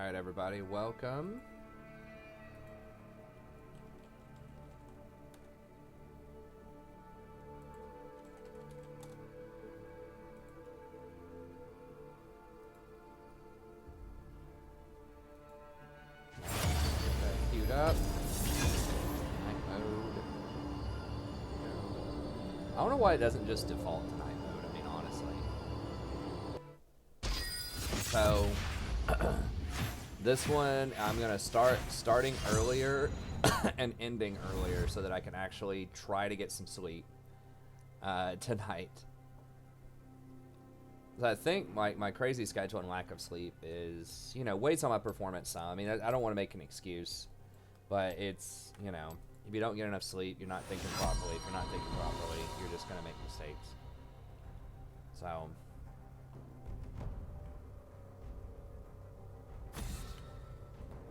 Alright, everybody, welcome. Queued up. Night mode. I don't know why it doesn't just default to night mode, I mean, honestly. So, this one, I'm going to starting earlier and ending earlier so that I can actually try to get some sleep tonight. I think my crazy schedule and lack of sleep is, you know, weighs on my performance some. I mean, I don't want to make an excuse, but it's, you know, if you don't get enough sleep, you're not thinking properly. If you're not thinking properly, you're just going to make mistakes. So,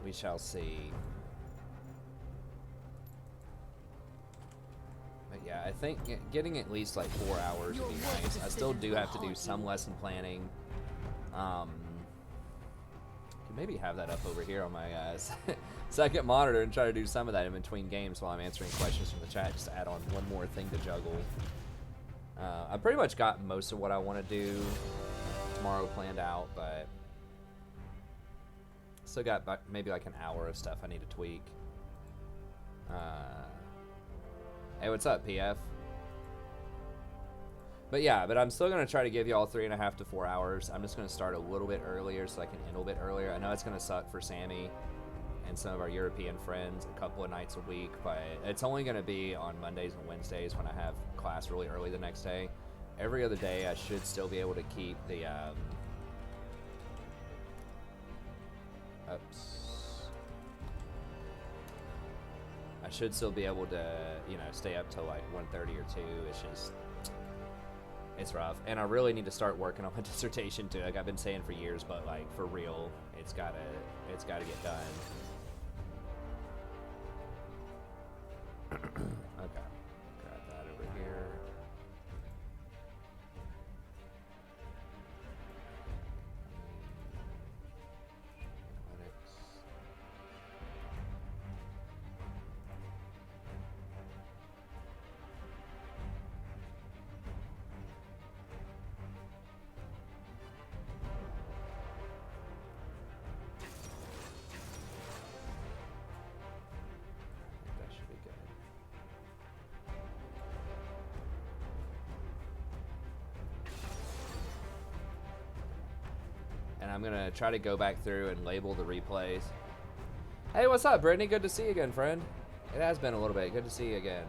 we shall see. But yeah, I think getting at least like 4 hours would be nice. I still do have to do some lesson planning. Can maybe have that up over here on my second monitor and try to do some of that in between games while I'm answering questions from the chat, just to add on one more thing to juggle. I pretty much got most of what I want to do tomorrow planned out, but still got maybe like an hour of stuff I need to tweak. Hey, what's up, PF? But yeah, I'm still going to try to give you all 3.5 to 4 hours. I'm just going to start a little bit earlier so I can end a little bit earlier. I know it's going to suck for Sammy and some of our European friends a couple of nights a week, but it's only going to be on Mondays and Wednesdays when I have class really early the next day. Every other day, I should still be able to keep the... I should still be able to, you know, stay up till like 1:30 or 2. It's just, it's rough. And I really need to start working on my dissertation too. Like I've been saying for years, but like for real, it's gotta get done. Okay, grab that over here. I'm gonna try to go back through and label the replays. Hey, what's up, Brittany? Good to see you again, friend. It has been a little bit. Good to see you again.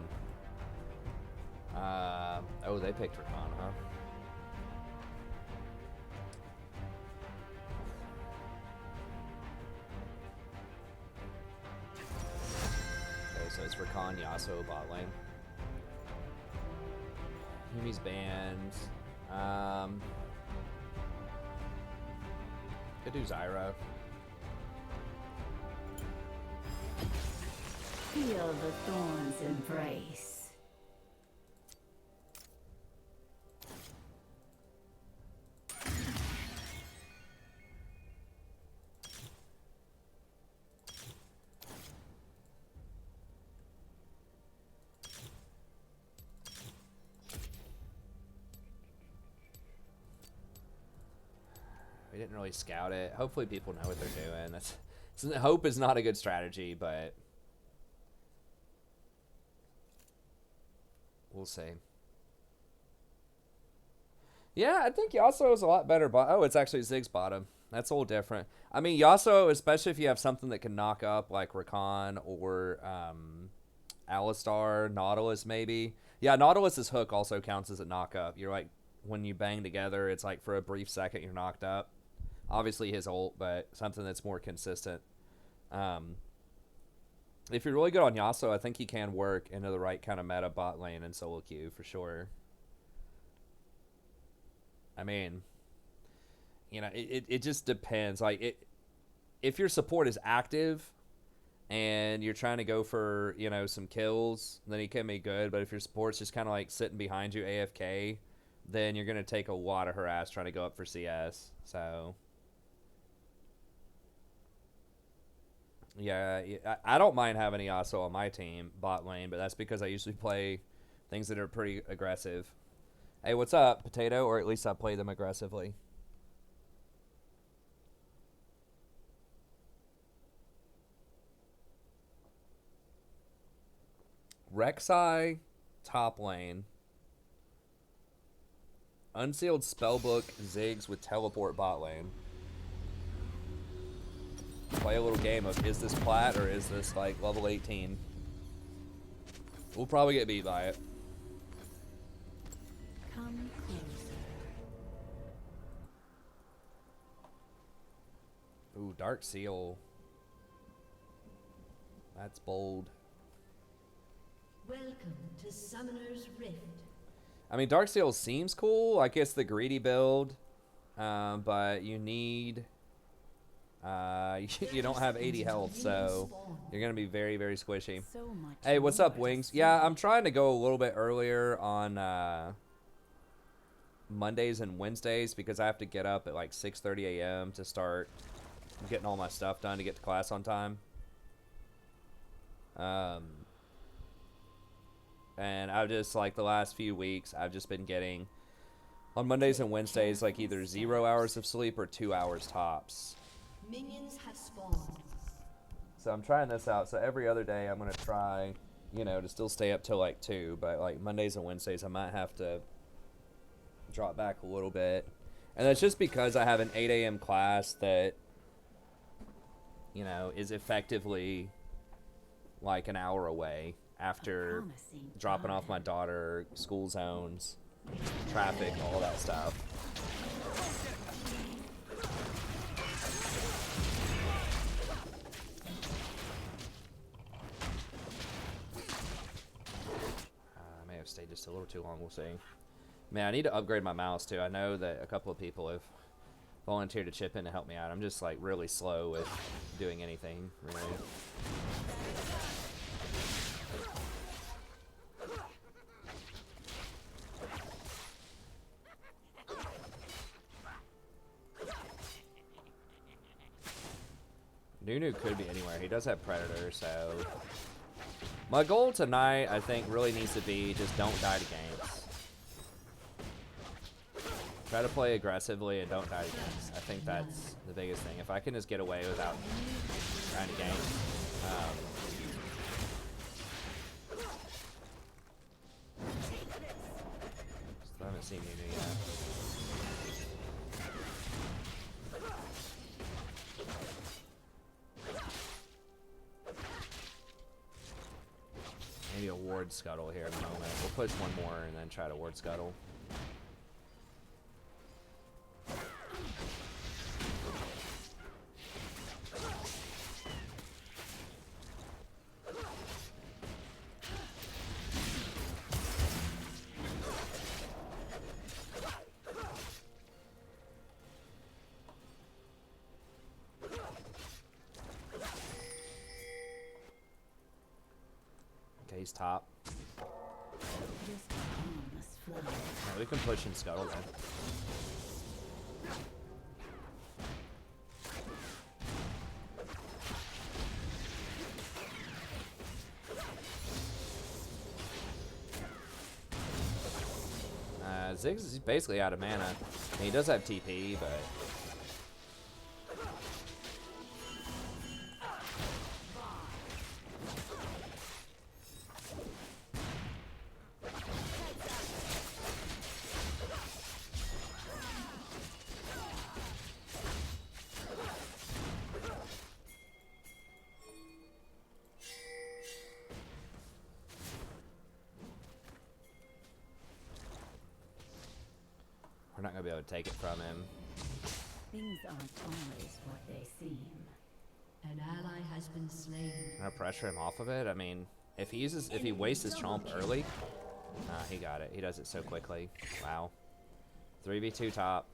Oh, they picked Rakan, huh? Okay, so it's Rakan, Yasuo, bot lane. Yumi's banned. Could do Zyra. Feel the thorns embrace. We didn't really scout it. Hopefully people know what they're doing. Hope is not a good strategy, but we'll see. Yeah, I think Yasuo is a lot better. Oh, it's actually Ziggs bottom. That's a little different. I mean, Yasuo, especially if you have something that can knock up like Rakan or Alistar, Nautilus maybe. Yeah, Nautilus's hook also counts as a knock up. You're like, when you bang together, it's like for a brief second you're knocked up. Obviously his ult, but something that's more consistent. If you're really good on Yasuo, I think he can work into the right kind of meta bot lane and solo queue for sure. I mean, you know, it just depends. Like, if your support is active and you're trying to go for, you know, some kills, then he can be good. But if your support's just kind of like sitting behind you AFK, then you're going to take a lot of harass trying to go up for CS. So... Yeah, I don't mind having Yasuo on my team, bot lane, but that's because I usually play things that are pretty aggressive. Hey, what's up, Potato? Or at least I play them aggressively. Rek'Sai, top lane. Unsealed Spellbook, Ziggs with teleport bot lane. Play a little game of, is this plat or is this like level 18? We'll probably get beat by it. Come closer. Ooh, Dark Seal. That's bold. Welcome to Summoner's Rift. I mean, Dark Seal seems cool. I guess the greedy build, but you need. You don't have 80 health, so you're gonna be very, very squishy. So much Hey, what's up, more to Wings? see. Yeah, I'm trying to go a little bit earlier on Mondays and Wednesdays because I have to get up at like 6:30 a.m. to start getting all my stuff done to get to class on time. And I've just, like, the last few weeks, I've just been getting, on Mondays and Wednesdays, like, either 0 hours of sleep or 2 hours tops. Minions have spawned. So I'm trying this out. So every other day I'm going to try, you know, to still stay up till, like, 2. But, like, Mondays and Wednesdays I might have to drop back a little bit. And that's just because I have an 8 a.m. class that, you know, is effectively, like, an hour away. After dropping off my daughter, school zones, traffic, all that stuff. I may have stayed just a little too long, we'll see. Man, I need to upgrade my mouse too. I know that a couple of people have volunteered to chip in to help me out. I'm just like really slow with doing anything, really. Nunu could be anywhere. He does have Predator, so... My goal tonight, I think, really needs to be just don't die to games. Try to play aggressively and don't die to games. I think that's the biggest thing. If I can just get away without trying to game. I haven't seen Yumi yet. Maybe a ward scuttle here in a moment. We'll push one more and then try to ward scuttle. He's top. Yeah, we can push and scuttle then. Ziggs is basically out of mana. I mean, he does have TP, but... We're not going to be able to take it from him. Things aren't always what they seem. An ally has been slain. I'm going to pressure him off of it. I mean, if he wastes his chomp early... he got it. He does it so quickly. Wow. 3v2 top.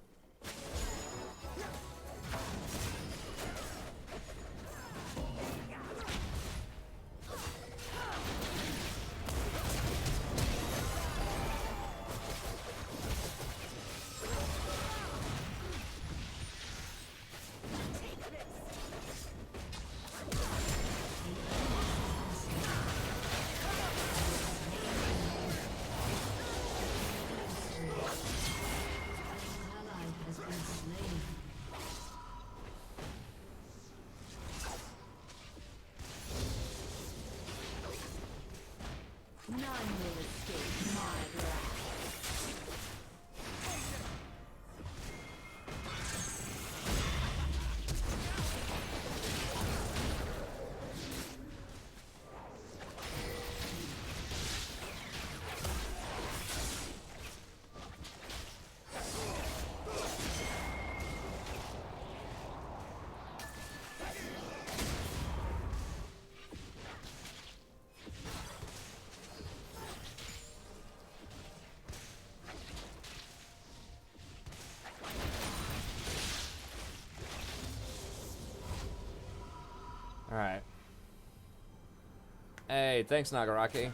Hey, thanks, Nagaraki.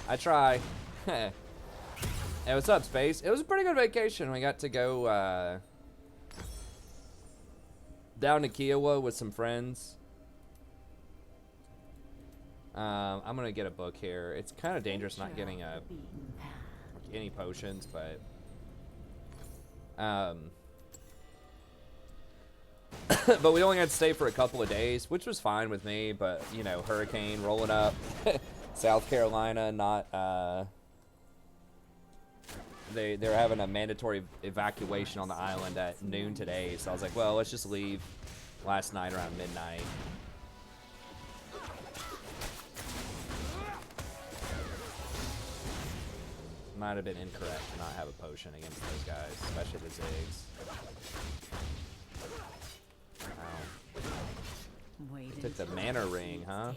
I try. Hey, what's up, Space? It was a pretty good vacation. We got to go down to Kiowa with some friends. I'm gonna get a book here. It's kind of dangerous not getting any potions, but but we only had to stay for a couple of days, which was fine with me. But you know, hurricane rolling up, South Carolina, not they're having a mandatory evacuation on the island at noon today. So I was like, well, let's just leave last night around midnight. Might have been incorrect to not have a potion against those guys, especially the Ziggs. Wow. Took the mana ring, huh?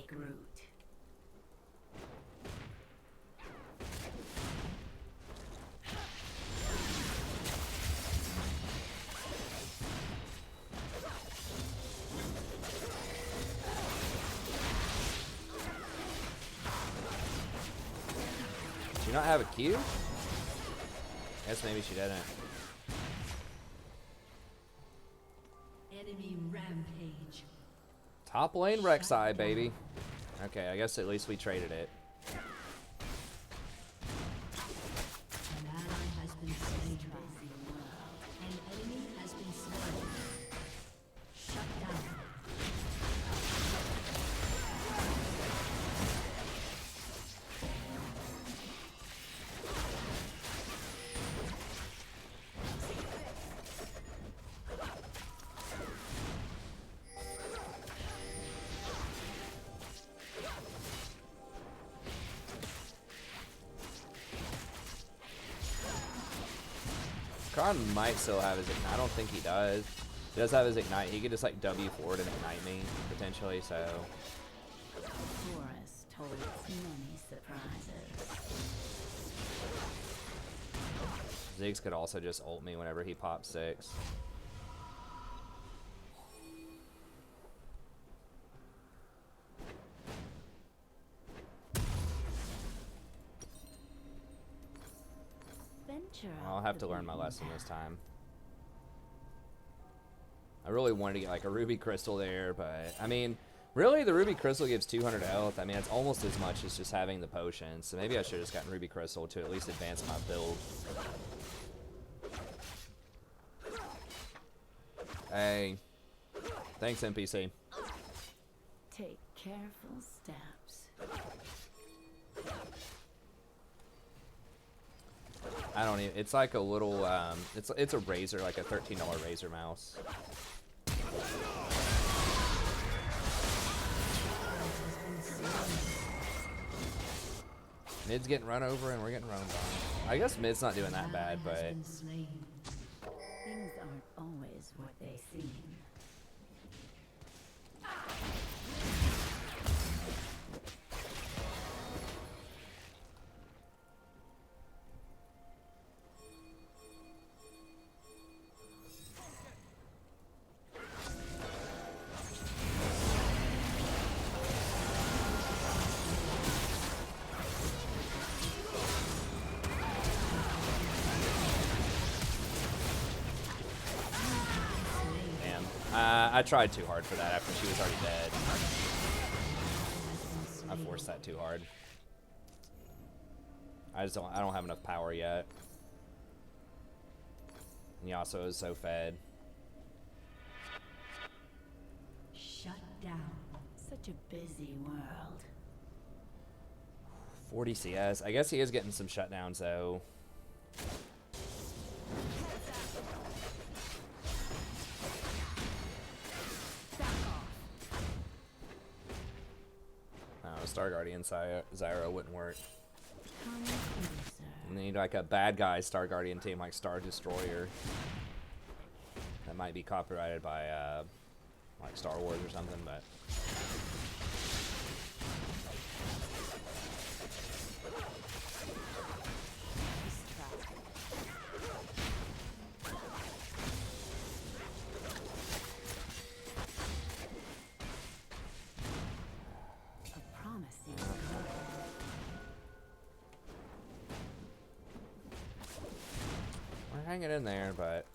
Do you not have a Q? Guess maybe she didn't. Enemy rampage. Top lane Rek'Sai, baby. Okay, I guess at least we traded it. An ally has been slain. An enemy has been slain. Shut down. Kron might still have his ignite. I don't think he does. He does have his ignite. He could just like W forward and ignite me potentially. So Forest holds many surprises. Ziggs could also just ult me whenever he pops 6. I'll have to learn my lesson this time. I really wanted to get like a ruby crystal there, but I mean, really the ruby crystal gives 200 health. I mean, it's almost as much as just having the potion. So maybe I should have just gotten ruby crystal to at least advance my build. Hey, thanks NPC. Take careful steps. I don't even, it's like a little, it's a Razer, like a $13 Razer mouse. Mid's getting run over and we're getting run on. I guess mid's not doing that bad, but Things aren't always what they seem. I tried too hard for that after she was already dead. I forced that too hard. I don't have enough power yet. And Yasuo is so fed. Shut down. Such a busy world. 40 CS. I guess he is getting some shutdowns though. Star Guardian Zyra wouldn't work. Come closer. We need like a bad guy Star Guardian team like Star Destroyer. That might be copyrighted by like Star Wars or something, but hanging in there, but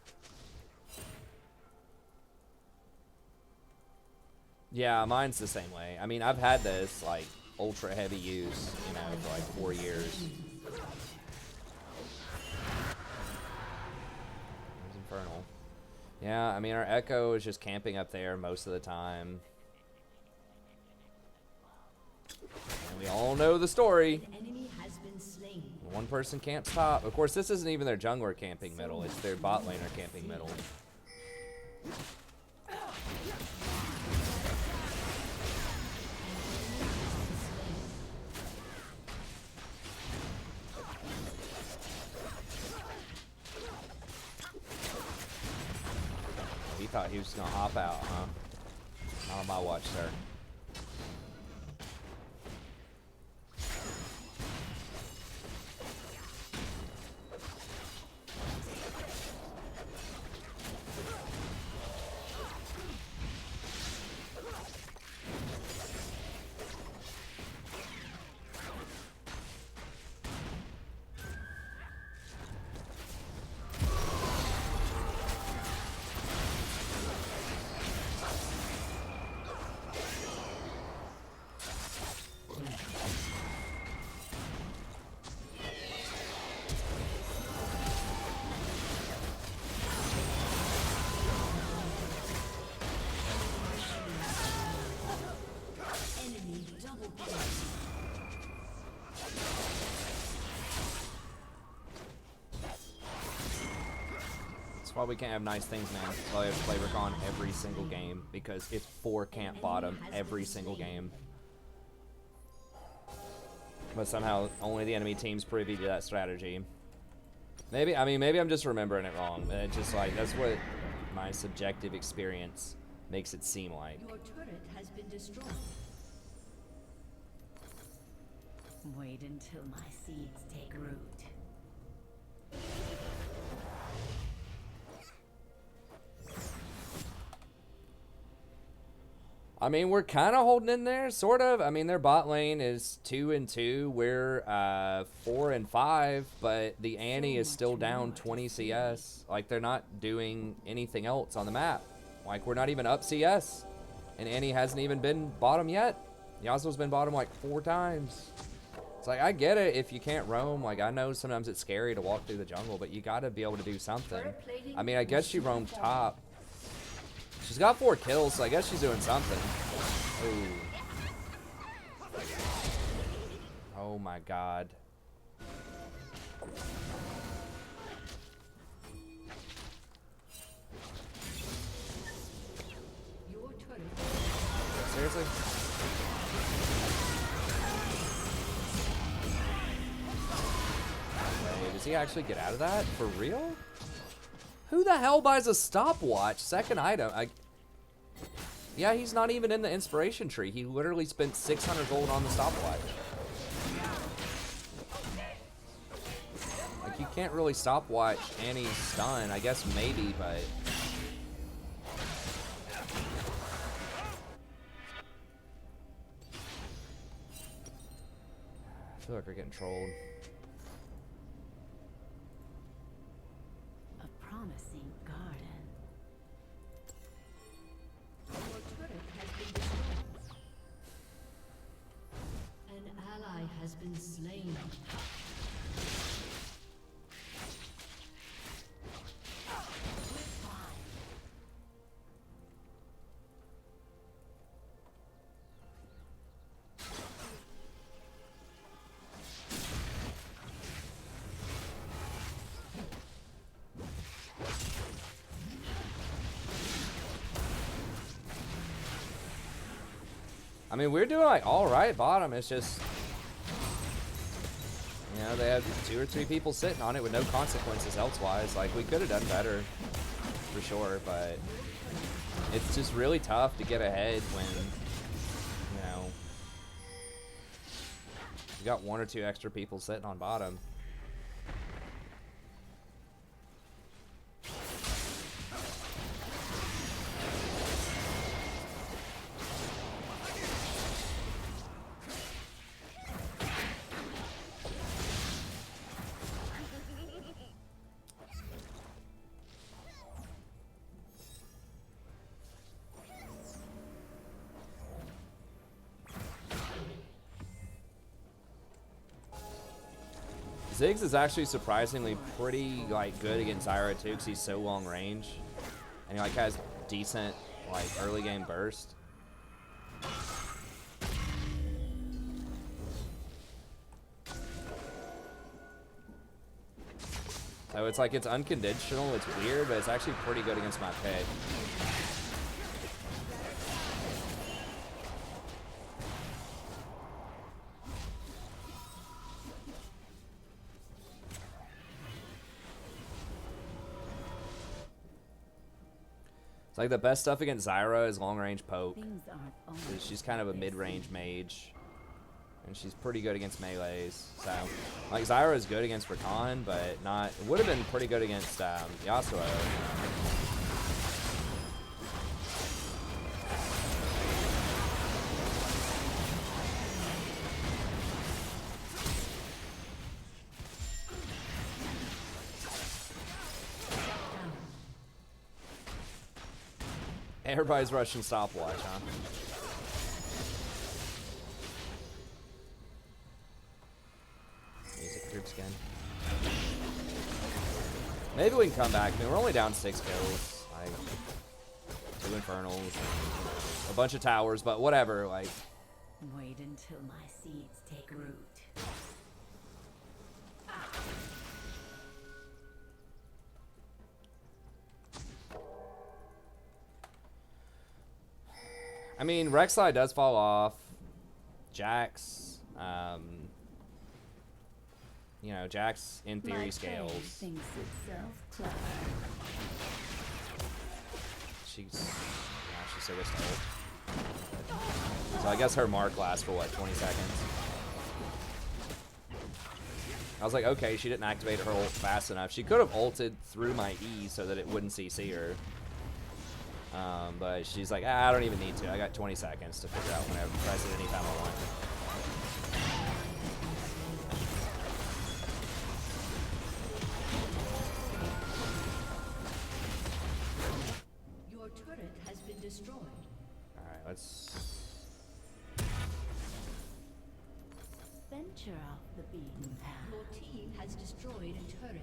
yeah, mine's the same way. I mean, I've had this like ultra heavy use, you know, for like 4 years. There's Infernal. Yeah, I mean, our Echo is just camping up there most of the time. And we all know the story. An enemy has been slain. One person can't stop. Of course, this isn't even their jungler camping middle. It's their bot laner camping middle. He thought he was gonna hop out, huh? Not on my watch, sir. Enemy double kill. That's why we can't have nice things, man. That's why we have to play Rakan every single game, because it's 4 camp bottom every single game. But somehow only the enemy team's privy to that strategy. Maybe, I mean, maybe I'm just remembering it wrong. But it's just like, that's what my subjective experience makes it seem like. Your turret has been destroyed. Wait until my seeds take root. I mean, we're kind of holding in there, sort of. I mean, their bot lane is 2-2. We're 4-5, but the Annie is still down 20 CS. Like, they're not doing anything else on the map. Like, we're not even up CS, and Annie hasn't even been bottom yet. Yasuo's been bottom like 4 times. It's like, I get it if you can't roam. Like, I know sometimes it's scary to walk through the jungle, but you got to be able to do something. I mean, I guess she roamed top. She's got 4 kills, so I guess she's doing something. Ooh. Oh my god. Your turret. Seriously? Wait, does he actually get out of that? For real? Who the hell buys a stopwatch? Second item. Yeah, he's not even in the inspiration tree. He literally spent 600 gold on the stopwatch. Like, you can't really stopwatch Annie's stun. I guess maybe, but... I feel like we're getting trolled. A promising garden. Your turret has been destroyed. An ally has been slain. I mean, we're doing like all right bottom. It's just, you know, they have 2 or 3 people sitting on it with no consequences elsewise. Like, we could have done better for sure, but it's just really tough to get ahead when, you know, you got 1 or 2 extra people sitting on bottom. Ziggs is actually surprisingly pretty like good against Zyra too, because he's so long range, and he like has decent like early game burst. So it's like it's unconditional, it's weird, but it's actually pretty good against my pick. It's like the best stuff against Zyra is long range poke. Things aren't always She's kind of a what they mid-range seem. mage, and she's pretty good against melees. So, like Zyra is good against Rakan, but not. It would have been pretty good against Yasuo. Everybody's rushing stopwatch, huh? Music group skin. Maybe we can come back. I mean, we're only down 6 kills. Like, 2 infernals, a bunch of towers, but whatever. Like, Wait until my seeds take root. I mean, Rek'Sai does fall off. Jax, you know, Jax in My theory brain scales. thinks itself clever. She's so just ult. So I guess her mark lasts for what, 20 seconds? I was like, okay, she didn't activate her ult fast enough. She could have ulted through my E so that it wouldn't CC her. But she's like, I don't even need to. I got 20 seconds to figure out whenever, press it anytime I want. Your turret has been destroyed. Alright, let's... Venture off the beaten path. Your team has destroyed a turret.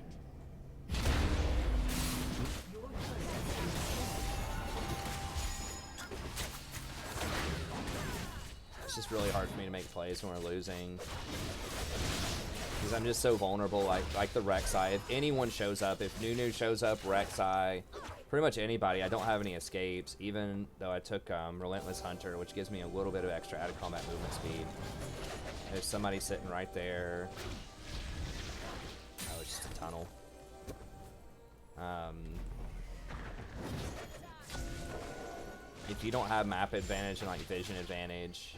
Your turret has been destroyed. It's just really hard for me to make plays when we're losing. Because I'm just so vulnerable, like the Rek'Sai. If anyone shows up, if Nunu shows up, Rek'Sai, pretty much anybody, I don't have any escapes, even though I took Relentless Hunter, which gives me a little bit of extra out of combat movement speed. There's somebody sitting right there. Oh, it's just a tunnel. If you don't have map advantage and like vision advantage,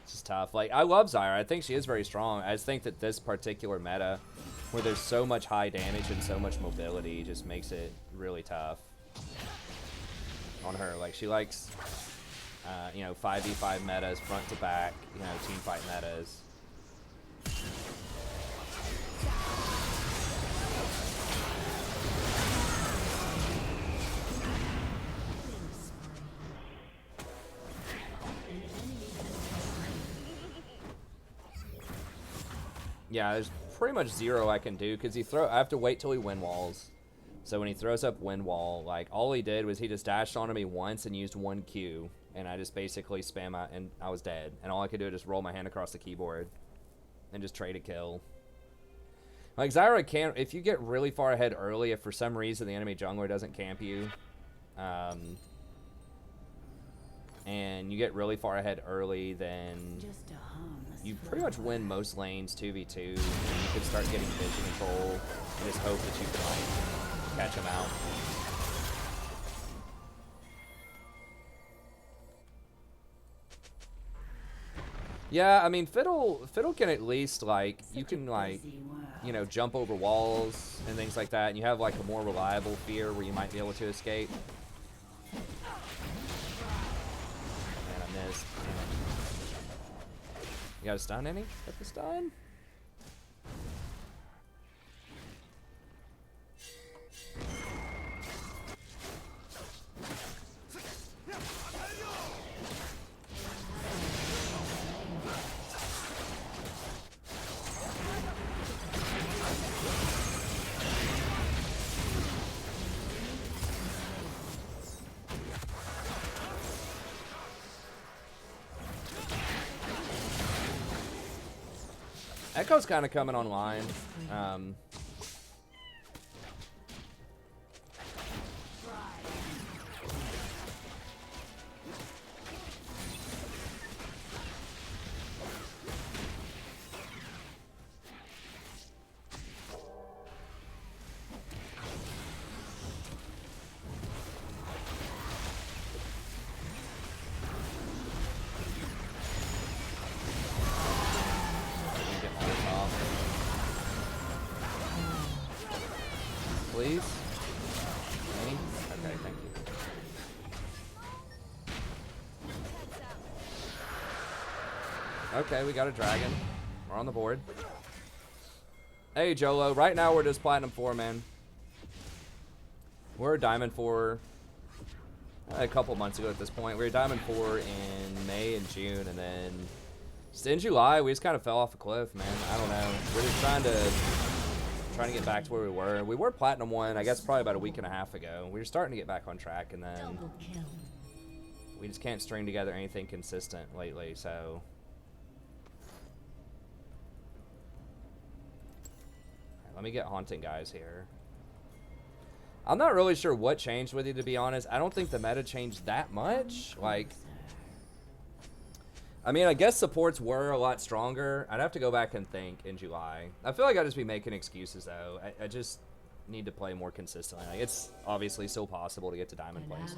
it's just tough. Like, I love Zyra. I think she is very strong. I just think that this particular meta, where there's so much high damage and so much mobility, just makes it really tough on her. Like, she likes, you know, 5v5 metas, front to back, you know, team fight metas. Yeah, there's pretty much zero I can do because I have to wait till he wind walls. So when he throws up wind wall, like all he did was he just dashed onto me once and used 1 Q, and I just basically spam out and I was dead. And all I could do was just roll my hand across the keyboard and just trade a kill. Like Zyra can't, if you get really far ahead early, if for some reason the enemy jungler doesn't camp you, and you get really far ahead early, then Just a harmless you pretty much win most lanes 2v2, and you can start getting vision control and just hope that you can like catch them out. Yeah, I mean Fiddle can at least like you can like you know jump over walls and things like that, and you have like a more reliable fear where you might be able to escape. You got a stun, any? Got the stun? Echo's kind of coming online. Please? Any? Okay, thank you. Okay, we got a dragon. We're on the board. Hey, Jolo. Right now, we're just Platinum 4, man. We're Diamond 4 a couple months ago at this point. We were Diamond 4 in May and June, and then just in July, we just kind of fell off a cliff, man. I don't know. We're just trying to get back to where we were. We were Platinum 1, I guess, probably about a week and a half ago. We were starting to get back on track, and then we just can't string together anything consistent lately, so... Let me get Haunting Guys here. I'm not really sure what changed with you, to be honest. I don't think the meta changed that much. Like, I mean, I guess supports were a lot stronger. I'd have to go back and think in July. I feel like I'd just be making excuses, though. I just need to play more consistently. Like, it's obviously still possible to get to Diamond plays.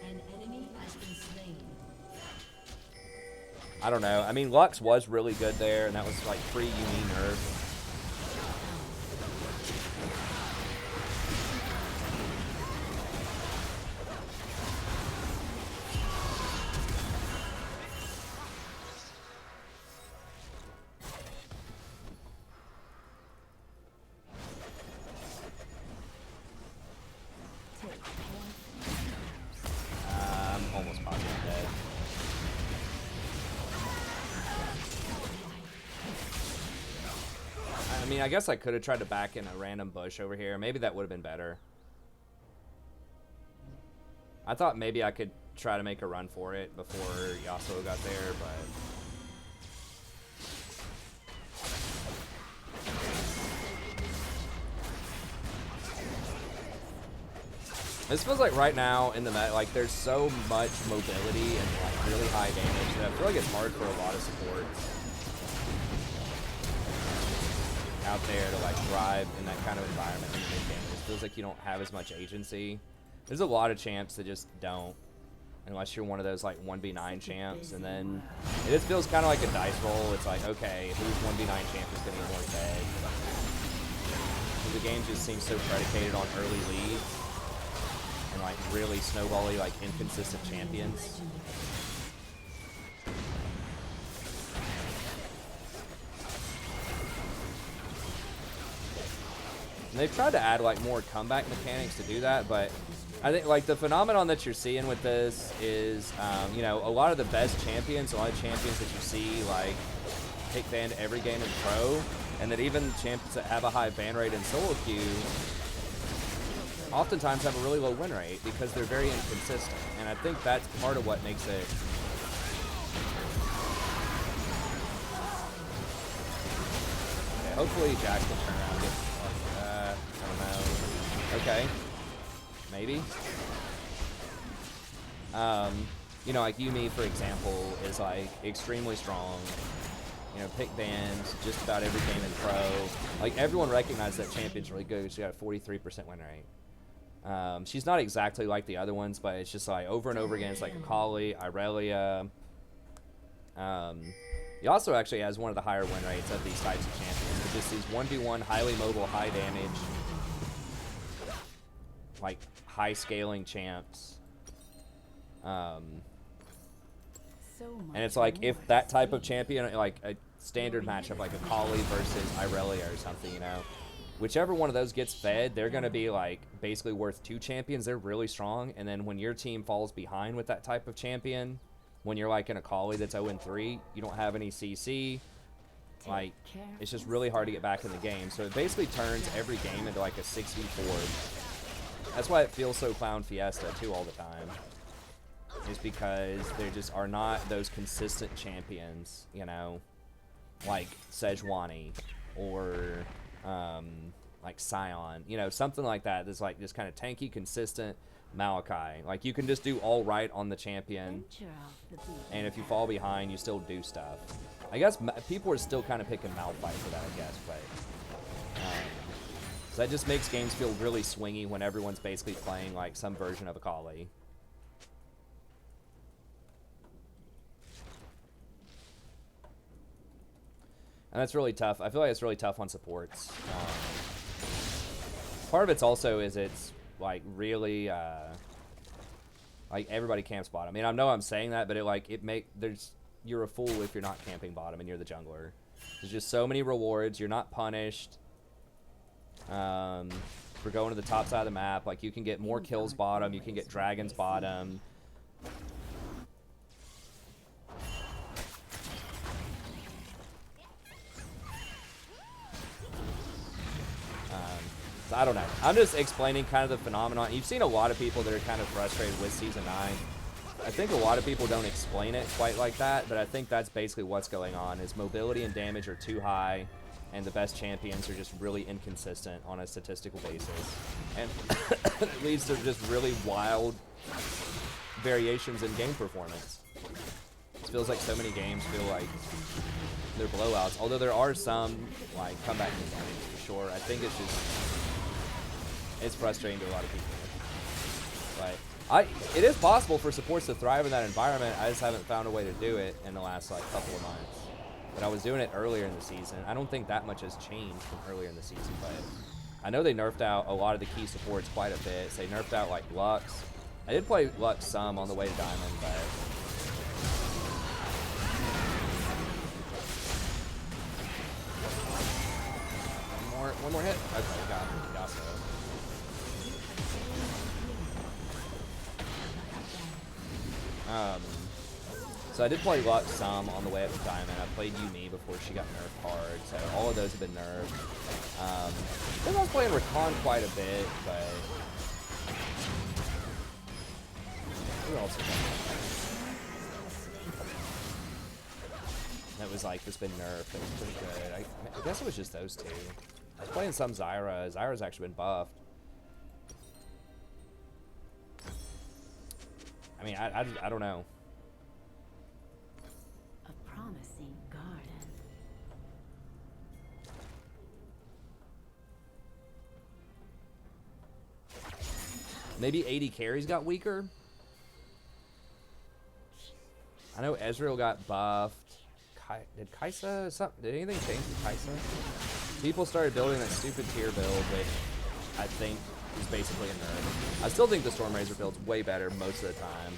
An enemy has been slain. I don't know. I mean, Lux was really good there, and that was like pre-Yuumi nerf. Almost positive dead. I mean, I guess I could have tried to back in a random bush over here. Maybe that would have been better. I thought maybe I could try to make a run for it before Yasuo got there, but... This feels like right now in the meta, like there's so much mobility and like really high damage that I feel like it's hard for a lot of supports out there to like thrive in that kind of environment and make damage. It feels like you don't have as much agency. There's a lot of champs that just don't, unless you're one of those like 1v9 champs, and then it just feels kind of like a dice roll. It's like, okay, who's 1v9 champ is going to get more fed? The game just seems so predicated on early leads and like really snowbally, like inconsistent champions. And they've tried to add like more comeback mechanics to do that, but I think like the phenomenon that you're seeing with this is, you know, a lot of the best champions, a lot of champions that you see like pick banned every game in pro, and that even champions that have a high ban rate in solo queue oftentimes have a really low win rate because they're very inconsistent, and I think that's part of what makes it. Okay, hopefully Jax will turn around and get, I don't know. Okay. Maybe. You know, like Yuumi, for example, is like extremely strong. You know, pick bans just about every game in pro. Like everyone recognizes that champion's really good. She's got a 43% win rate. She's not exactly like the other ones, but it's just like over and over again. It's like Akali, Irelia. He also actually has one of the higher win rates of these types of champions. It's just these 1v1 highly mobile, high damage, like high scaling champs. And it's like if that type of champion, like a standard matchup like Akali versus Irelia or something, you know, whichever one of those gets fed, they're going to be like basically worth 2 champions. They're really strong. And then when your team falls behind with that type of champion, when you're like an Akali that's 0-3, you don't have any CC, like it's just really hard to get back in the game. So it basically turns every game into like a 6v4. That's why it feels so Clown Fiesta too all the time. Is because there just are not those consistent champions, you know. like Sejuani or like Scion, you know, something like that. That's like just kind of tanky, consistent Maokai. Like you can just do all right on the champion, Venture off the beaten and if you fall behind, you still do stuff. I guess people are still kind of picking Malphite for that, I guess, but so that just makes games feel really swingy when everyone's basically playing like some version of Akali. And that's really tough. I feel like it's really tough on supports. Part of it's also is it's like really like everybody camps bottom. I mean, I know I'm saying that, but you're a fool if you're not camping bottom and you're the jungler. There's just so many rewards. You're not punished for going to the top side of the map. Like you can get more kills bottom. You can get dragons bottom. So I don't know. I'm just explaining kind of the phenomenon. You've seen a lot of people that are kind of frustrated with Season 9. I think a lot of people don't explain it quite like that, but I think that's basically what's going on, is mobility and damage are too high, and the best champions are just really inconsistent on a statistical basis. And it leads to just really wild variations in game performance. It feels like so many games feel like they're blowouts, although there are some like comeback games for sure. I think it's frustrating to a lot of people. But it is possible for supports to thrive in that environment. I just haven't found a way to do it in the last like couple of months. But I was doing it earlier in the season. I don't think that much has changed from earlier in the season, but I know they nerfed out a lot of the key supports quite a bit. So they nerfed out like Lux. I did play Lux some on the way to Diamond, but one more hit. Okay, got it. Yasuo. So I did play Lux some on the way up to Diamond. I played Yuumi before she got nerfed hard, so all of those have been nerfed. I think I was playing Rakan quite a bit, but who else was that was like just been nerfed? That was pretty good. I guess it was just those two. I was playing some Zyra. Zyra's actually been buffed. I mean, I don't know. a promising garden. Maybe 80 carries got weaker. I know Ezreal got buffed. Did Kai'Sa did anything change with Kai'Sa? People started building that stupid tier build, which I think is basically a nerf. I still think the Storm Razor build's way better most of the time.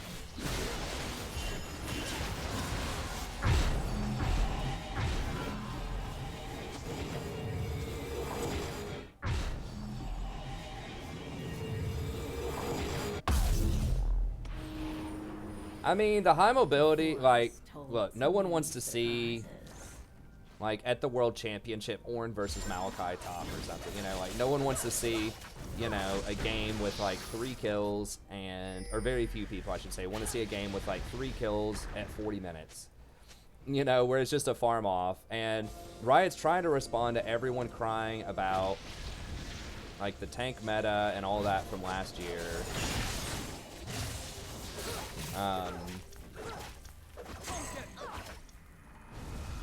I mean, the high mobility, like, look, no one wants to see, like, at the World Championship, Ornn versus Maokai top or something, you know? Like, no one wants to see, you know, a game with, like, 3 kills and, or very few people, I should say, want to see a game with, like, 3 kills at 40 minutes. You know, where it's just a farm off. And Riot's trying to respond to everyone crying about, like, the tank meta and all that from last year.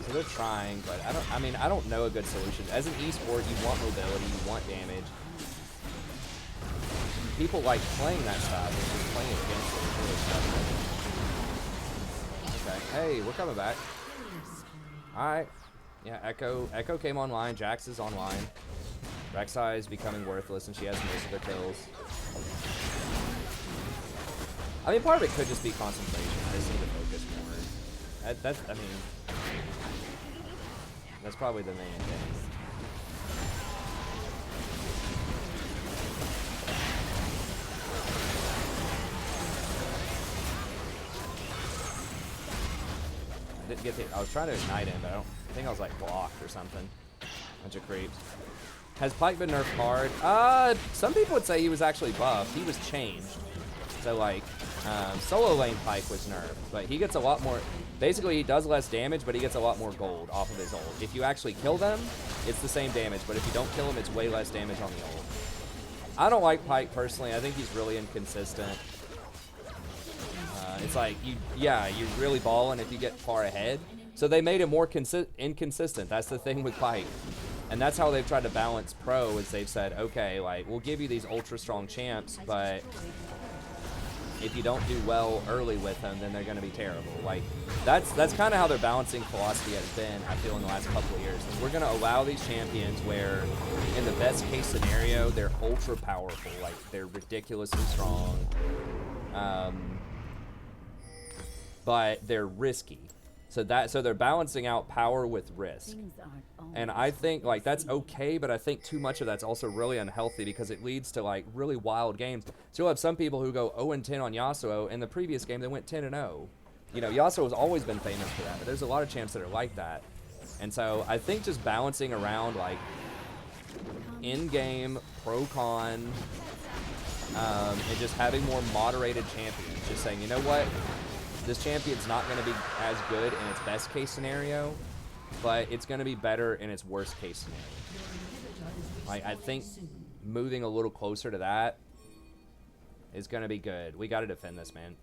So they're trying, but I don't know a good solution. As an esport, you want mobility, you want damage. People like playing that stuff, and just playing against it is really tough. Okay, hey, we're coming back. Alright. Yeah, Echo came online, Jax is online. Rek'Sai is becoming worthless, and she has most of their kills. I mean, part of it could just be concentration. I just need to focus more. I mean, that's probably the main thing. I didn't get the. I was trying to ignite him, but I think I was like blocked or something. Bunch of creeps. Has Pyke been nerfed hard? Some people would say he was actually buffed. He was changed. So like, solo lane Pyke was nerfed, but he gets a lot more. Basically, he does less damage, but he gets a lot more gold off of his ult. If you actually kill them, it's the same damage, but if you don't kill them, it's way less damage on the ult. I don't like Pyke personally. I think he's really inconsistent. It's like, you're really balling if you get far ahead. So they made him more inconsistent. That's the thing with Pyke. And that's how they've tried to balance pro, is they've said, okay, like, we'll give you these ultra strong champs, but if you don't do well early with them, then they're going to be terrible. Like, that's kind of how their balancing philosophy has been, I feel, in the last couple of years. Is we're going to allow these champions where, in the best case scenario, they're ultra powerful. Like, they're ridiculously strong. But they're risky. So they're balancing out power with risk. And I think, like, that's okay, but I think too much of that's also really unhealthy because it leads to, like, really wild games. So you'll have some people who go 0-10 on Yasuo. In the previous game, they went 10-0. You know, Yasuo has always been famous for that, but there's a lot of champs that are like that. And so I think just balancing around, like, in-game, pro-con, and just having more moderated champions. Just saying, you know what? This champion's not going to be as good in its best case scenario, but it's going to be better in its worst case scenario. Like, I think moving a little closer to that is going to be good. We got to defend this, man.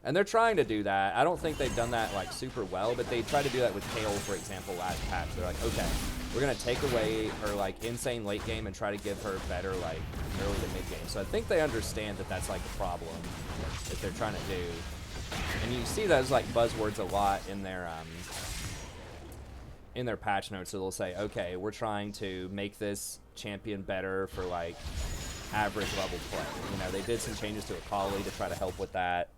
And they're trying to do that. I don't think they've done that, like, super well, but they tried to do that with Kale, for example, last patch. They're like, okay, we're going to take away her, like, insane late game and try to give her better, like, early to mid game. So I think they understand that that's, like, the problem that they're trying to do. And you see those, like, buzzwords a lot in their patch notes. So they'll say, okay, we're trying to make this champion better for, like, average level play. You know, they did some changes to Akali to try to help with that.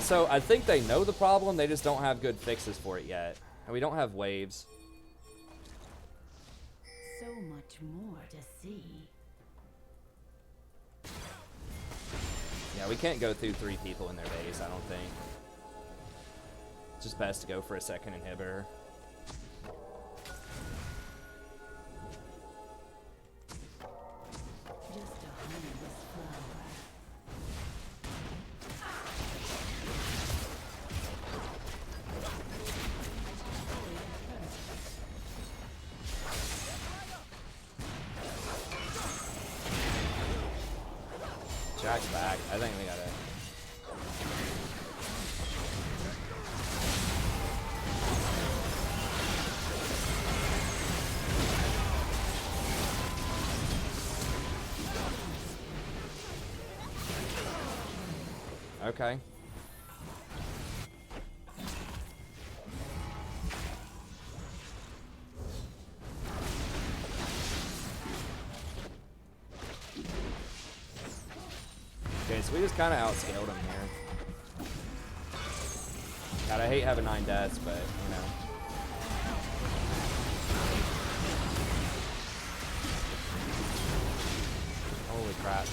So I think they know the problem, they just don't have good fixes for it yet. And we don't have waves. So much more to see. Yeah, we can't go through 3 people in their base, I don't think. It's just best to go for a second inhibitor. Just a harmless flower. Jack's back. I think we got it. Okay. Okay, so we just kind of outscaled him here. God, I hate having 9 deaths, but, you know. Holy crap.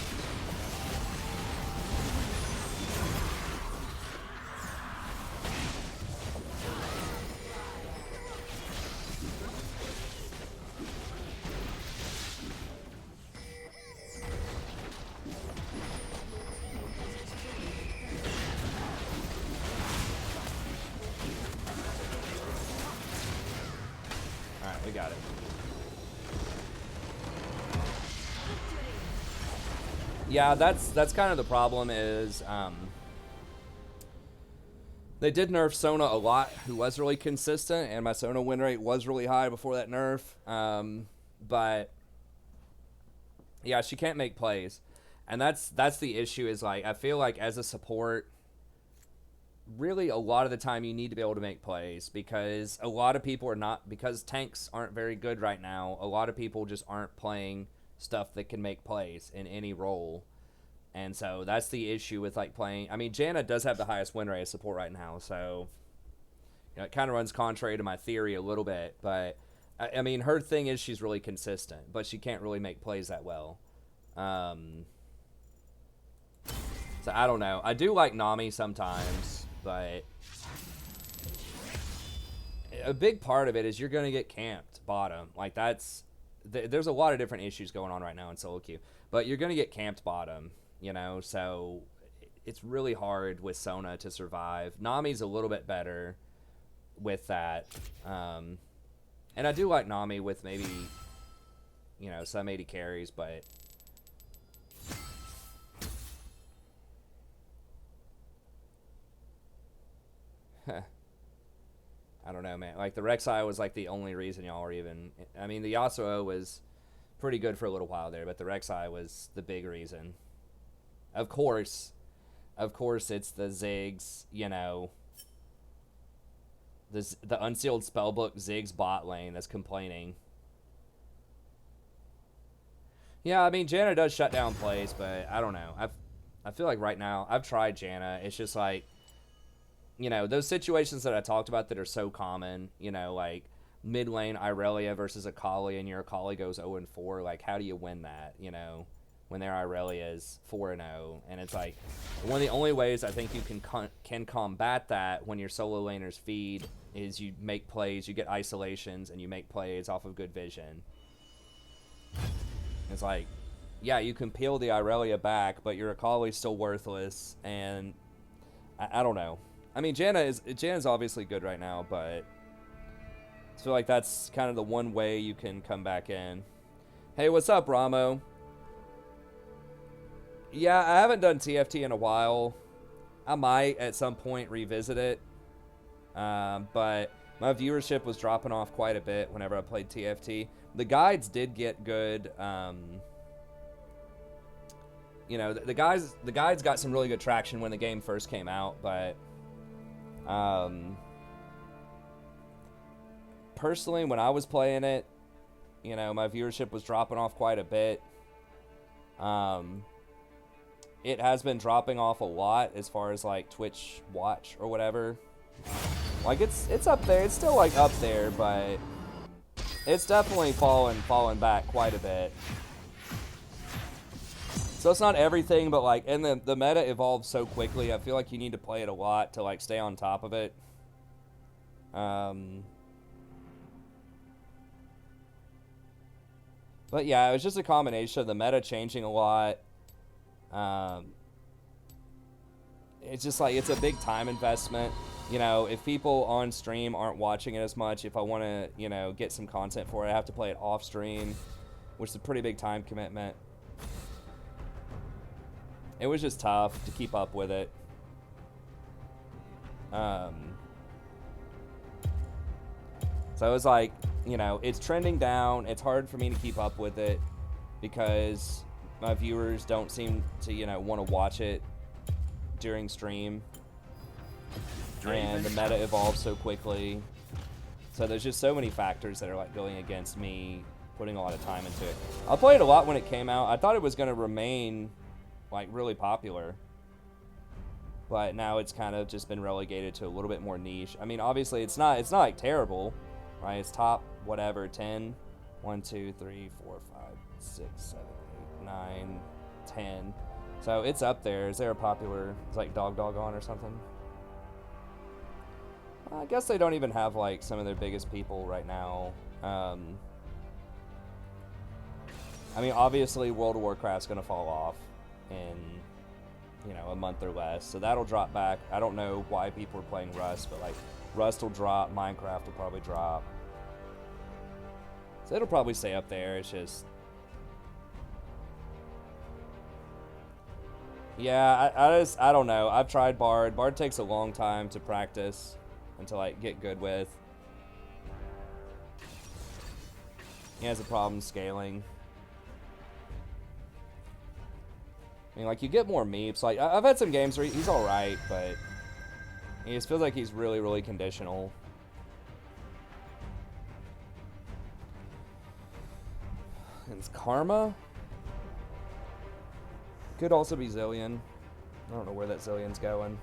We got it. Yeah, that's kind of the problem is they did nerf Sona a lot, who was really consistent, and my Sona win rate was really high before that nerf. But yeah, she can't make plays. And that's the issue is, like, I feel like as a support, really a lot of the time you need to be able to make plays because a lot of people are not, because tanks aren't very good right now, a lot of people just aren't playing stuff that can make plays in any role. And so that's the issue with, like, playing. I mean, Janna does have the highest win rate of support right now, so it kind of runs contrary to my theory a little bit, but I mean, her thing is she's really consistent, but she can't really make plays that well. So I don't know. I do like Nami sometimes, but a big part of it is you're going to get camped bottom. Like, there's a lot of different issues going on right now in solo queue, but you're going to get camped bottom, you know, so it's really hard with Sona to survive. Nami's a little bit better with that. And I do like Nami with maybe, you know, some 80 carries, but I don't know, man. Like, the Rek'Sai was, like, the only reason y'all were even... I mean, the Yasuo was pretty good for a little while there, but the Rek'Sai was the big reason. Of course, it's the Ziggs, you know... The unsealed spellbook Ziggs bot lane that's complaining. Yeah, I mean, Janna does shut down plays, but I don't know. I feel like right now, I've tried Janna. It's just like... You know, those situations that I talked about that are so common, you know, like mid lane Irelia versus Akali and your Akali goes 0-4, like how do you win that, you know, when their Irelia is 4-0? And it's like one of the only ways I think you can combat that when your solo laners feed is you make plays, you get isolations, and you make plays off of good vision. It's like, yeah, you can peel the Irelia back, but your Akali's still worthless, and I don't know. I mean, Janna's obviously good right now, but I feel like that's kind of the one way you can come back in. Hey, what's up, Ramo? Yeah, I haven't done TFT in a while. I might at some point revisit it, but my viewership was dropping off quite a bit whenever I played TFT. The guides did get good. You know, the guides got some really good traction when the game first came out, but personally, when I was playing it, you know, my viewership was dropping off quite a bit. It has been dropping off a lot as far as like Twitch watch or whatever. Like it's up there. It's still like up there, but it's definitely fallen back quite a bit. So it's not everything, but like, and the meta evolves so quickly. I feel like you need to play it a lot to like stay on top of it. But yeah, it was just a combination of the meta changing a lot. It's just like, it's a big time investment. You know, if people on stream aren't watching it as much, if I want to, you know, get some content for it, I have to play it off stream, which is a pretty big time commitment. It was just tough to keep up with it. So it was like, you know, it's trending down. It's hard for me to keep up with it because my viewers don't seem to, you know, want to watch it during stream. And the meta evolves so quickly. So there's just so many factors that are like going against me putting a lot of time into it. I played a lot when it came out. I thought it was going to remain like really popular, but now it's kind of just been relegated to a little bit more niche. I mean, obviously it's not like terrible, right? It's top whatever 10, 1 2 3 4 5 6 7 8 9 10, so it's up there. Is there a popular, it's like Dog on or something? I guess they don't even have like some of their biggest people right now. I mean, obviously World of Warcraft's gonna fall off in, you know, a month or less, so that'll drop back. I don't know why people are playing Rust, but like Rust will drop, Minecraft will probably drop, so it'll probably stay up there. It's just, yeah, I don't know. I've tried Bard. Bard takes a long time to practice and to like get good with. He has a problem scaling. I mean, like, you get more meeps. Like, I've had some games where he's alright, but he just feels like he's really, really conditional. And it's Karma? Could also be Zillion. I don't know where that Zillion's going.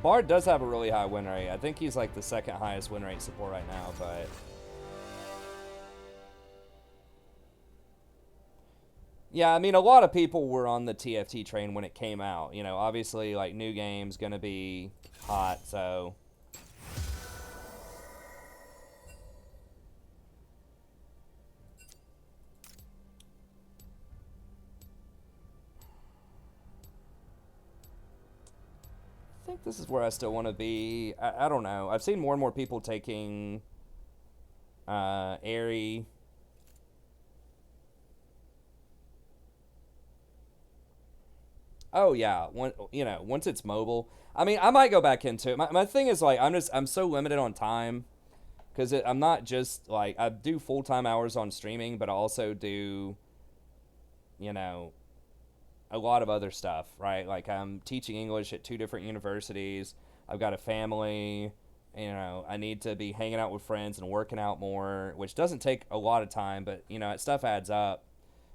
Bard does have a really high win rate. I think he's like the second highest win rate support right now, but yeah, I mean, a lot of people were on the TFT train when it came out. You know, obviously, like, new game's gonna be hot, so. I think this is where I still want to be. I don't know. I've seen more and more people taking Airy. Oh yeah, once it's mobile. I mean, I might go back into it. My thing is like I'm so limited on time because I'm not just like I do full-time hours on streaming, but I also do, you know, a lot of other stuff, right? Like I'm teaching English at 2 different universities. I've got a family. You know, I need to be hanging out with friends and working out more, which doesn't take a lot of time, but you know, stuff adds up.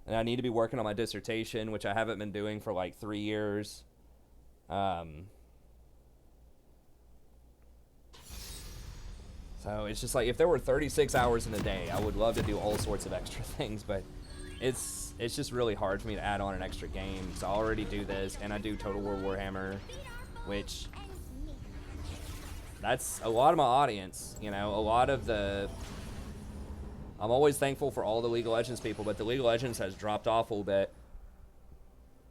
And I need to be working on my dissertation, which I haven't been doing for like 3 years. So it's just like if there were 36 hours in a day, I would love to do all sorts of extra things, but it's just really hard for me to add on an extra game. So I already do this, and I do Total War Warhammer, which that's a lot of my audience. You know, a lot of the. I'm always thankful for all the League of Legends people, but the League of Legends has dropped off a little bit.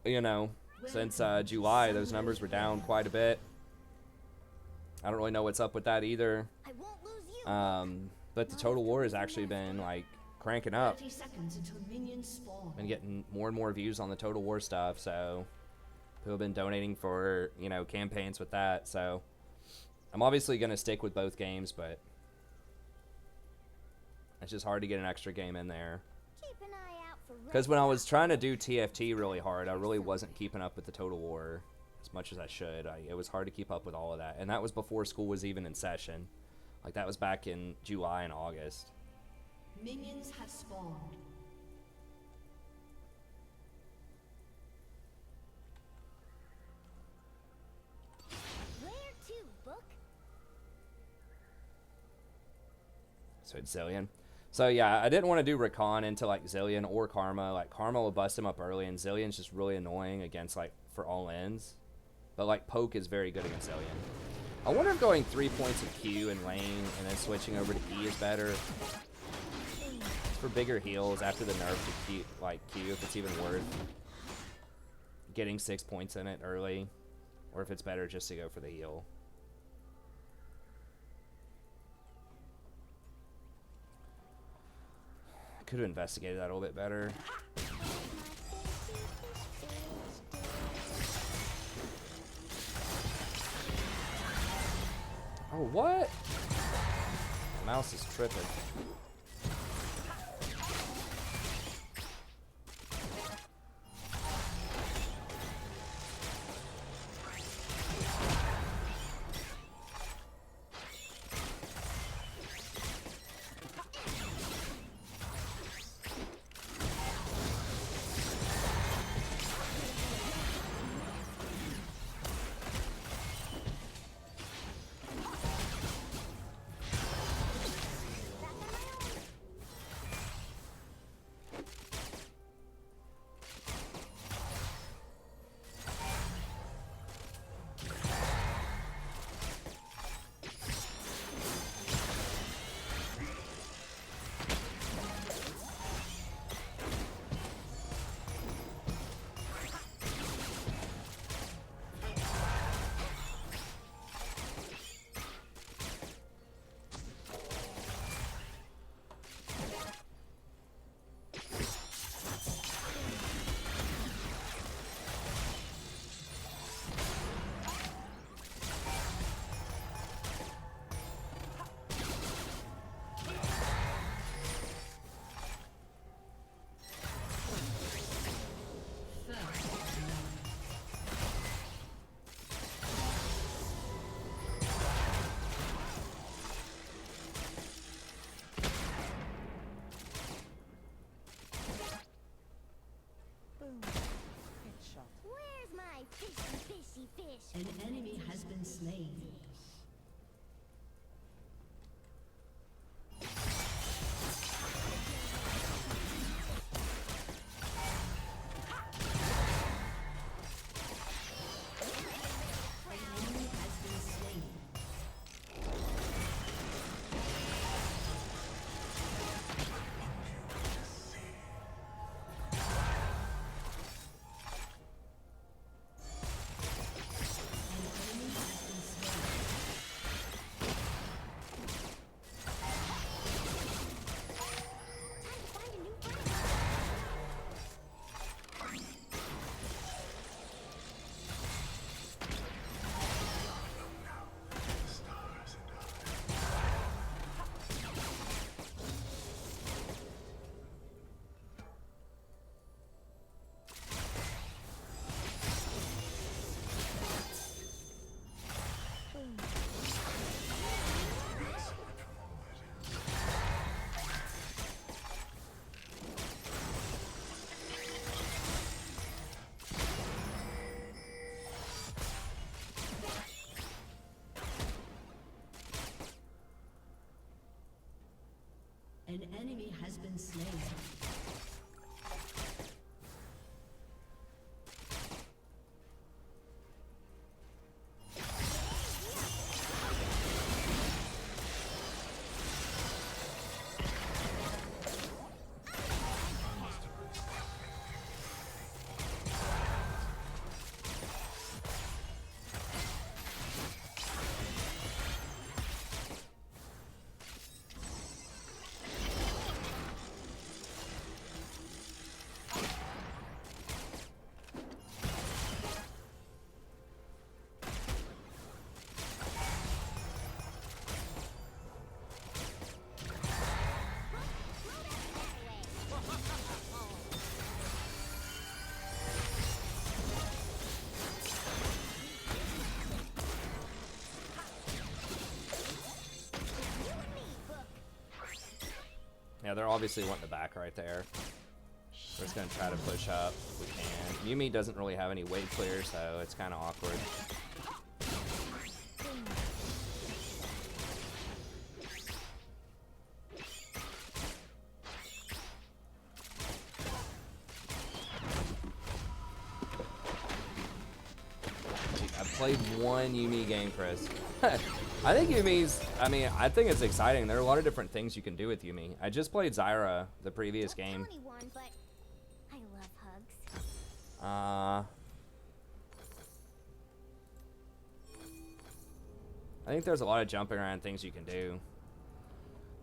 You know, since July, those numbers were down quite a bit. I don't really know what's up with that either. But the Total War has actually been like cranking up. 30 seconds until minions spawn. Been getting more and more views on the Total War stuff, so people have been donating for, you know, campaigns with that. So I'm obviously going to stick with both games, but it's just hard to get an extra game in there. Because when I was trying to do TFT really hard, I really wasn't keeping up with the Total War as much as I should. It was hard to keep up with all of that. And that was before school was even in session. Like, that was back in July and August. Minions have spawned. Where to, book? So it's Zillion. So yeah, I didn't want to do Rakan into like Zillion or Karma. Like Karma will bust him up early, and Zillion's just really annoying against like for all ends. But like Poke is very good against Zillion. I wonder if going 3 points of Q in lane and then switching over to E is better. For bigger heals after the nerf to Q, like Q, if it's even worth getting 6 points in it early, or if it's better just to go for the heal. Could have investigated that a little bit better. Oh, what? The mouse is tripping. An enemy has been slain. An enemy has been slain. Yeah, they're obviously wanting the back right there. We're just gonna try to push up if we can. Yuumi doesn't really have any wave clear, so it's kind of awkward. I played one Yuumi game, Chris. I think Yumi's, I think it's exciting. There are a lot of different things you can do with Yuumi. I just played Zyra the previous game. But I love hugs. I think there's a lot of jumping around things you can do.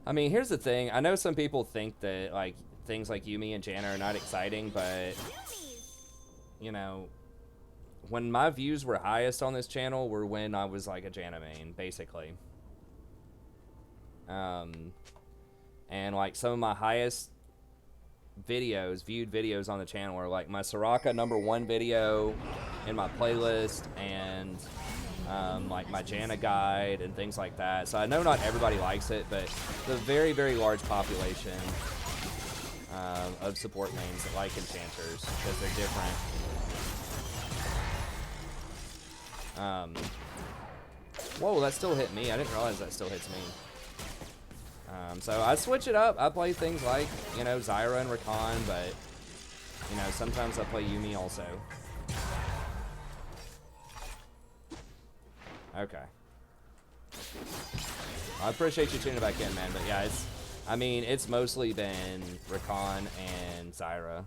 I mean, here's the thing. I know some people think that like things like Yuumi and Janna are not exciting, but you know, when my views were highest on this channel were when I was like a Janna main, basically. And like some of my highest videos, viewed videos on the channel are like my Soraka #1 video in my playlist, and like my Janna guide and things like that. So I know not everybody likes it, but the very, very large population of support mains that like enchanters because they're different. Whoa, that still hit me. I didn't realize that still hits me. So I switch it up. I play things like, you know, Zyra and Rakan, but, you know, sometimes I play Yuumi also. Okay. I appreciate you tuning back in, man, but yeah, it's mostly been Rakan and Zyra.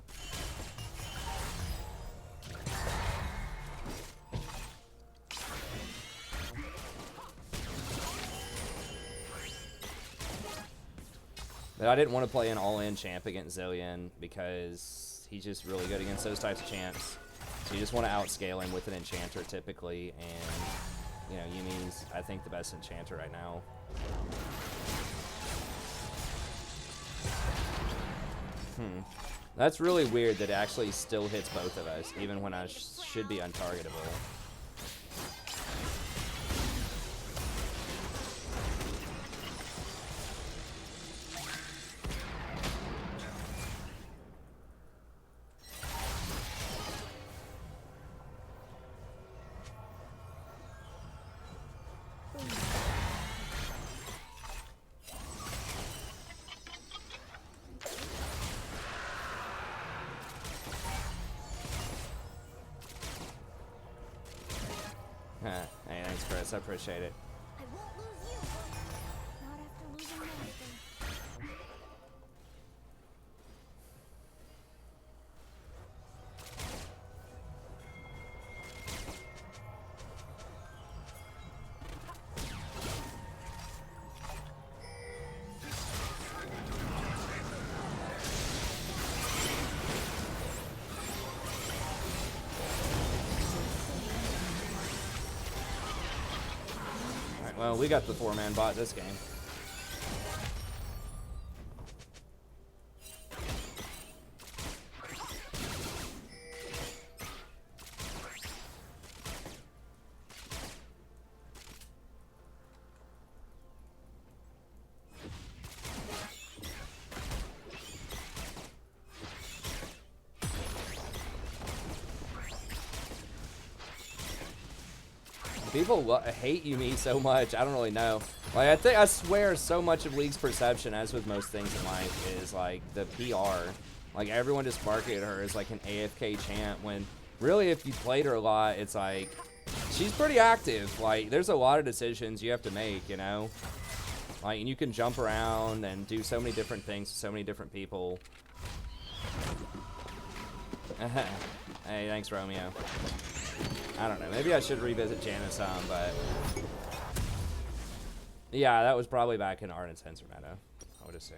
But I didn't want to play an all-in champ against Zillion because he's just really good against those types of champs. So you just want to outscale him with an enchanter typically, and you know, Yumi's, I think, the best enchanter right now. That's really weird that it actually still hits both of us, even when I should be untargetable. Thanks, Chris. I appreciate it. I won't lose you. Not after losing everything. Alright, well, we got the 4-man bot this game. People hate Yumi so much. I don't really know. Like, I swear so much of League's perception, as with most things in life, is like the PR. Like, everyone just marketed her as like an AFK champ, when really if you played her a lot, it's like she's pretty active. Like, there's a lot of decisions you have to make, you know? Like, and you can jump around and do so many different things with so many different people. Hey, thanks, Romeo. I don't know. Maybe I should revisit Janna some, but yeah, that was probably back in Art and Sensor meta, I would assume.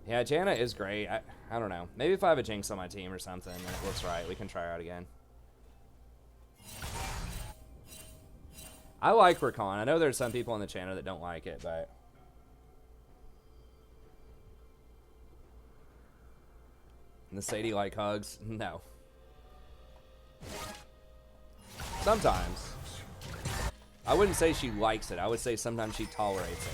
Yeah, Janna is great. I don't know. Maybe if I have a Jinx on my team or something and it looks right, we can try her out again. I like Rakan. I know there's some people on the channel that don't like it, but the Sadie like hugs? No. Sometimes. I wouldn't say she likes it. I would say sometimes she tolerates it.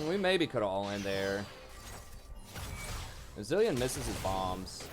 We maybe could have all in there. Zillion misses his bombs.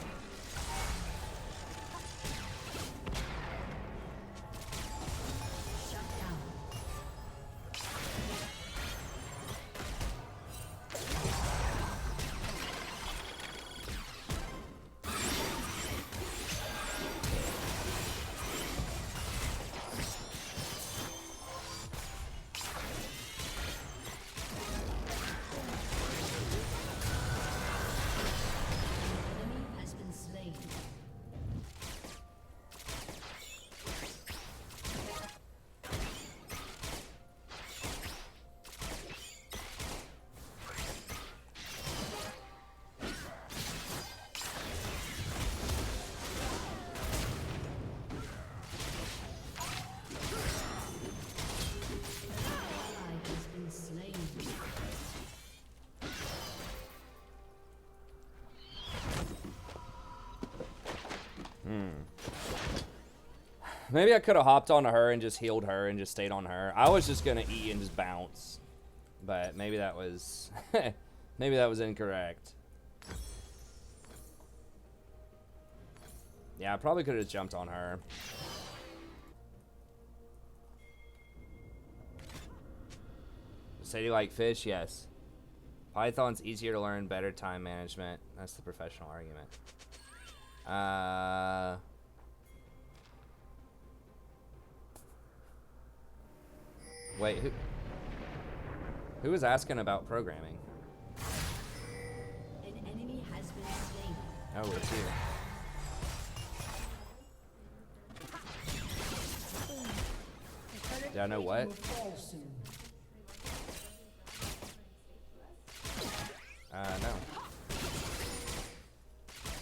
Maybe I could have hopped onto her and just healed her and just stayed on her. I was just gonna E and just bounce, but maybe that was maybe that was incorrect. Yeah, I probably could have just jumped on her. Say you like fish? Yes. Python's easier to learn, better time management. That's the professional argument. Wait, who was asking about programming? An enemy has been slain. Oh, it's you. Do I know what? No.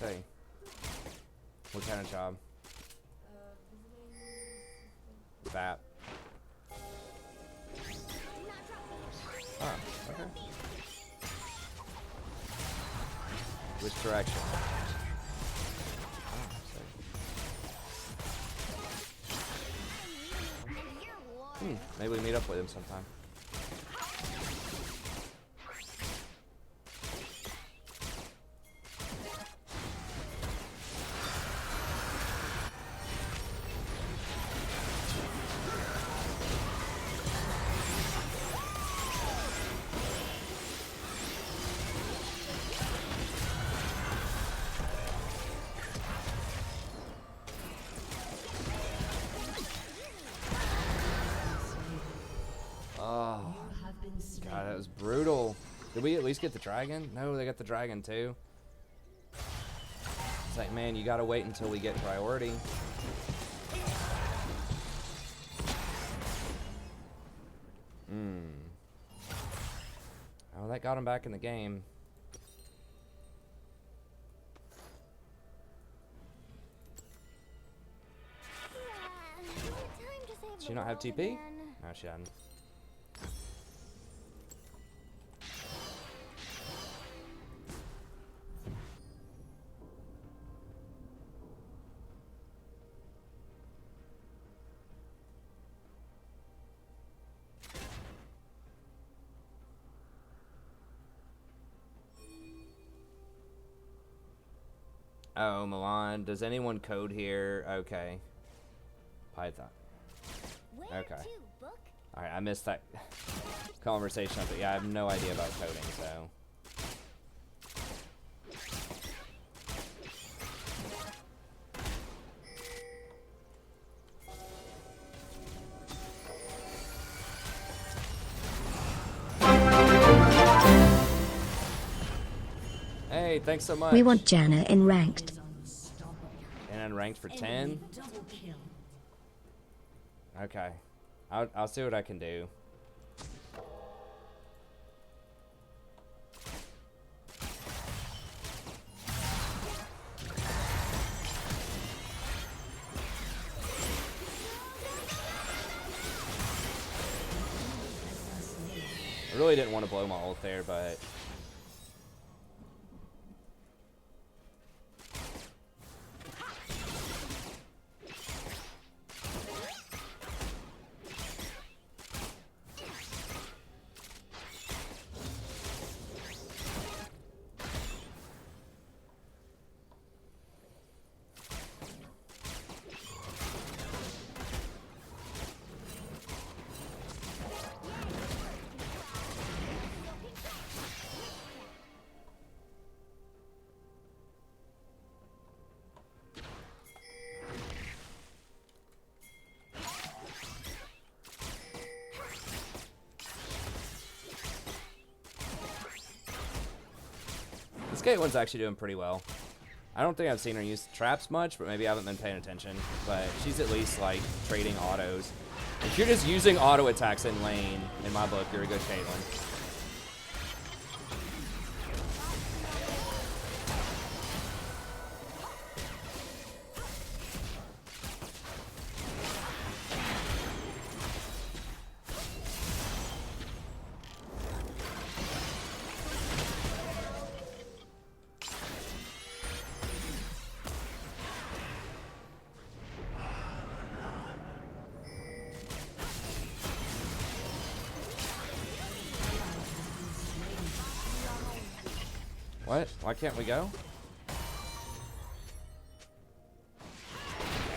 Say. What kind of job? Fap. Oh, okay. Which direction? Oh, Maybe we meet up with him sometime. God, that was brutal. Did we at least get the dragon? No, they got the dragon too. It's like, man, you gotta wait until we get priority. Oh, that got him back in the game. Did she not have TP? No, she hadn't. Oh, Milan. Does anyone code here? Okay. Python. Okay. Alright, I missed that conversation, but yeah, I have no idea about coding, so. Hey, thanks so much. We want Janna in ranked. And unranked for 10? Okay. I'll see what I can do. I really didn't want to blow my ult there, but this Caitlyn's actually doing pretty well. I don't think I've seen her use traps much, but maybe I haven't been paying attention. But she's at least like trading autos. If you're just using auto attacks in lane, in my book, you're a good Caitlyn. What? Why can't we go?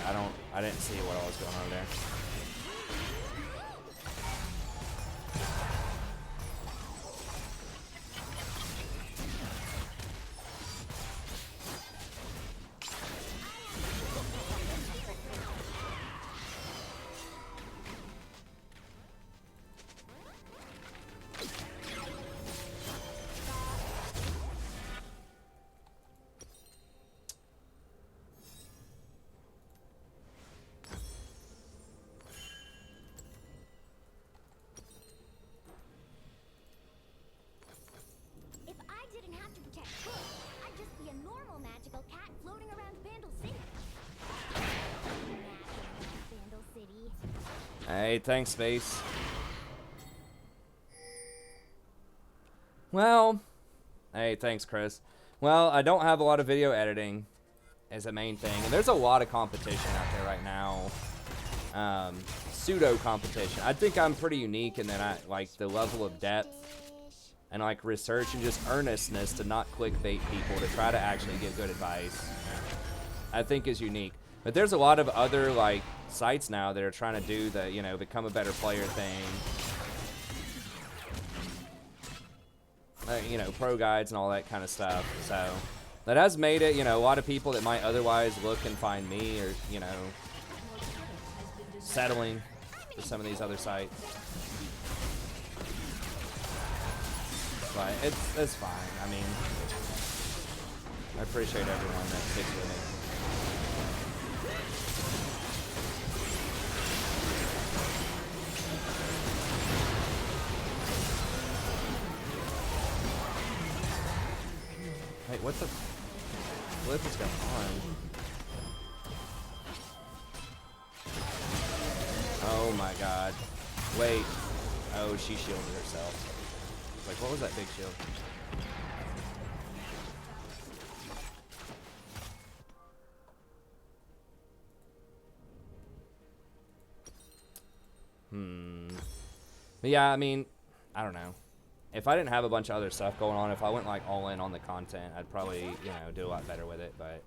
Yeah, I didn't see what all was going on there. Hey, thanks, Space. Well, hey, thanks, Chris. Well, I don't have a lot of video editing as a main thing, and there's a lot of competition out there right now. pseudo competition. I think I'm pretty unique in that I like the level of depth and like research and just earnestness to not clickbait people, to try to actually give good advice, I think is unique. But there's a lot of other like sites now that are trying to do the, you know, become a better player thing. You know, pro guides and all that kind of stuff. So that has made it, you know, a lot of people that might otherwise look and find me or, you know, settling for some of these other sites. But it's fine. I mean, I appreciate everyone that sticks with me. Hey, what the flip is going on? Oh my god. Wait. Oh, she shielded herself. Like, what was that big shield? But yeah, I mean, I don't know. If I didn't have a bunch of other stuff going on, if I went like all in on the content, I'd probably, you know, do a lot better with it, but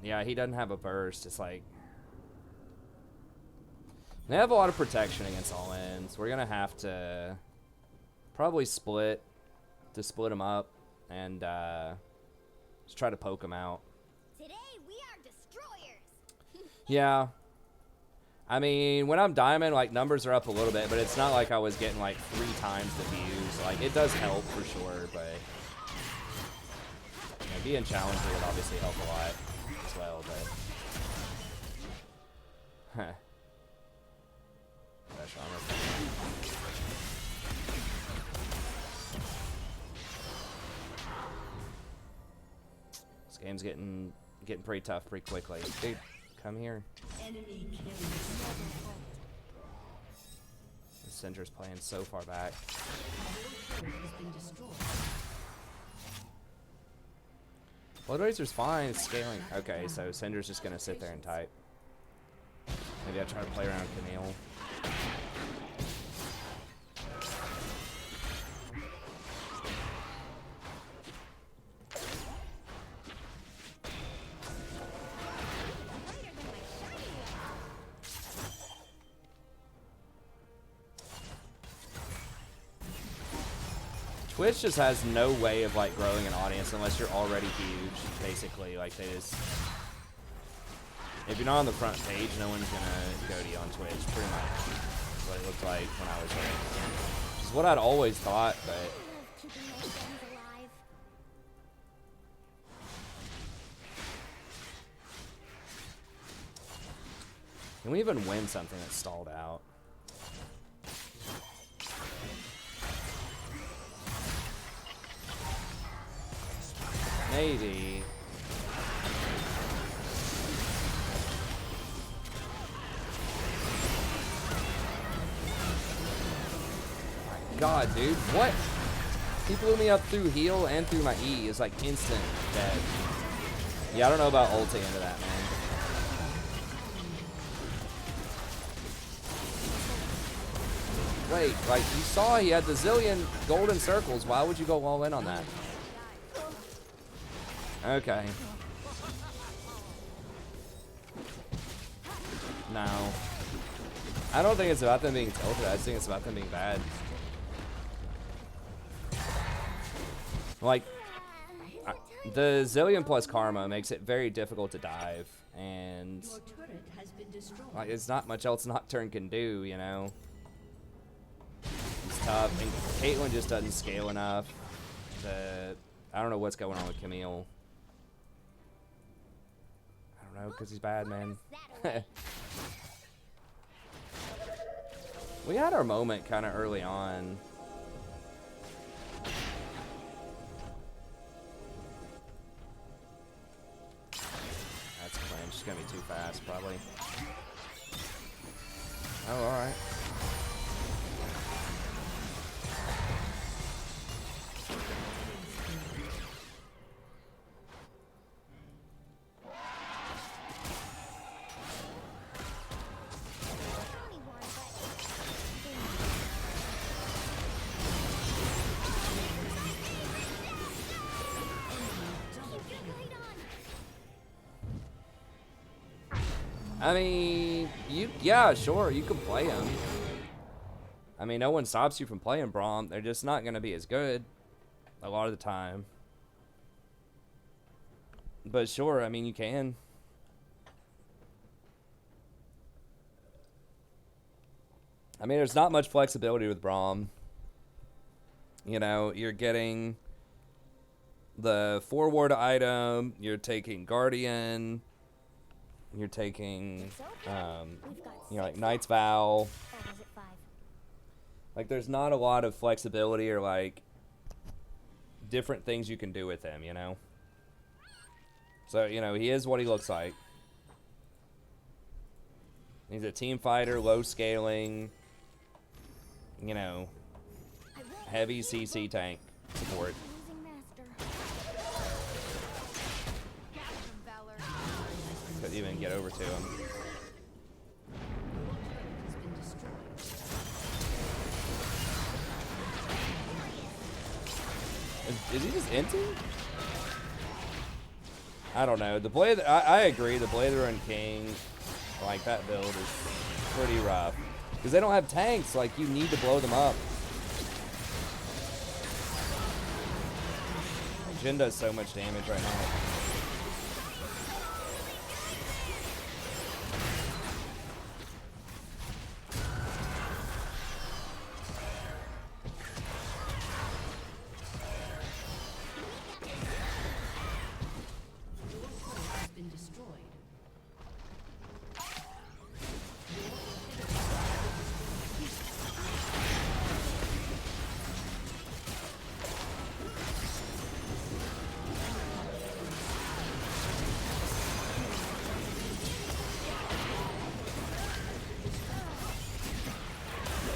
yeah, he doesn't have a burst. It's like they have a lot of protection against all ins. We're gonna have to probably split them up and just try to poke them out. Today we are destroyers. Yeah. I mean, when I'm diamond, like, numbers are up a little bit, but it's not like I was getting, like, 3 times the views. Like, it does help for sure, but you know, being challenger would obviously help a lot as well, but Fresh armor. This game's getting pretty tough pretty quickly. Dude, come here. Enemy killing. The Syndra's playing so far back. Has been destroyed. Blood Razor's fine, it's scaling. Okay, so Syndra's just gonna sit there and type. Maybe I try to play around Camille. Twitch just has no way of like growing an audience unless you're already huge, basically. Like they just, if you're not on the front page, no one's gonna go to you on Twitch. Pretty much what it looked like when I was there. Which is what I'd always thought, but Keeping my friends alive. can we even win something that's stalled out? Maybe. God, dude, what? He blew me up through heal and through my E. It's like instant dead. Yeah, I don't know about ulting into that, man. Wait, like, you saw he had the zillion golden circles. Why would you go all in on that? Okay. No. I don't think it's about them being tilted. I just think it's about them being bad. Like, the Zillion plus Karma makes it very difficult to dive. And Your turret has been destroyed. like, it's not much else Nocturne can do, you know? It's tough. And Caitlyn just doesn't scale enough. I don't know what's going on with Camille. I don't know, because he's bad, man. We had our moment kind of early on. That's clinch. It's going to be too fast, probably. Oh, alright. I mean, yeah, sure, you can play him. I mean, no one stops you from playing Braum. They're just not going to be as good a lot of the time. But sure, I mean, you can. I mean, there's not much flexibility with Braum. You know, you're getting the forward item, you're taking Guardian, you're taking, you know, like Knight's Vow. Or was it 5? Like, there's not a lot of flexibility or, like, different things you can do with him, you know? So, you know, he is what he looks like. He's a team fighter, low scaling, you know, heavy CC tank support. Losing master. Couldn't even get over to him. Has been destroyed. Is he just empty? I don't know. The Blade, I agree. The Blazer and King, like that build is pretty rough because they don't have tanks. Like you need to blow them up. Jhin does so much damage right now. Has been destroyed.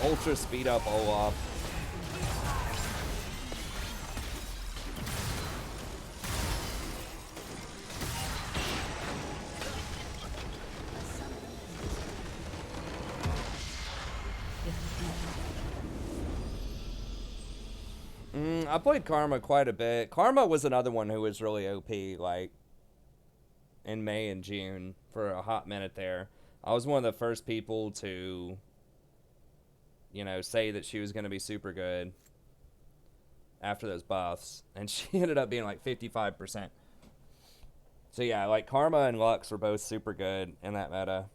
Ultra speed up Olaf. I played Karma quite a bit. Karma was another one who was really OP, like, in May and June for a hot minute there. I was one of the first people to, you know, say that she was going to be super good after those buffs. And she ended up being like 55%. So yeah, like Karma and Lux were both super good in that meta.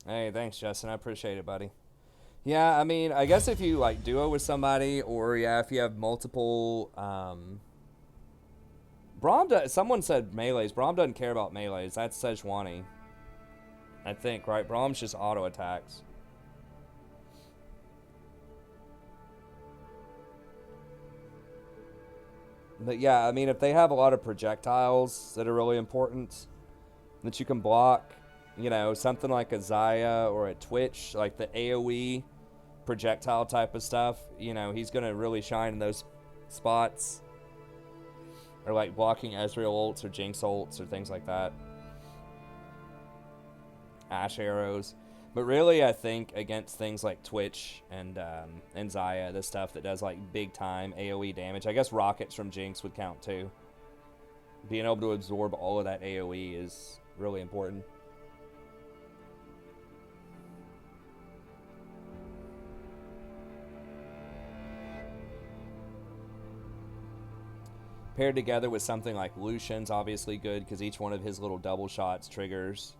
Hey, thanks, Justin. I appreciate it, buddy. Yeah, I mean, I guess if you, like, duo with somebody, or, yeah, if you have multiple, someone said melees. Braum doesn't care about melees. That's Sejuani. I think, right? Braum's just auto attacks. But, yeah, I mean, if they have a lot of projectiles that are really important that you can block, you know, something like a Zyra or a Twitch, like the AoE projectile type of stuff, you know, he's going to really shine in those spots. Or like blocking Ezreal ults or Jinx ults or things like that. Ash arrows. But really, I think against things like Twitch and Zyra, the stuff that does like big time AoE damage, I guess rockets from Jinx would count too. Being able to absorb all of that AoE is really important. Paired together with something like Lucian's obviously good because each one of his little double shots triggers.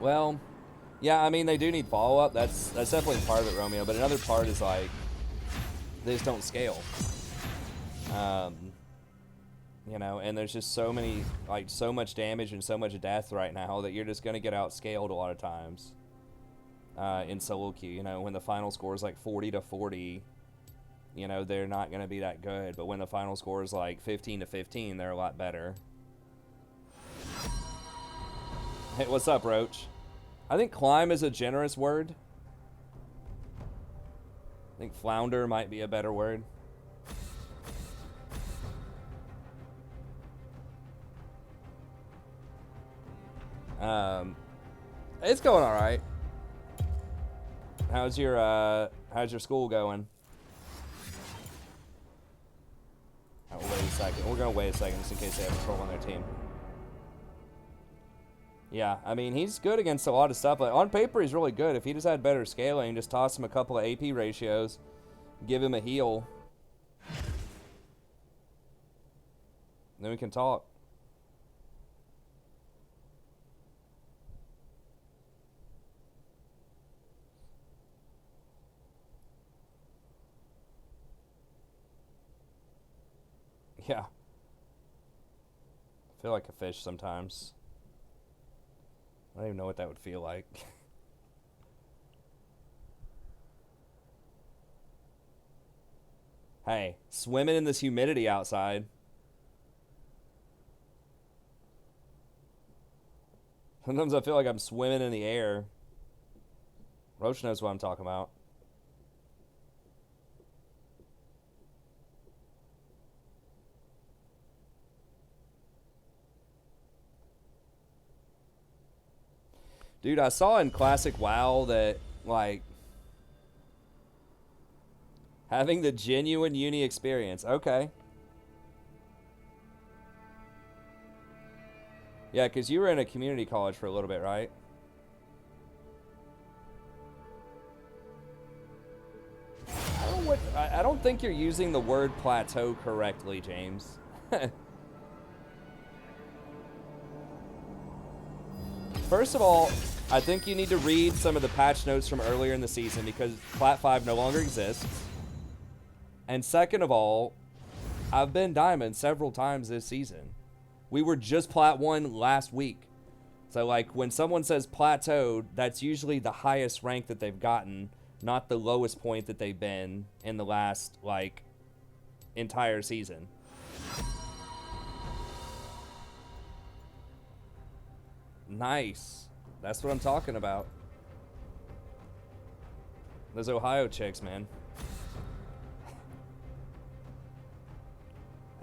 Well, yeah, I mean, they do need follow-up. That's definitely part of it, Romeo. But another part is, like, they just don't scale. You know, and there's just so many, like, so much damage and so much death right now that you're just going to get outscaled a lot of times. in solo queue. You know, when the final score is like 40-40, you know, they're not going to be that good. But when the final score is like 15-15, they're a lot better. Hey, what's up, Roach? I think climb is a generous word. I think flounder might be a better word. It's going all right. How's your school going? Oh, wait a second. We're gonna wait a second just in case they have a troll on their team. Yeah, I mean, he's good against a lot of stuff. Like, on paper, he's really good. If he just had better scaling, just toss him a couple of AP ratios, give him a heal, then we can talk. Yeah. I feel like a fish sometimes. I don't even know what that would feel like. Hey, swimming in this humidity outside. Sometimes I feel like I'm swimming in the air. Roach knows what I'm talking about. Dude, I saw in Classic WoW that, like, having the genuine uni experience. Okay. Yeah, because you were in a community college for a little bit, right? I don't think you're using the word plateau correctly, James. First of all, I think you need to read some of the patch notes from earlier in the season because Plat 5 no longer exists. And second of all, I've been Diamond several times this season. We were just Plat 1 last week. So, like, when someone says plateaued, that's usually the highest rank that they've gotten, not the lowest point that they've been in the last, like, entire season. Nice. That's what I'm talking about. Those Ohio chicks, man.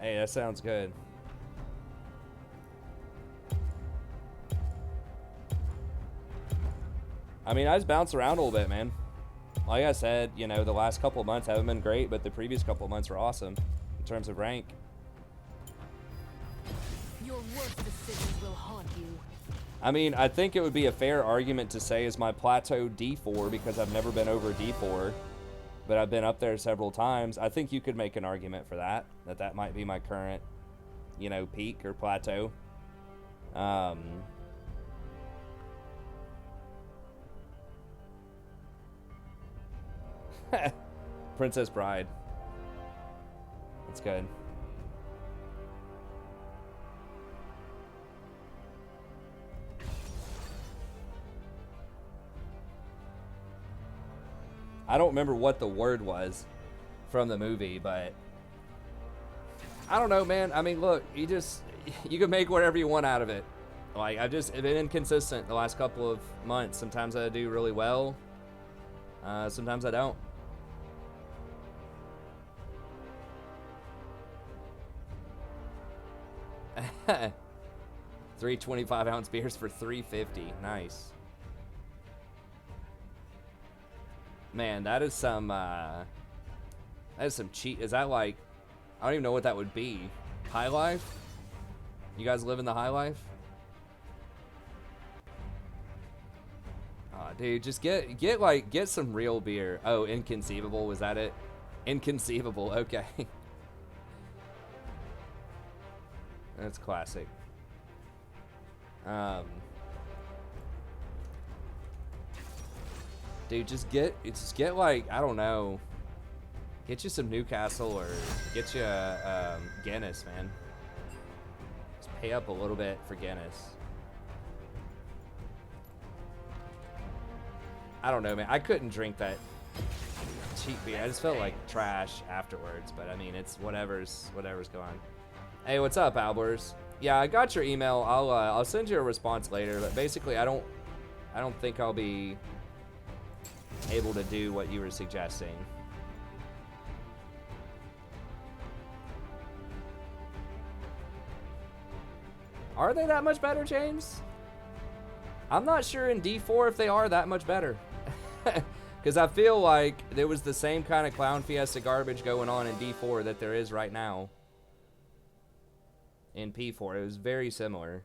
Hey, that sounds good. I mean, I just bounce around a little bit, man. Like I said, you know, the last couple of months haven't been great, but the previous couple of months were awesome in terms of rank. Your worst decisions will haunt you. I mean, I think it would be a fair argument to say is my plateau D4 because I've never been over D4, but I've been up there several times. I think you could make an argument for that that might be my current, you know, peak or plateau. Princess Bride. That's good. I don't remember what the word was from the movie, but I don't know, man. I mean, look, you can make whatever you want out of it. Like, I've just been inconsistent the last couple of months. Sometimes I do really well. Sometimes I don't. Three 25-ounce beers for $3.50. Nice. Man, that is some cheat. Is that like, I don't even know what that would be. High life? You guys live in the high life? Aw, dude, just get some real beer. Oh, Inconceivable, was that it? Inconceivable, okay. That's classic. Dude, just get like, I don't know, get you some Newcastle or get you a Guinness, man. Just pay up a little bit for Guinness. I don't know, man. I couldn't drink that cheap beer. I just felt like trash afterwards. But I mean, it's whatever's going on. Hey, what's up, Albers? Yeah, I got your email. I'll send you a response later. But basically, I don't think I'll be able to do what you were suggesting. Are they that much better, James? I'm not sure in D4 if they are that much better. Because I feel like there was the same kind of Clown Fiesta garbage going on in D4 that there is right now in P4. It was very similar.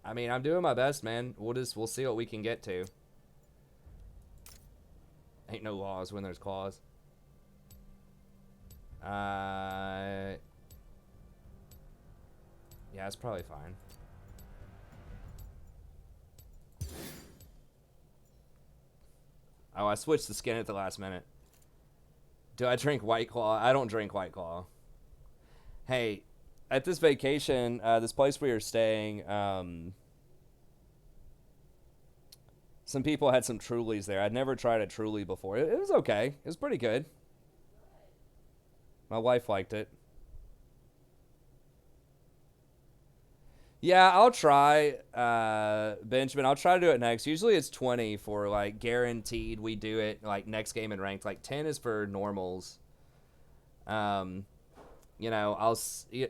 I mean, I'm doing my best, man. We'll see what we can get to. Ain't no laws when there's claws. Yeah, it's probably fine. Oh, I switched the skin at the last minute. Do I drink White Claw? I don't drink White Claw. Hey, at this vacation, this place we were staying, some people had some Trulies there. I'd never tried a Truly before. It was okay. It was pretty good. My wife liked it. Yeah, I'll try, Benjamin. I'll try to do it next. Usually it's 20 for, like, guaranteed we do it, like, next game in ranked. Like, 10 is for normals. You know,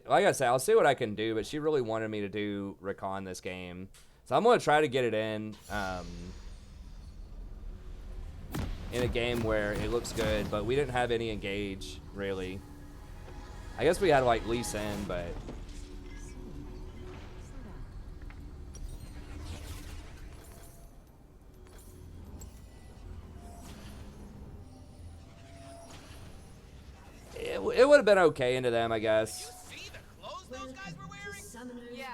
like I said, I'll see what I can do, but she really wanted me to do Rakan this game. So I'm going to try to get it in a game where it looks good, but we didn't have any engage, really. I guess we had, like, Lee Sin, but... It would have been okay into them, I guess. You see the clothes those guys were wearing? Yeah,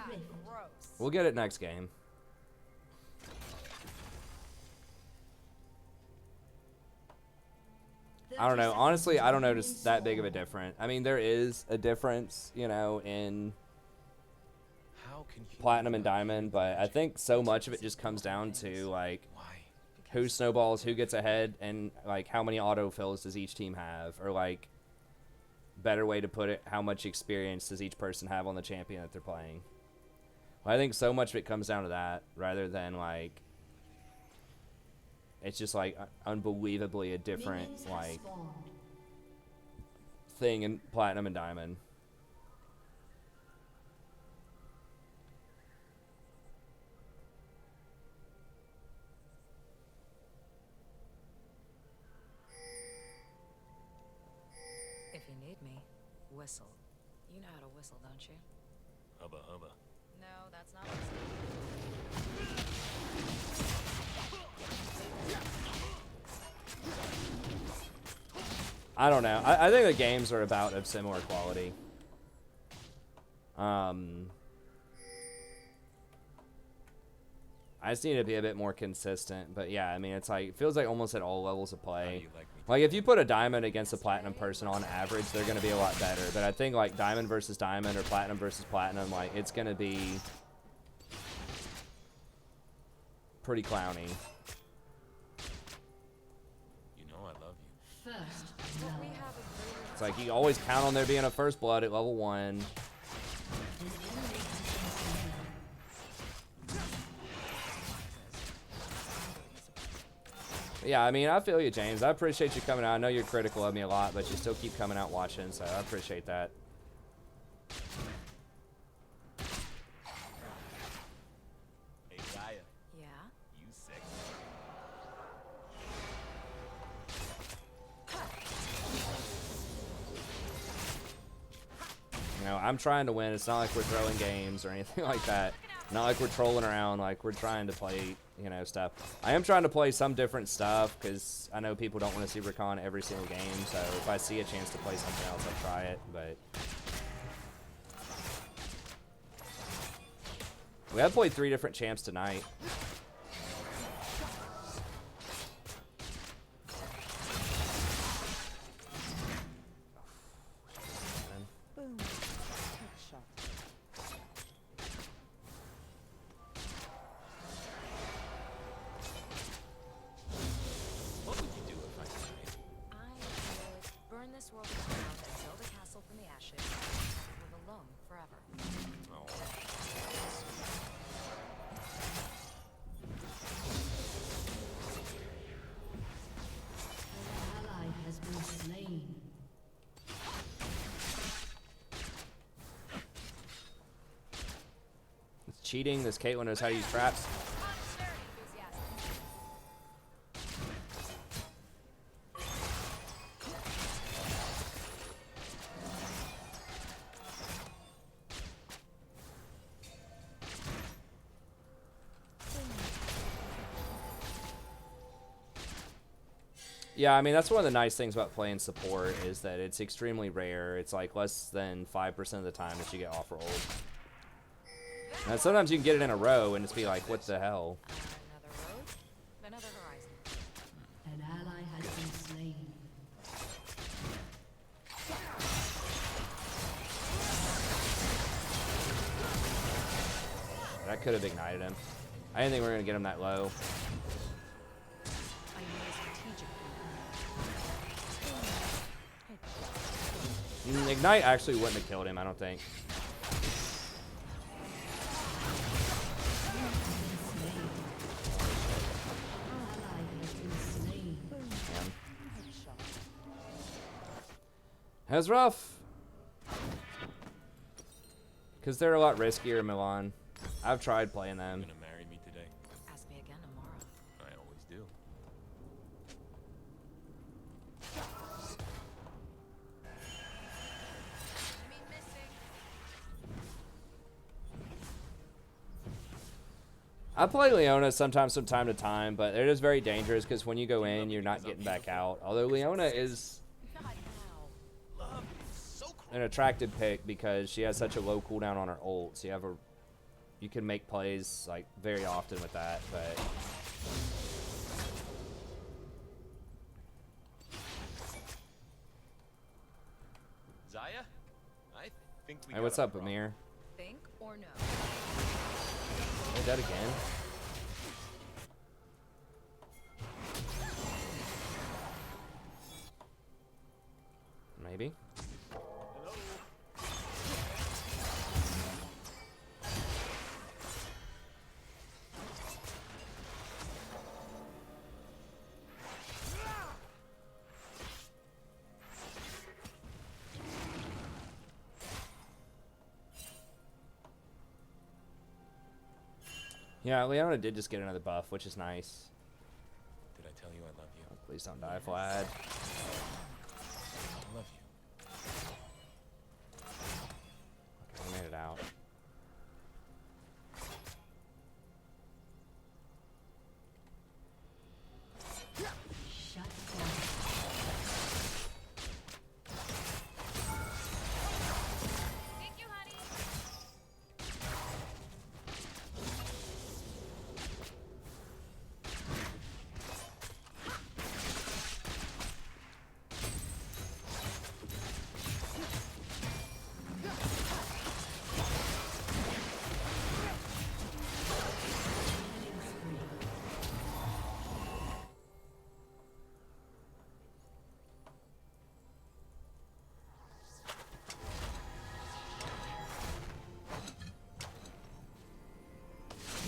gross. We'll get it next game. I don't know. Honestly, I don't notice that big of a difference. I mean, there is a difference, you know, in Platinum and Diamond, but I think so much of it just comes down to, like, who snowballs, who gets ahead, and, like, how many autofills does each team have, or, like, better way to put it, how much experience does each person have on the champion that they're playing. Well, I think so much of it comes down to that, rather than, like, it's just, like, unbelievably a different, like, thing in Platinum and Diamond. If you need me, whistle. You know how to whistle, don't you? Hubba hubba. No, that's not whistling. I don't know. I think the games are about of similar quality. I just need to be a bit more consistent, but yeah, I mean, it's like, it feels like almost at all levels of play. Like, if you put a Diamond against a Platinum person on average, they're going to be a lot better, but I think, like, Diamond versus Diamond or Platinum versus Platinum, like, it's going to be pretty clowny. You know I love you. First blood. It's like, you always count on there being a first blood at level 1. Yeah, I mean, I feel you, James. I appreciate you coming out. I know you're critical of me a lot, but you still keep coming out watching, so I appreciate that. Hey, Gaia, Yeah? you sexy. You know, I'm trying to win. It's not like we're throwing games or anything like that. Not like we're trolling around. Like, we're trying to play, you know, stuff. I am trying to play some different stuff because I know people don't want to see Rakan every single game. So if I see a chance to play something else, I'll try it. But we have played 3 different champs tonight. cheating. This Caitlyn knows how to use traps. Yeah, I mean, that's one of the nice things about playing support is that it's extremely rare. It's like less than 5% of the time that you get off rolled. And sometimes you can get it in a row and just be like, what the hell? Another road, another horizon. An ally has been slain. That could have ignited him. I didn't think we were going to get him that low. I need a strategic Ignite actually wouldn't have killed him, I don't think. That was rough. Because they're a lot riskier in Milan. I've tried playing them. You gonna marry me today? Ask me again tomorrow. I always do. I play Leona sometimes from time to time, but it is very dangerous because when you go in, you're not getting back out. Although Leona is Love is so cruel. an attractive pick because she has such a low cooldown on her ult. So you can make plays like very often with that. But Zaya? I think we hey, got what's a up, problem. Amir? Think or no? Hey, dead again. Maybe. Yeah, Leona did just get another buff, which is nice. Did I tell you I love you? Please don't die, Vlad. I love you. Okay, we made it out. Shut down. Thank you, honey.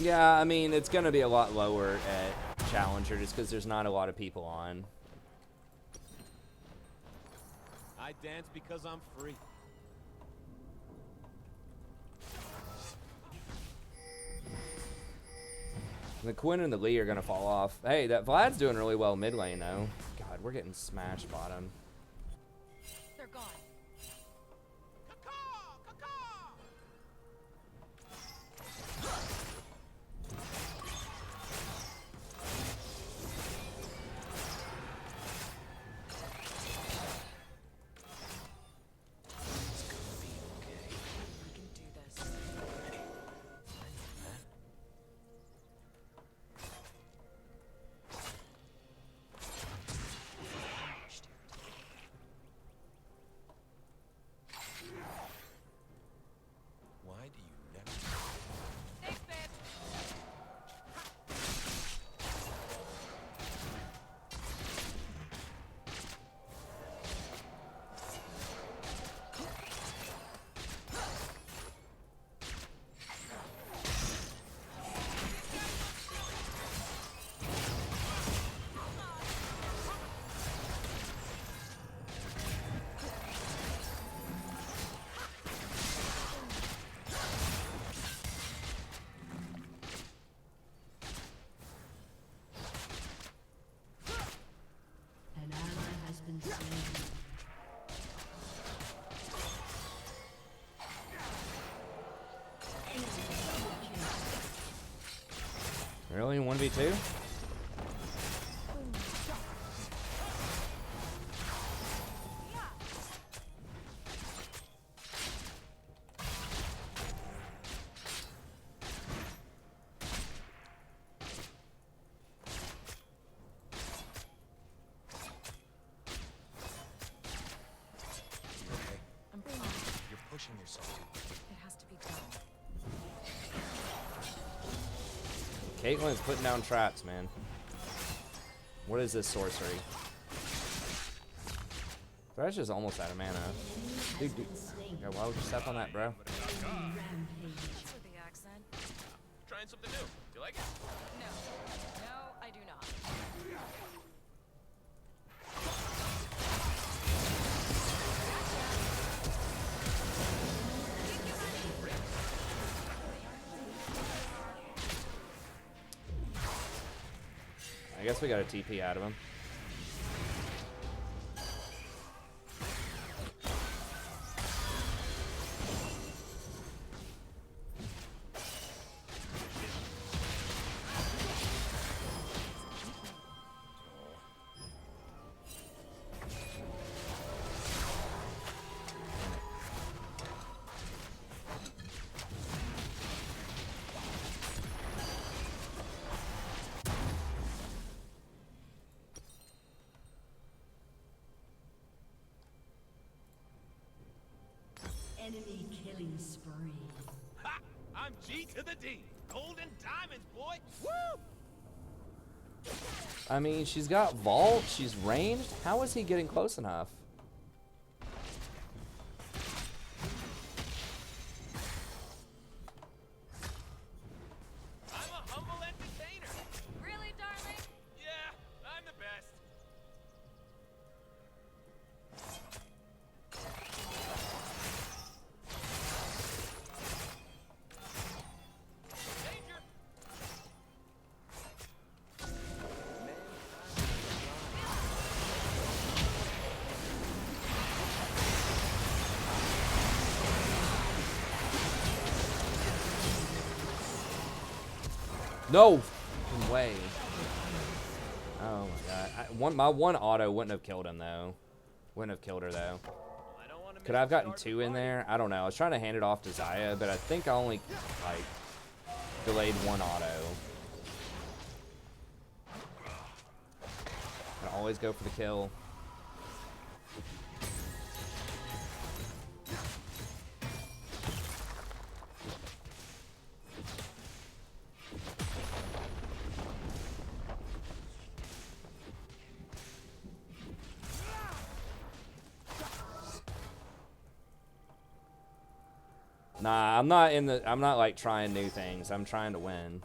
Yeah, I mean, it's going to be a lot lower at Challenger just because there's not a lot of people on. I dance because I'm free. The Quinn and the Lee are going to fall off. Hey, that Vlad's doing really well mid lane, though. God, we're getting smashed bottom. They're gone. We can do this. Really? 1v2? I'm fine. You're pushing yourself. It has to be done. Caitlyn's putting down traps, man. What is this sorcery? Thresh is almost out of mana. Dude. Yeah, why would you step on that, bro? With the accent? Trying something new. Do you like it? No. No, I do not. I guess we got a TP out of him. Enemy killing spree. Ha! I'm G to the D. Golden diamonds, boy. Woo! I mean, she's got vault, she's ranged. How is he getting close enough? I'm a humble entertainer. Really, darling? Yeah, I'm the best. Danger! No fucking way. Oh my god. My one auto wouldn't have killed him though. Wouldn't have killed her though. I don't want to Could I have gotten 2 in there? I don't know. I was trying to hand it off to Zyra, but I think I only like delayed 1 auto. I always go for the kill. Nah, I'm not like trying new things. I'm trying to win.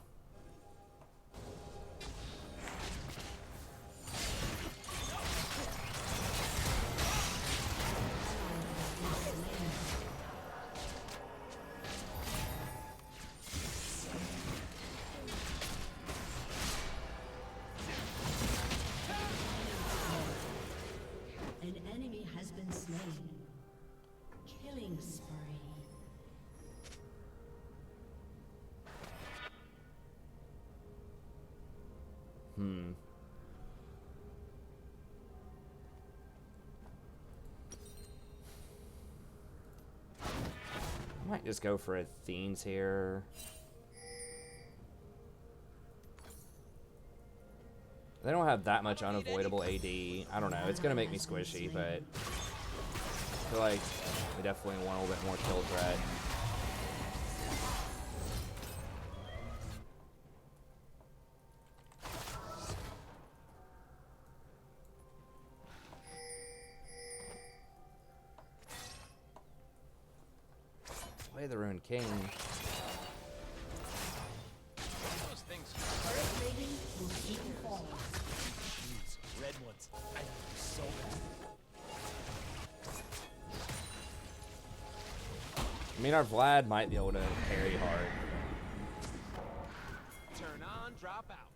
An enemy has been slain. Killing spree. Might just go for Athene's here. They don't have that much unavoidable AD. I don't know. It's gonna make me squishy, but I feel like we definitely want a little bit more kill threat. Play the Ruined King. Those things. Shoes, red ones. I so bad. I mean, our Vlad might be able to carry hard. Turn on, drop out.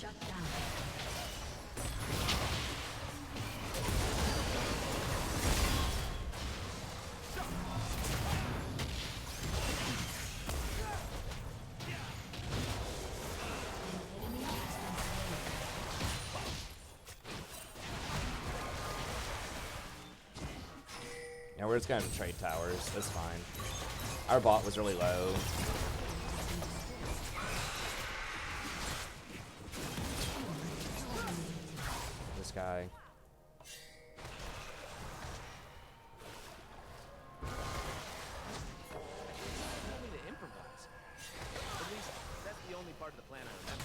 Shut down. And we're just gonna have to trade towers. That's fine. Our bot was really low. This guy. Tell me to improvise. At least that's the only part of the plan I remember.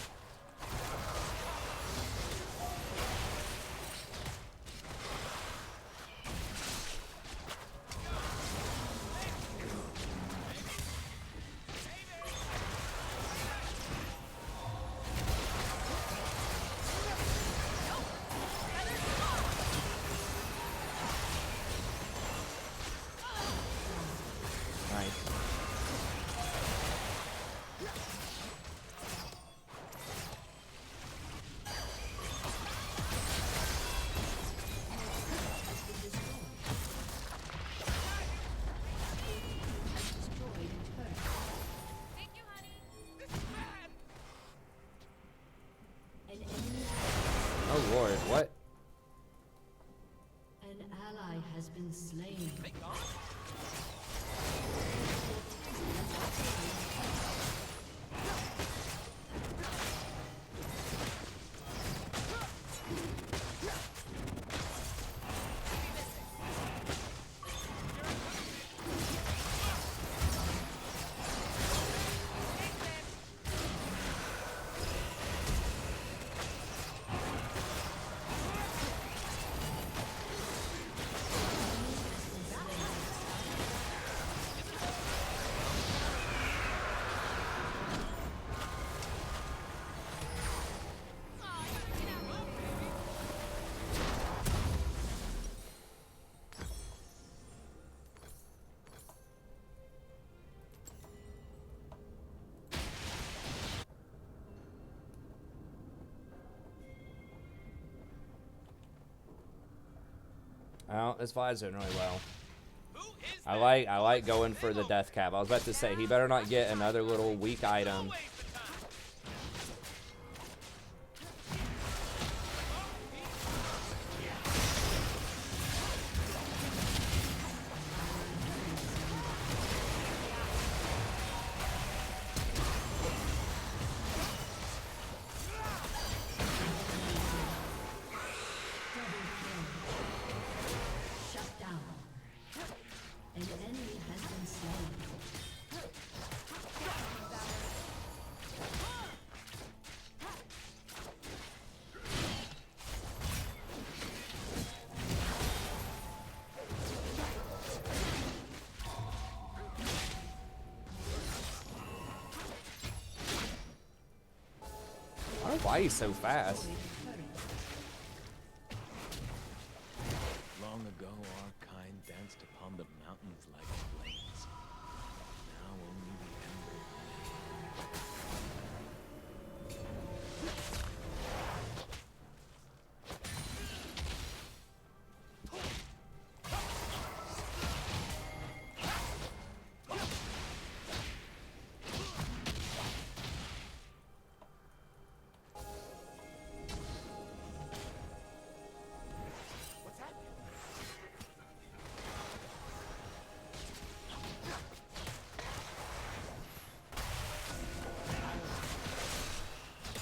Oh lord, what? An ally has been slain. Well, this Vi's doing really well. Who is I that? like going for the death cap. I was about to say he better not get another little weak item. No waste of time. Shut down. An enemy has been slain. I don't know why he's so fast. Long ago, our kind danced upon the mountains like flames. Now only the embers. What's happening?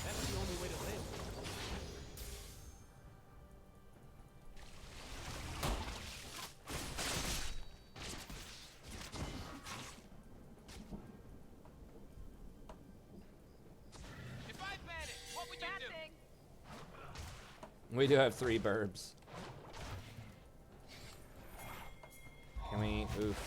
That's the only way to live. If I panic, what would you do? We do have 3 burbs. Can we? Oof.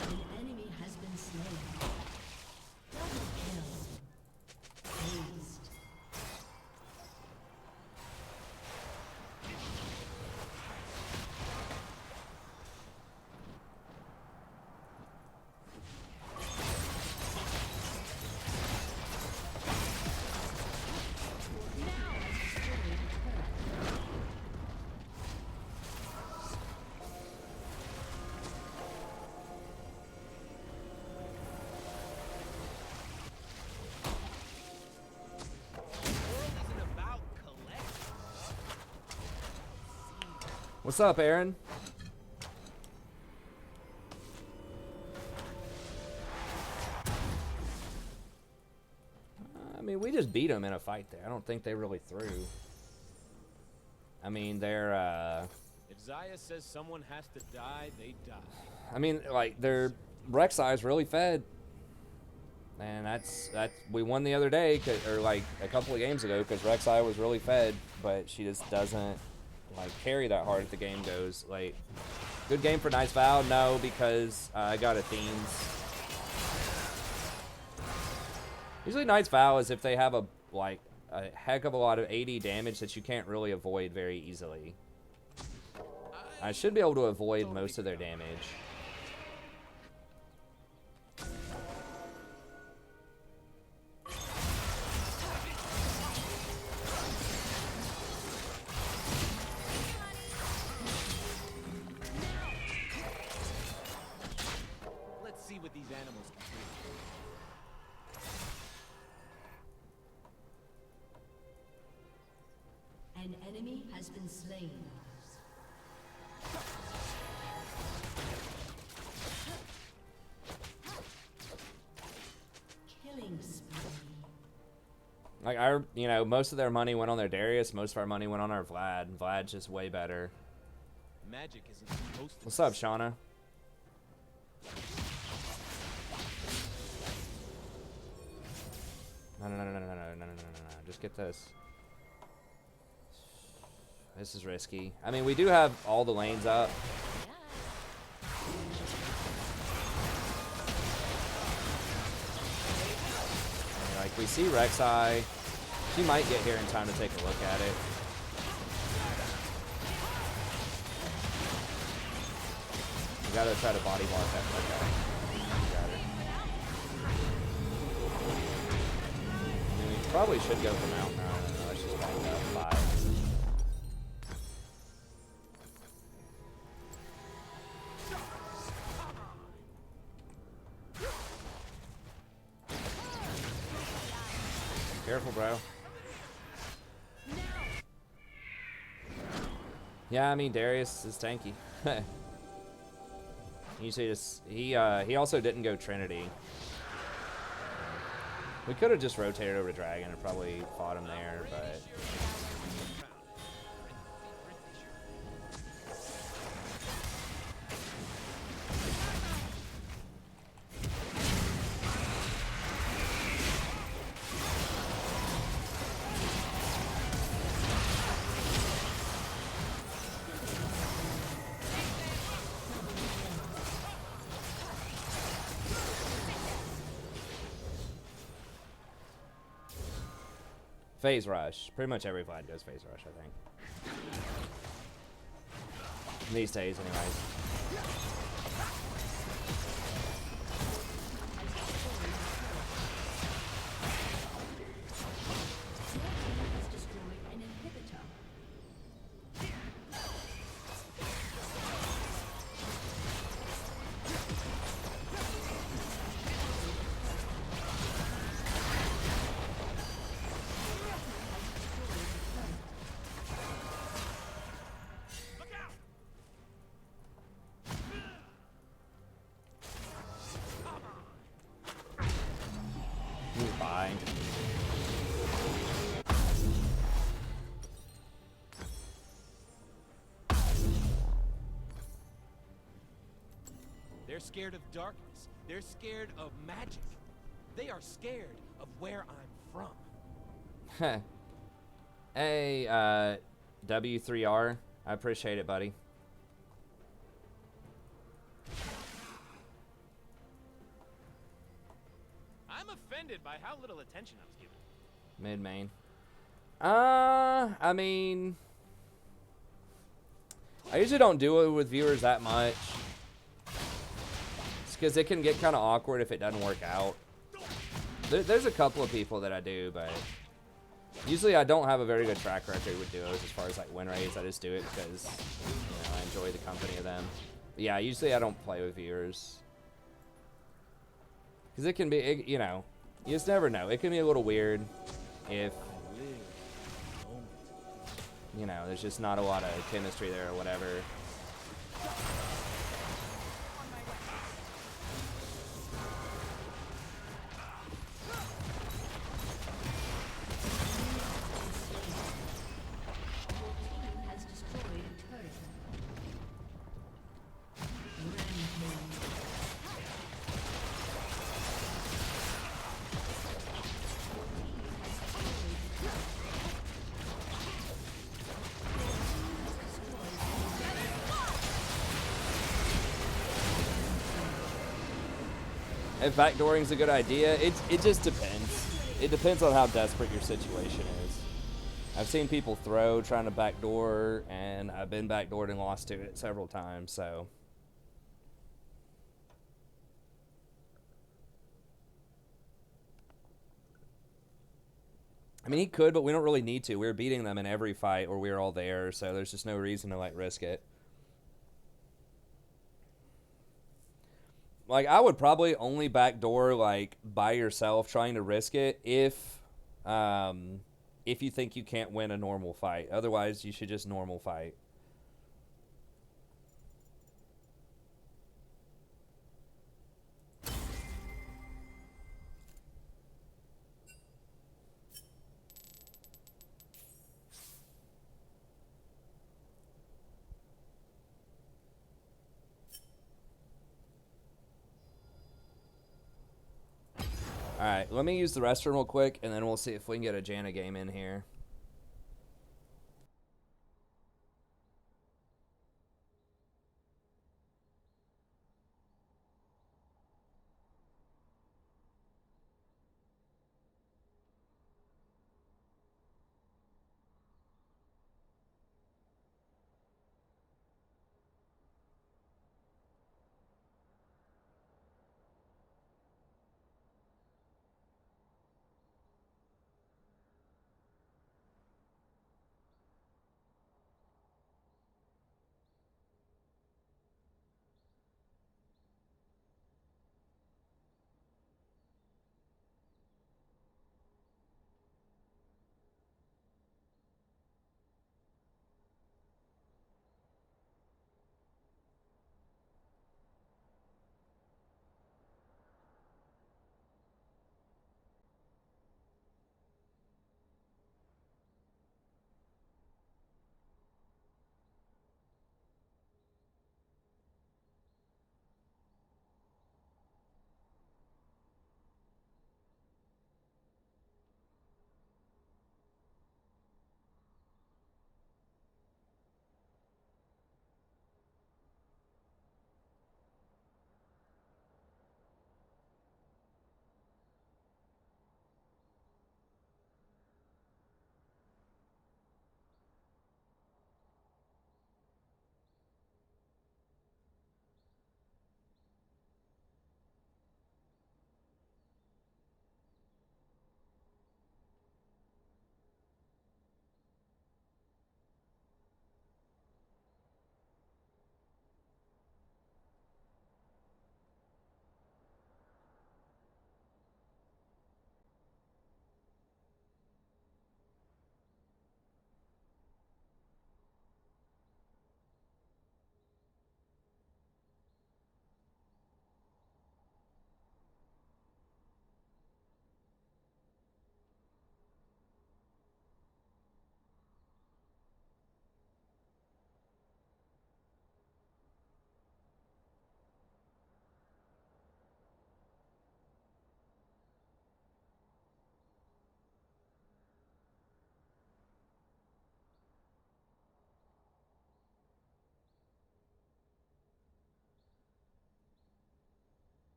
An enemy has been slain. Double kill. Aced. What's up, Aaron? I mean, we just beat them in a fight there. I don't think they really threw. I mean, they're, If Zyra says someone has to die, they die. I mean, like, their Rek'Sai is really fed. And that's we won the other day, or like a couple of games ago, because Rek'Sai was really fed, but she just doesn't like carry that hard if the game goes. Like, good game for Nice Vow? No, because I got Athene's. Usually Nice Vow is if they have a heck of a lot of AD damage that you can't really avoid very easily. I should be able to avoid most of their damage. Let's see what these animals can do. An enemy has been slain. Killing spree. Like, most of their money went on their Darius, most of our money went on our Vlad. Vlad's just way better. Magic isn't supposed to. What's up, Shauna? No. Just get this. This is risky. I mean, we do have all the lanes up. Like, we see Rek'Sai. She might get here in time to take a look at it. We gotta try to body block that. Okay. Got it. I mean, we probably should go for Mount. No. Let's just back up 5. Careful, bro. Yeah, I mean, Darius is tanky. Usually just, he also didn't go Trinity. We could have just rotated over to Dragon and probably fought him there, but... Phase Rush. Pretty much every Vlad goes Phase Rush, I think. These days, anyways. Has destroyed an inhibitor. He's fine. They're scared of darkness. They're scared of magic. They are scared of where I'm from. Hey, W3R. I appreciate it, buddy. I'm offended by how little attention I was given. Mid-main. I mean... I usually don't do it with viewers that much. It's because it can get kind of awkward if it doesn't work out. There's a couple of people that I do, but... Usually I don't have a very good track record with duos as far as like win rates. I just do it because I enjoy the company of them. But yeah, usually I don't play with viewers. Because it can be, you just never know. It can be a little weird if... you know, there's just not a lot of chemistry there or whatever. Has destroyed a turret. Rampage. If backdooring's a good idea, it just depends. It depends on how desperate your situation is. I've seen people throw trying to backdoor, and I've been backdoored and lost to it several times, so. I mean, he could, but we don't really need to. We're beating them in every fight, or we're all there, so there's just no reason to, like, risk it. Like, I would probably only backdoor, like, by yourself, trying to risk it if you think you can't win a normal fight. Otherwise, you should just normal fight. Alright, let me use the restroom real quick, and then we'll see if we can get a Janna game in here.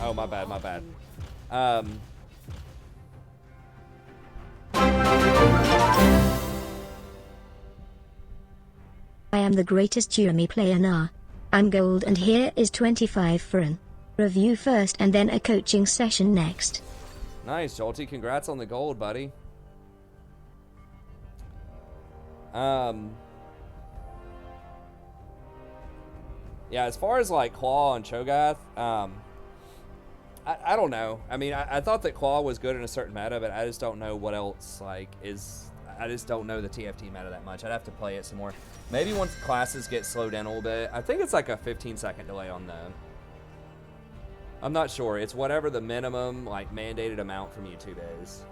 Oh, my bad, my bad. I am the greatest Yumi player now. I'm gold and here is 25 for an review first and then a coaching session next. Nice, Jolty. Congrats on the gold, buddy. Yeah, as far as like Claw and Cho'Gath, I don't know. I mean, I thought that Claw was good in a certain meta, but I just don't know what else like is. I just don't know the TFT meta that much. I'd have to play it some more. Maybe once classes get slowed down a little bit. I think it's like a 15-second delay on the. I'm not sure. It's whatever the minimum like mandated amount from YouTube is.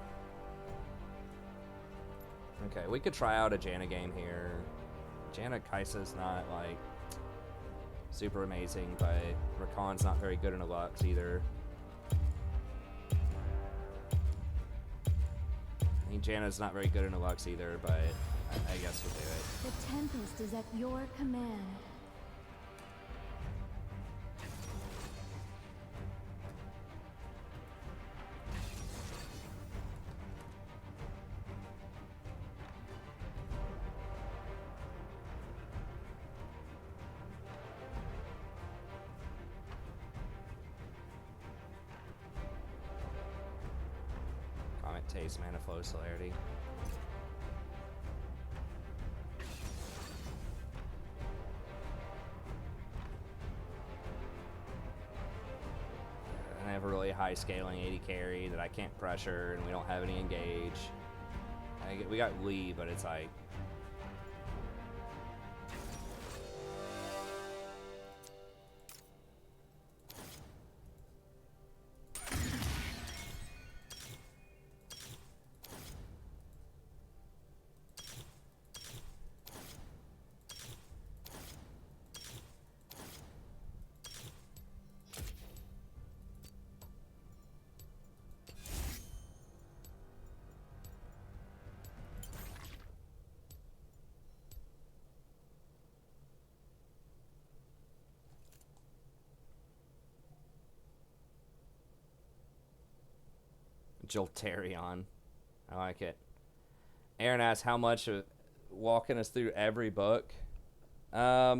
Okay, we could try out a Janna game here. Janna Kai'Sa's not like super amazing, but Rakan's not very good in a Lux either. I mean, Janna's not very good in a Lux either, but I guess we'll do it. The Tempest is at your command. Comet Taste, Mana Flow, Celerity. And I have a really high scaling 80 carry that I can't pressure, and we don't have any engage. We got Lee, but it's like. Jolterion. I like it. Aaron asks how much walking us through every book. I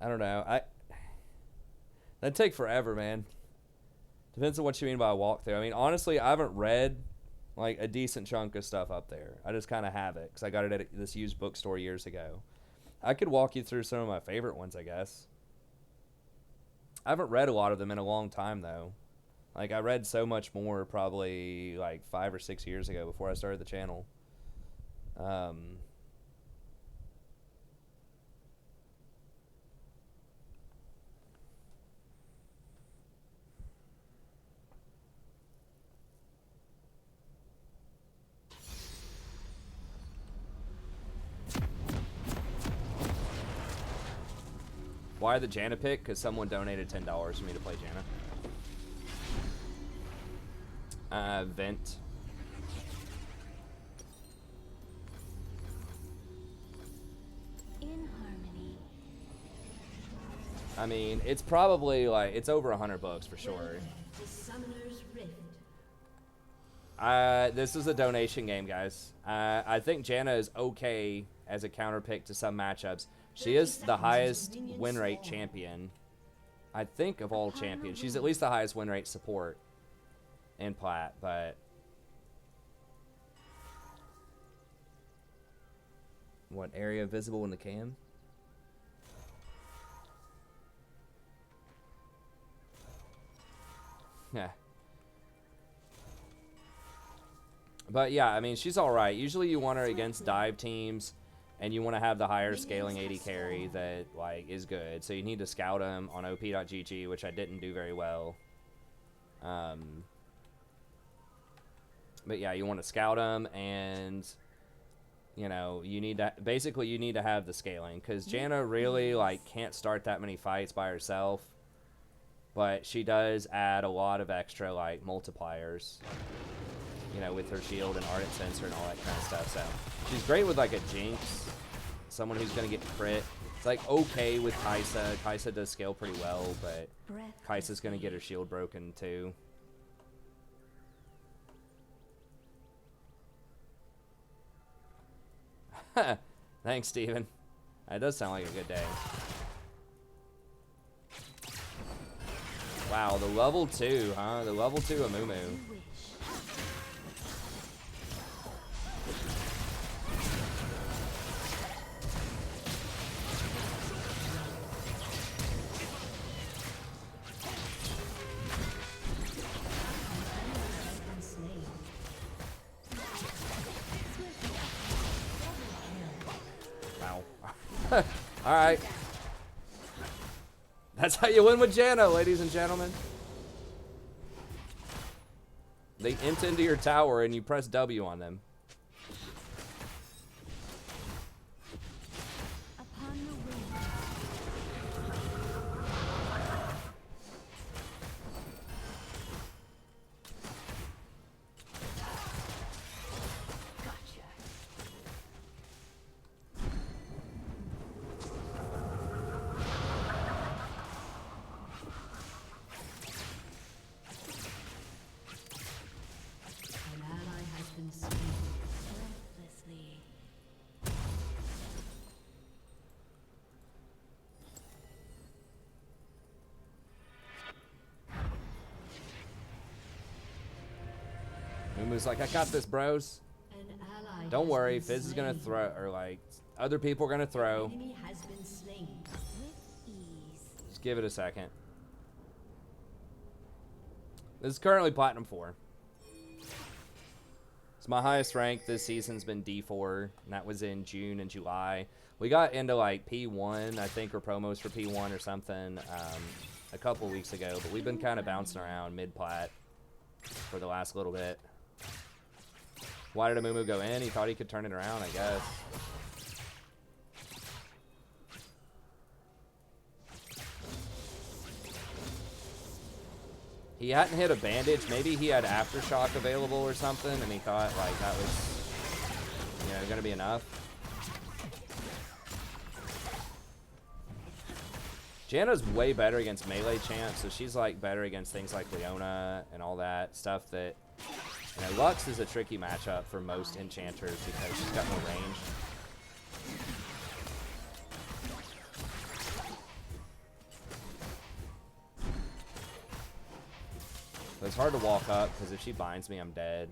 don't know. That'd take forever, man. Depends on what you mean by a walkthrough. I mean, honestly, I haven't read like a decent chunk of stuff up there. I just kind of have it because I got it at this used bookstore years ago. I could walk you through some of my favorite ones, I guess. I haven't read a lot of them in a long time, though. Like, I read so much more probably, like, 5 or 6 years ago before I started the channel. Why the Janna pick? Because someone donated $10 for me to play Janna. Vent. In harmony. I mean, it's probably like it's over 100 bucks for sure. The Summoner's Rift. This is a donation game, guys. I think Janna is okay as a counter pick to some matchups. She is the highest win rate champion, I think, of all champions. She's at least the highest win rate support in Plat, but what area visible in the cam? Yeah. But yeah, I mean, she's all right. Usually you want her against dive teams, and you want to have the higher scaling 80 carry that like is good. So you need to scout them on op.gg, which I didn't do very well. But yeah, you want to scout them, and you know, you need to basically you need to have the scaling, because Janna really like can't start that many fights by herself, but she does add a lot of extra like multipliers, you know, with her shield and ardent sensor and all that kind of stuff. So she's great with like a Jinx someone who's gonna get crit. It's like okay with Kaisa. Kaisa does scale pretty well, but Kaisa's gonna get her shield broken too. Thanks, Steven. That does sound like a good day. Wow, the level 2, huh? The level 2 Amumu. Wow. Alright. That's how you win with Janna, ladies and gentlemen. They int into your tower and you press W on them. Upon the wind. Gotcha. An ally has been slain. Breathlessly. Mumu's like, I got this, bros. An ally Don't has worry, been Fizz is gonna slain. throw, or like, other people are gonna throw. Enemy has been slain. With ease. Just give it a second. This is currently Platinum 4. So my highest rank this season's been D4, and that was in June and July. We got into like P1, I think, or promos for P1 or something a couple weeks ago, but we've been kind of bouncing around mid-plat for the last little bit. Why did Amumu go in? He thought he could turn it around, I guess. He hadn't hit a bandage. Maybe he had Aftershock available or something, and he thought like that was, you know, gonna be enough. Janna's way better against melee champs, so she's like better against things like Leona and all that stuff that, you know, Lux is a tricky matchup for most enchanters because she's got more range. But it's hard to walk up because if she binds me, I'm dead.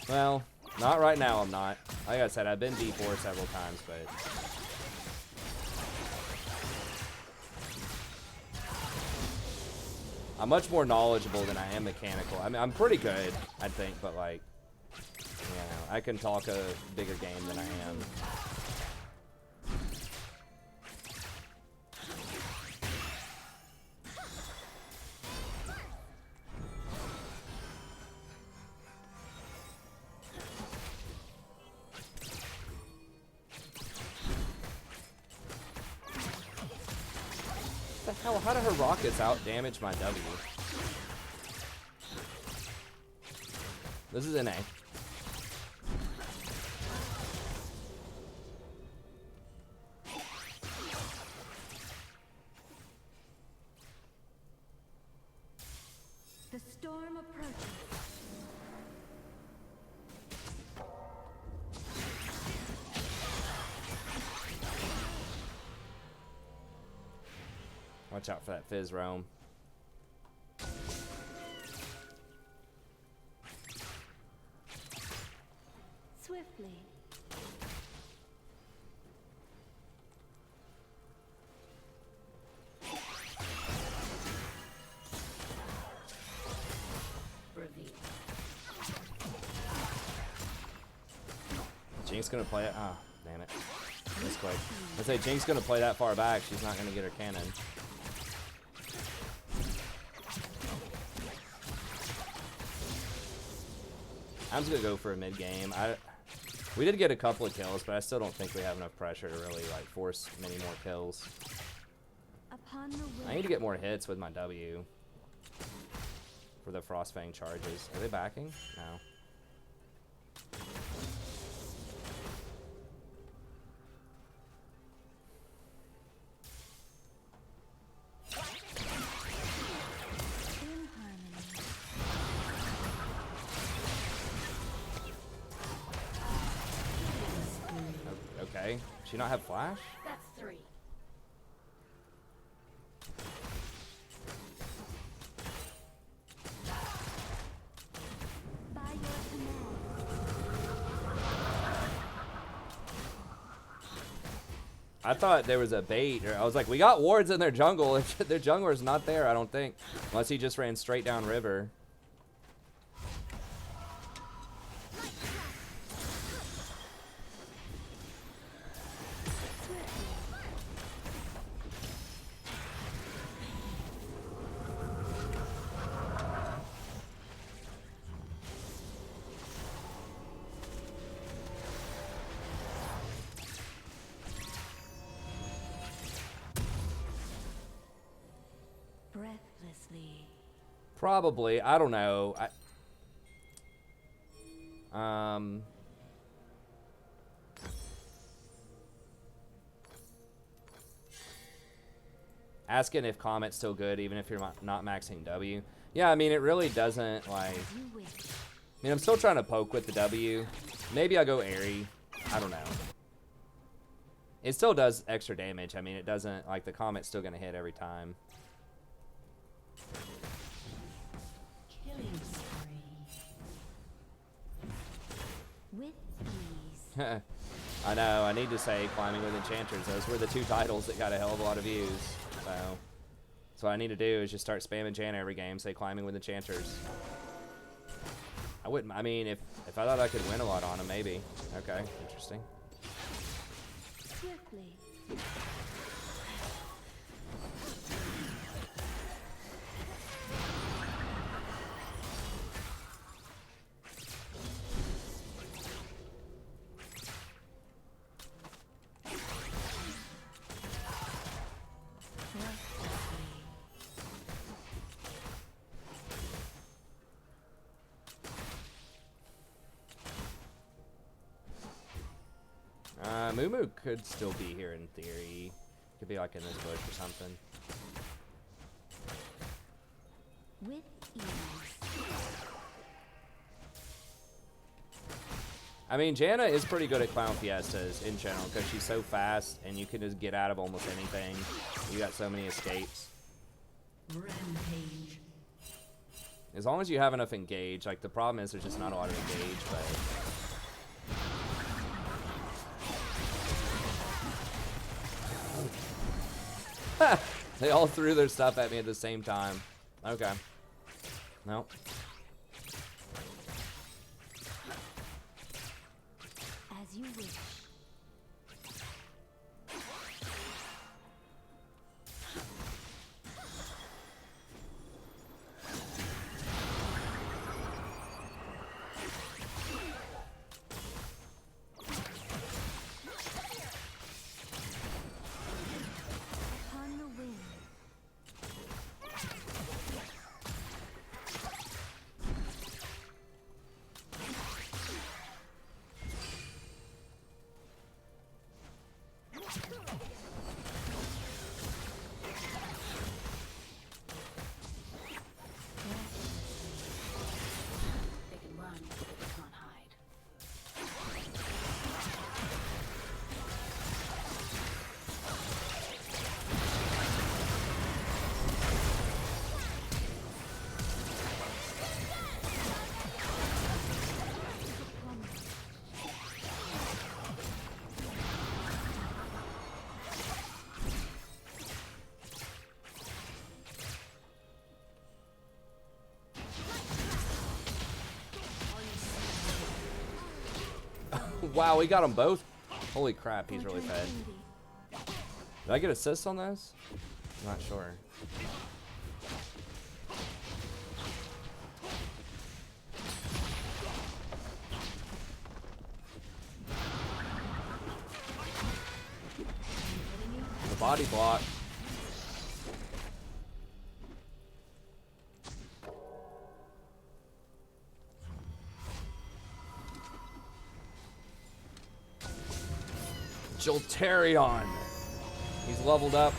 Well, not right now, I'm not. Like I said, I've been D4 several times, but... I'm much more knowledgeable than I am mechanical. I mean, I'm pretty good, I think, but like... You know, I can talk a bigger game than I am. What the hell? How did her rockets out damage my W? This is an A. The storm approaches. Watch out for that Fizz roam. Swiftly. Jinx gonna play it? Ah, damn it. This quick. I say Jinx gonna play that far back, she's not gonna get her cannon. I'm just gonna go for a mid game. We did get a couple of kills, but I still don't think we have enough pressure to really like force many more kills. Upon the wind. I need to get more hits with my W. for the Frostfang charges. Are they backing? No. In harmony. Okay. She not have flash? That's 3. By your command. I thought there was a bait, or I was like, we got wards in their jungle. Their jungler's not there, I don't think. Unless he just ran straight down river. Breathlessly. Probably. I don't know. Asking if Comet's still good, even if you're not maxing W. Yeah, I mean, it really doesn't, like... You wish. I mean, I'm still trying to poke with the W. Maybe I'll go Airy. I don't know. It still does extra damage. I mean, it doesn't... Like, the Comet's still going to hit every time. Killing spree. With ease. I know. I need to say Climbing with Enchanters. Those were the 2 titles that got a hell of a lot of views. So what I need to do is just start spamming Janna every game. Say Climbing with Enchanters. I wouldn't... I mean, if I thought I could win a lot on him, maybe. Okay. Interesting. Swiftly. Moo could still be here in theory. Could be like in this bush or something. With ease. I mean, Janna is pretty good at Clown Fiestas in general because she's so fast and you can just get out of almost anything. You got so many escapes. Rampage. As long as you have enough engage. Like, the problem is there's just not a lot of engage, but... They all threw their stuff at me at the same time. Okay. Nope. As you wish. Upon the wind. They can run, but they can't hide. Wow, we got them both. Holy crap, he's really fed. Did I get assists on those? I'm not sure. The body block. Jolterion. He's leveled up.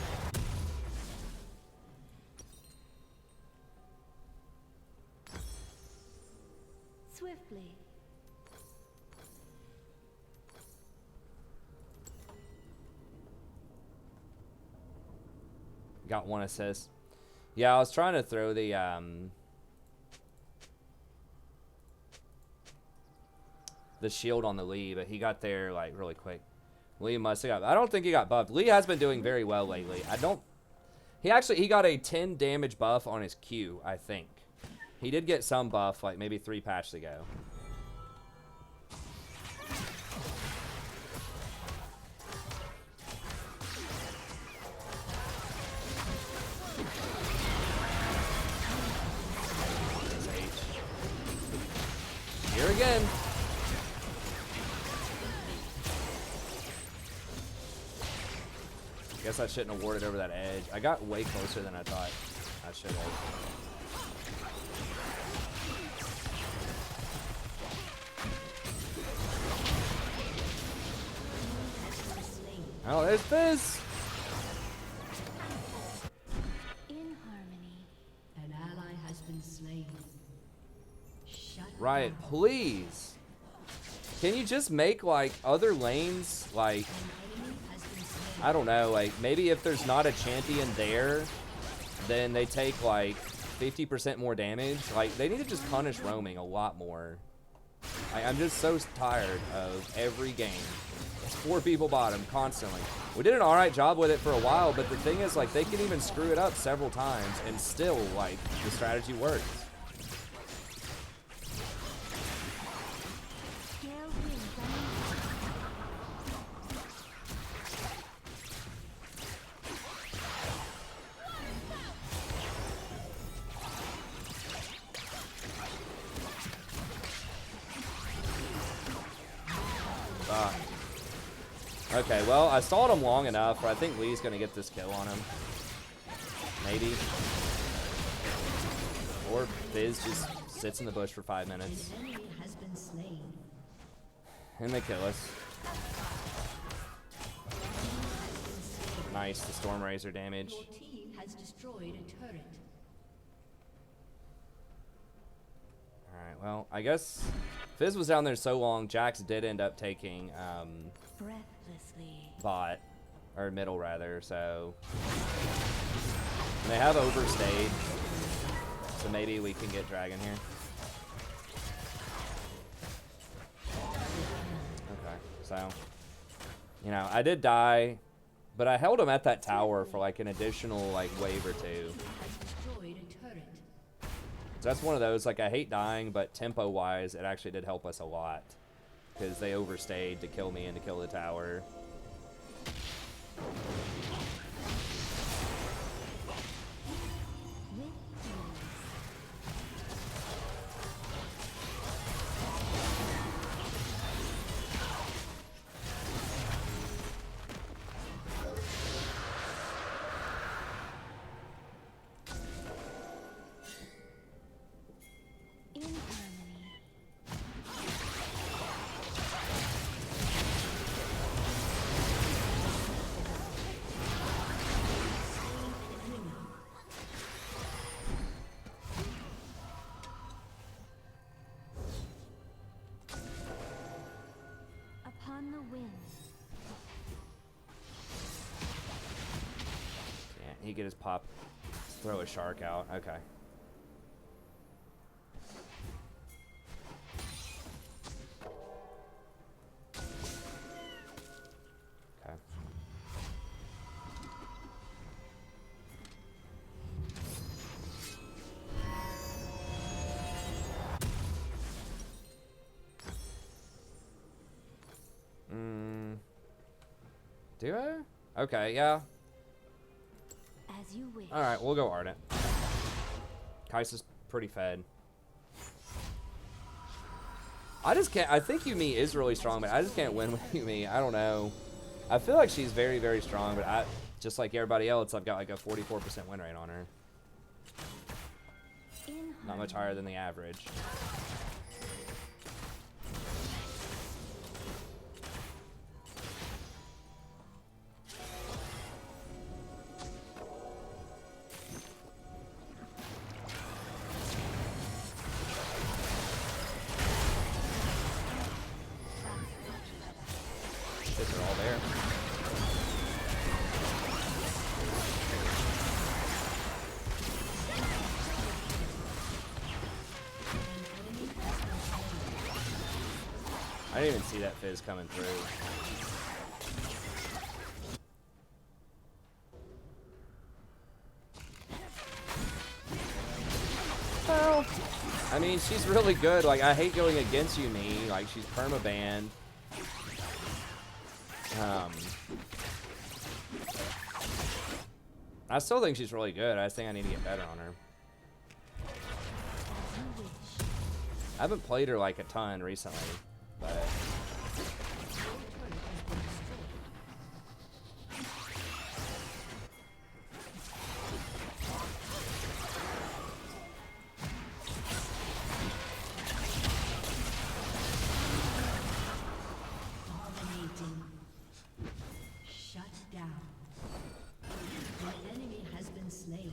Swiftly. Got 1 assist. Yeah, I was trying to throw the shield on the Lee, but he got there like really quick. Lee must have got. I don't think he got buffed. Lee has been doing very well lately. I don't. He got a 10 damage buff on his Q, I think. He did get some buff like maybe 3 patches ago. Here again. Guess I shouldn't have warded over that edge. I got way closer than I thought I should have. Oh, there's Fizz. In harmony. An ally has been slain. Shut Riot, down. please. Can you just make like other lanes like I don't know, like maybe if there's not a champion there, then they take like 50% more damage. Like they need to just punish roaming a lot more. I'm just so tired of every game. It's 4 people bottom constantly. We did an alright job with it for a while, but the thing is like they can even screw it up several times and still like the strategy works. Okay, well, I stalled him long enough where I think Lee's going to get this kill on him. Maybe. Or Fizz just sits in the bush for 5 minutes. An enemy has been slain. And they kill us. Nice, the Storm Razor damage. Your team has destroyed a turret. Alright, well, I guess Fizz was down there so long, Jax did end up taking Breathlessly. bot, or middle rather, so they have overstayed, so maybe we can get Dragon here. Okay, so, you know, I did die, but I held him at that tower for like an additional like wave or 2. Has destroyed a turret. So that's one of those, like I hate dying, but tempo wise it actually did help us a lot. Because they overstayed to kill me and to kill the tower. In harmony. Upon the wind. Yeah, he get his pop, throw a shark out. Okay. Okay. Do I? Okay, yeah. As you wish. Alright, we'll go Ardent. Kai'Sa's pretty fed. I just can't. I think Yumi is really strong, but I just can't win with Yumi. I don't know. I feel like she's very, very strong, but I just like everybody else, I've got like a 44% win rate on her. In Not much higher than the average. didn't even see that Fizz coming through. Well, I mean, she's really good. Like, I hate going against Yuumi. Like, she's perma-banned. I still think she's really good. I just think I need to get better on her. I haven't played her like a ton recently, but Dominating. Shut down. The enemy has been slain.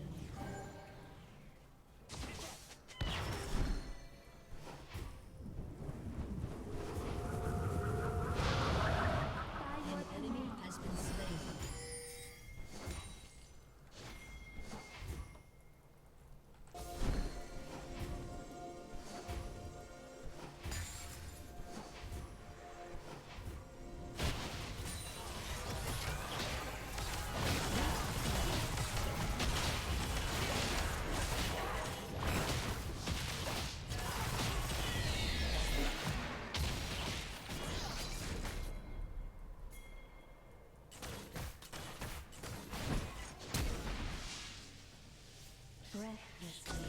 An enemy has been slain. Breathlessly.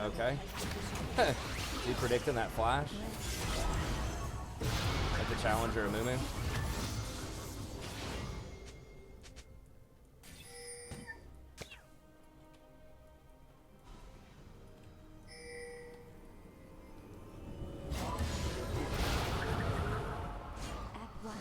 okay. You predicting that flash? Like the challenger of Mumu? Act 1.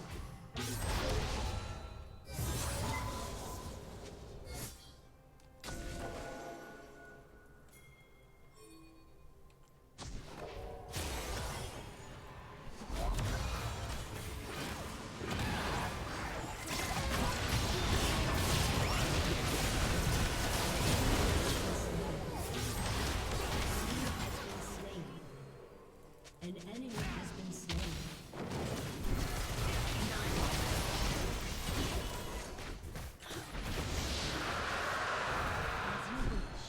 An enemy has been slain. As you wish.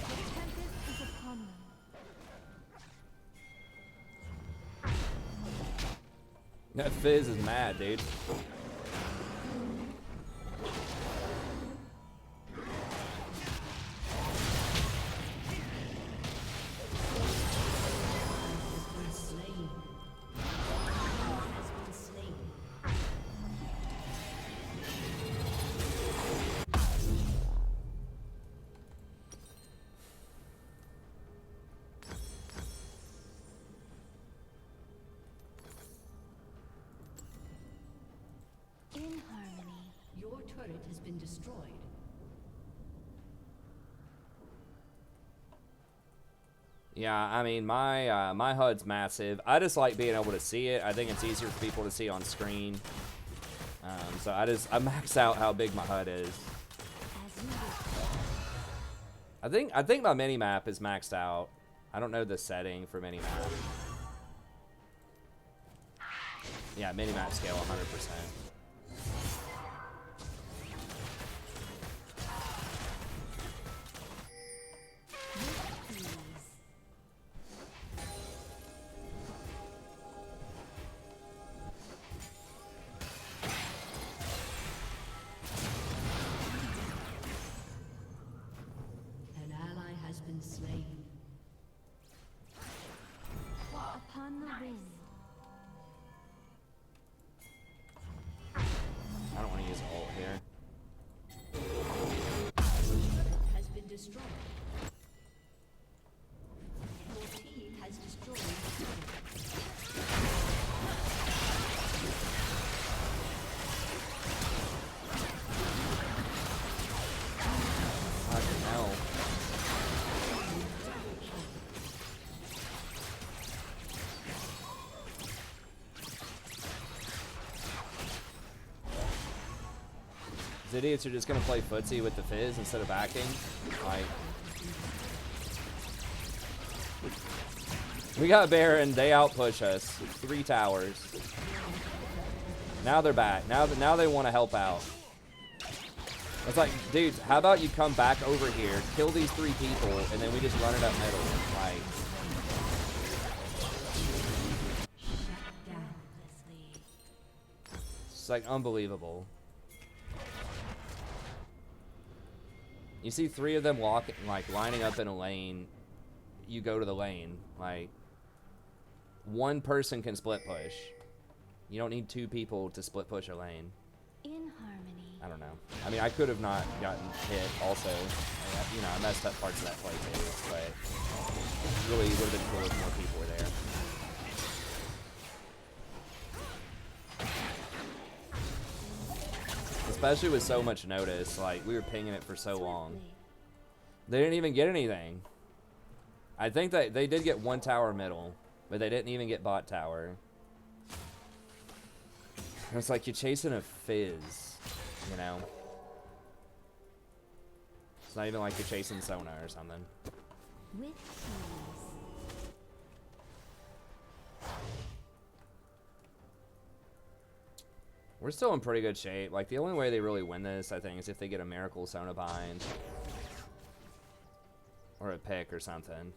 The tempest is upon them. That Fizz is mad, dude. Has been slain. Has been slain. In harmony. Your turret has been destroyed. Yeah, I mean, my HUD's massive. I just like being able to see it. I think it's easier for people to see on screen. So I maxed out how big my HUD is. As you wish. I think my mini map is maxed out. I don't know the setting for mini map. Yeah, mini map scale 100%. An ally has been slain. Upon the wind. I don't want to use ult here. Has been destroyed. Your team has destroyed the turret. Fucking hell. These idiots are just gonna play footsie with the fizz instead of backing. Like, we got Baron, they outpush us. 3 towers. Now they're back. Now they want to help out. It's like, dude, how about you come back over here, kill these 3 people, and then we just run it up middle. Like, it's like unbelievable. You see 3 of them walking, like lining up in a lane. You go to the lane. Like, 1 person can split push. You don't need 2 people to split push a lane. In harmony. I don't know. I mean, I could have not gotten hit also. You know, I messed up parts of that play too, but really would have been cool if more people were there. Especially with so much notice, like, we were pinging it for so long. They didn't even get anything. I think that they did get 1 tower middle, but they didn't even get bot tower. It's like you're chasing a fizz, you know? It's not even like you're chasing Sona or something. With ease. We're still in pretty good shape. Like, the only way they really win this, I think, is if they get a miracle Sona bind. Or a pick or something.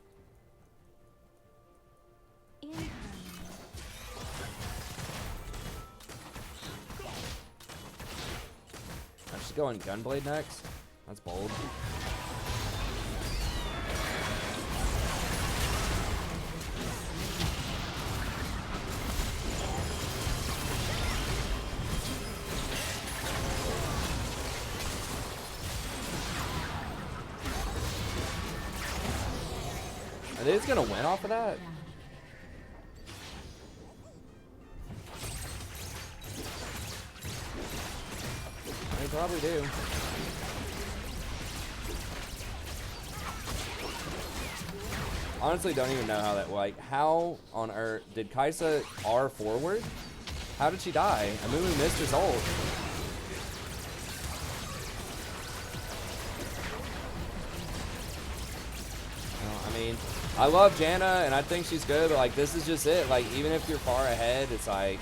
In harmony. I'm just going Gunblade next. That's bold. Are they just gonna win off of that? They probably do. Honestly, don't even know how that, like, how on earth did Kaisa R forward? How did she die? Amumu missed his ult. Well, I mean, I love Janna and I think she's good, but like, this is just it. Like, even if you're far ahead, it's like,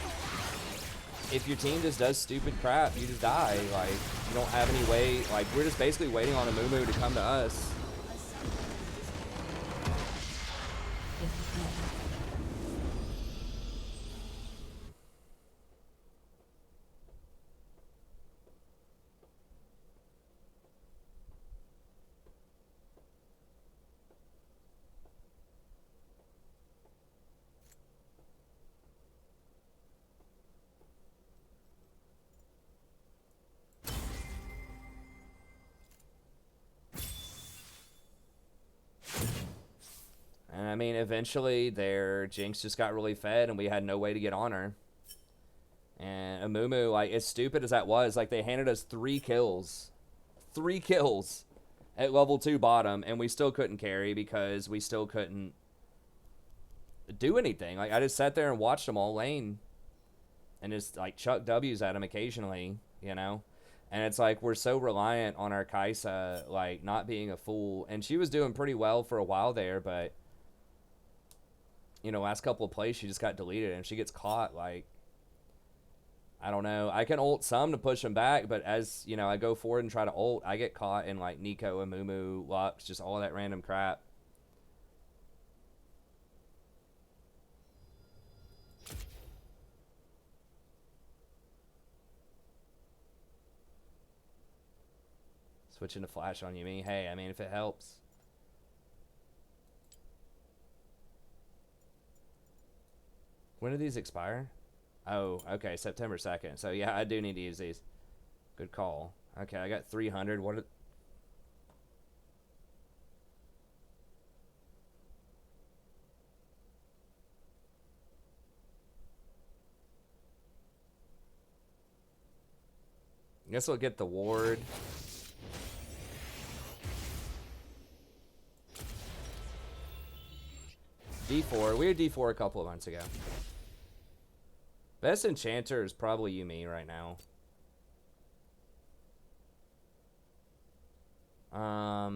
if your team just does stupid crap, you just die. Like, you don't have any way. Like, we're just basically waiting on Amumu to come to us. And I mean, eventually their Jinx just got really fed and we had no way to get on her. And Amumu, like, as stupid as that was, like, they handed us 3 kills. 3 kills at level 2 bottom, and we still couldn't carry because we still couldn't do anything. Like, I just sat there and watched them all lane. and just like chuck W's at him occasionally, you know. And it's like we're so reliant on our Kaisa like not being a fool, and she was doing pretty well for a while there, but you know, last couple of plays she just got deleted, and if she gets caught, like, I don't know. I can ult some to push him back, but as you know, I go forward and try to ult, I get caught in like Nico and Mumu, Lux, just all that random crap. Switching to flash on Yumi. Hey, I mean, if it helps. When do these expire? Oh, okay, September 2nd. So, yeah, I do need to use these. Good call. Okay, I got 300. What? I guess we'll get the ward. D4. We had D4 a couple of months ago. Best enchanter is probably Yumi right now. How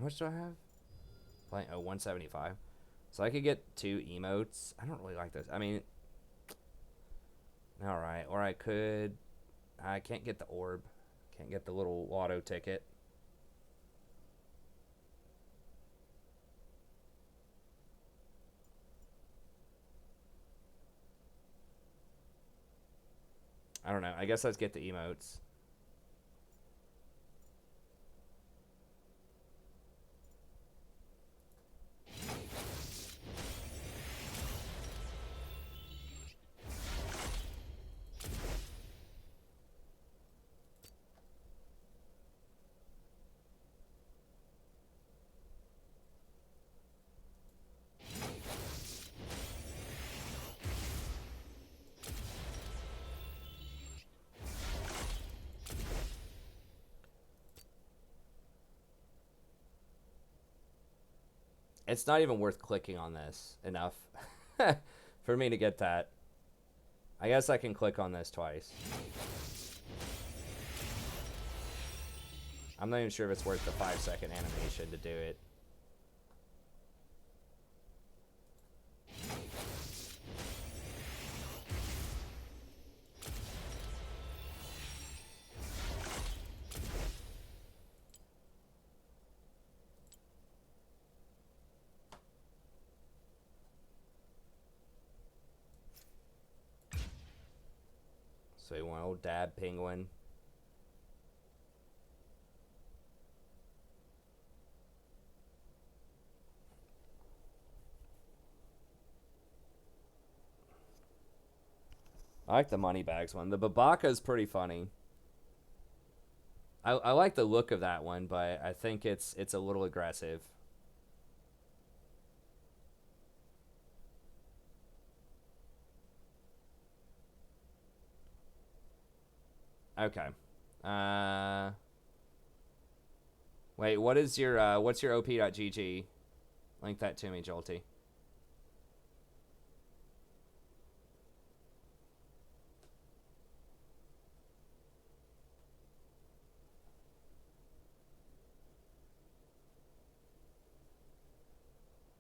much do I have? Playing 175. So I could get 2 emotes. I don't really like this. I mean, all right. Or I could. I can't get the orb. Can't get the little lotto ticket. I don't know. I guess let's get the emotes. It's not even worth clicking on this enough for me to get that. I guess I can click on this twice. I'm not even sure if it's worth the 5-second animation to do it. So you want old dab penguin. I like the money bags one. The Babaka is pretty funny. I like the look of that one, but I think it's a little aggressive. Okay. Wait, what is your what's your op.gg? Link that to me, Jolty.